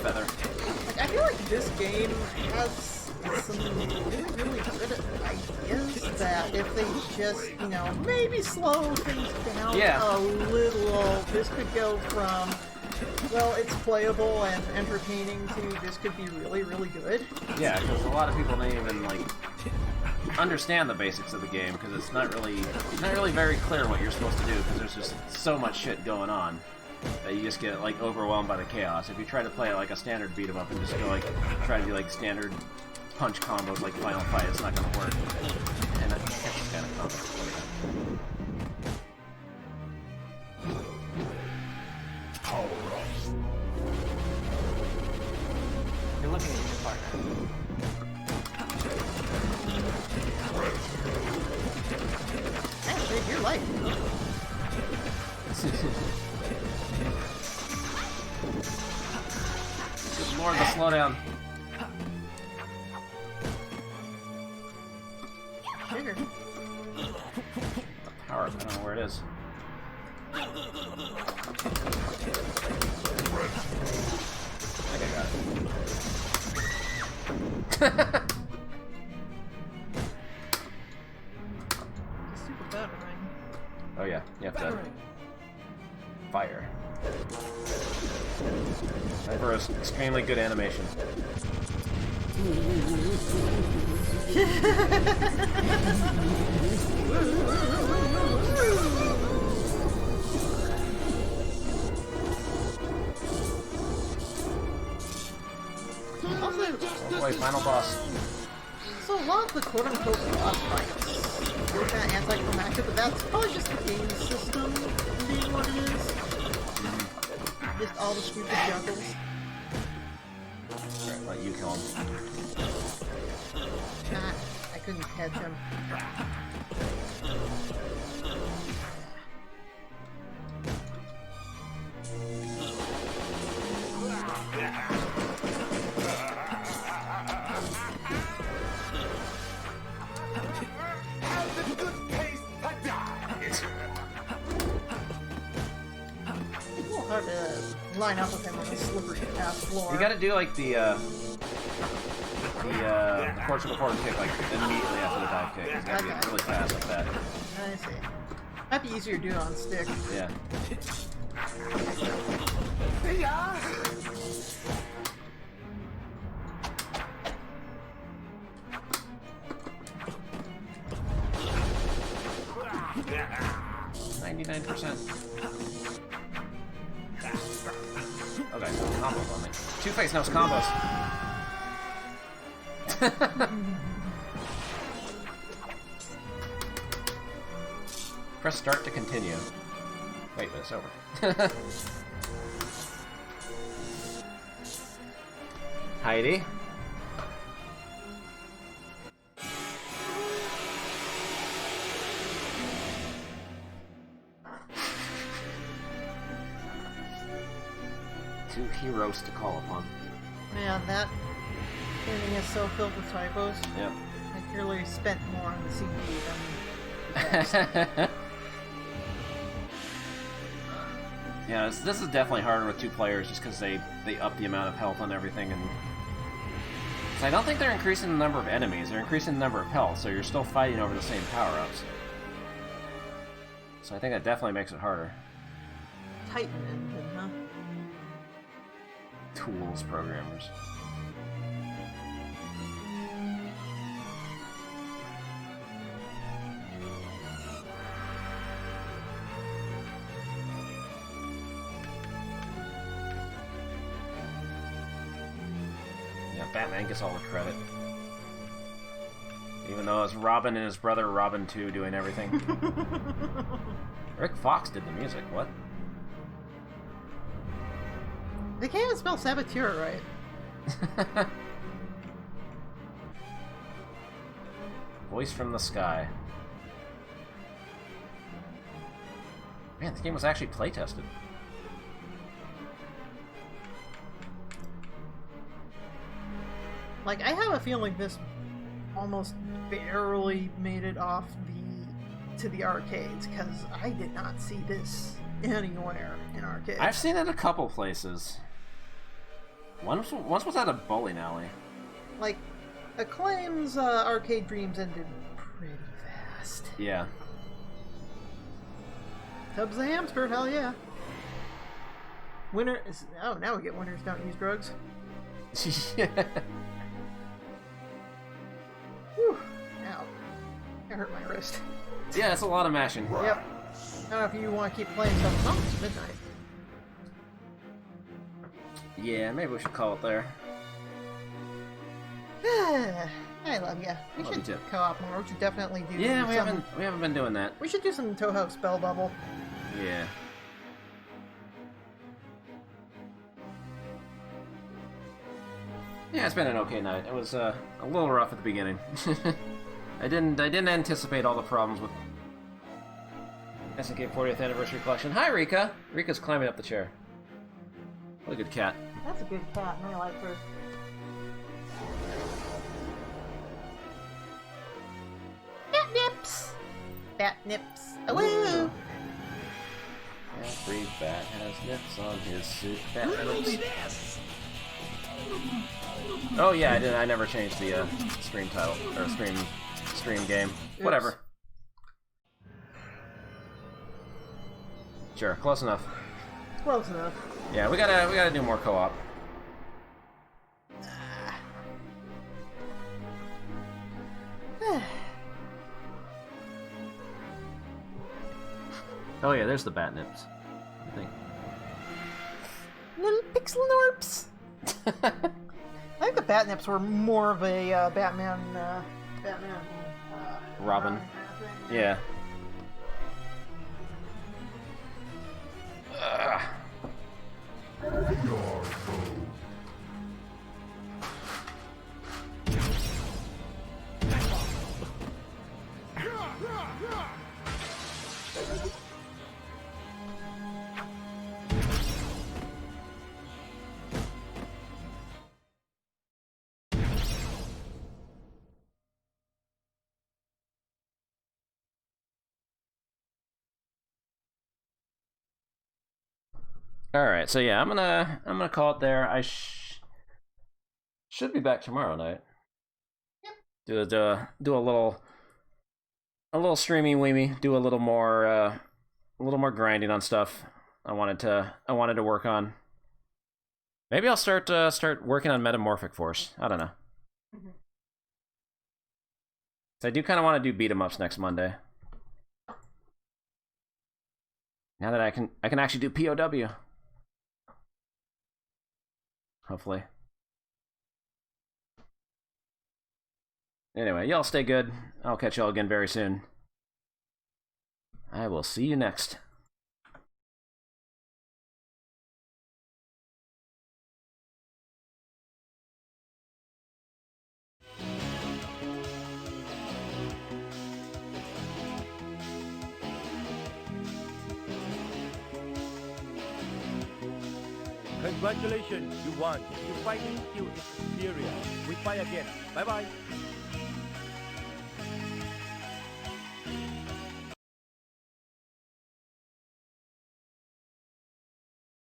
Feather. Like, I feel like this game has some really, really good ideas that if they just, you know, maybe slow things down a little, this could go from, well, it's playable and entertaining to this could be really, really good. Yeah, because a lot of people don't even, like, understand the basics of the game, because it's not really very clear what you're supposed to do, because there's just so much shit going on that you just get, like, overwhelmed by the chaos. If you try to play, like, a standard beat-em-up and just go, like, try to do, like, standard punch combos like Final Fight, it's not gonna work. And that's just kind of complex. You're looking at your partner. Hey, save your life. Good lord, the slowdown. Trigger. Power, I don't know where it is. I think I got it. The super battering. Oh yeah, you have to Battering. fire. Hyper's extremely good animation. Also, Oh boy, final boss. so a lot of the quote-unquote boss fights were kind of anticlimactic, but that's probably just the game system being what it is. Just all the stupid juggles. Alright, let you kill him. Ah, I couldn't catch him. Have the good taste to die. It's a little hard to line up with him on the slippery ass floor. You gotta do like the Portugal forward kick like immediately after the dive kick. You gotta get really fast with that. I see. Might be easier to do it on stick. Yeah. Yeah. 99%. Okay, so combos on me. Two-Face knows combos. Press start to continue. Wait, but it's over. Heidi. Two heroes to call upon. Man, that ending is so filled with typos. Yep. I clearly spent more on the CD than Yeah, this is definitely harder with two players just because they up the amount of health on everything, and so I don't think they're increasing the number of enemies, they're increasing the number of health, so you're still fighting over the same power-ups. So I think that definitely makes it harder. Titan engine, huh? Tools programmers. Yeah, Batman gets all the credit. Even though it's Robin and his brother Robin 2 doing everything. Rick Fox did the music, what? They can't even spell saboteur right. Voice from the Sky. Man, this game was actually playtested. Like, I have a feeling this almost barely made it off to the arcades, because I did not see this anywhere in arcades. I've seen it a couple places. Once was at a bowling alley. Like, Acclaim's Arcade Dreams ended pretty fast. Yeah. Tubbs the Hamster, hell yeah. Winner is... Oh, now we get winners don't use drugs. Yeah. Whew. Ow. That hurt my wrist. Yeah, it's a lot of mashing. Yep. I don't know if you want to keep playing something. Oh, it's midnight. Yeah, maybe we should call it there. I love ya. We Love you should too. co-op more. We should definitely do Yeah, some... we haven't been doing that. We should do some Toho spell bubble. Yeah. Yeah, it's been an okay night. It was a little rough at the beginning. I didn't anticipate all the problems with SNK 40th Anniversary Collection. Hi, Rika. Rika's climbing up the chair. What a good cat. That's a good cat, and I like her. Bat nips! Bat nips! Oh, woo! Yeah. Every bat has nips on his suit. Bat nips. Oh yeah, I never changed the stream title or stream game. Oops. Whatever. Sure, close enough. Close enough. Yeah, we gotta do more co-op. Oh yeah, there's the bat nips. I think. Little pixel norps. I think the Batnips were more of a Batman. Robin. kind of thing. Yeah. Ugh. All right, so yeah, I'm gonna call it there. I should be back tomorrow night. Yep. Do a little streamy weemy. Do a little more grinding on stuff. I wanted to work on. Maybe I'll start working on Metamorphic Force. I don't know. Mhm. So I do kind of want to do beat 'em ups next Monday. Now that I can actually do POW. Hopefully. Anyway, y'all stay good. I'll catch y'all again very soon. I will see you next. Congratulations, you won. Your fighting skill is superior. We fight again. Bye-bye.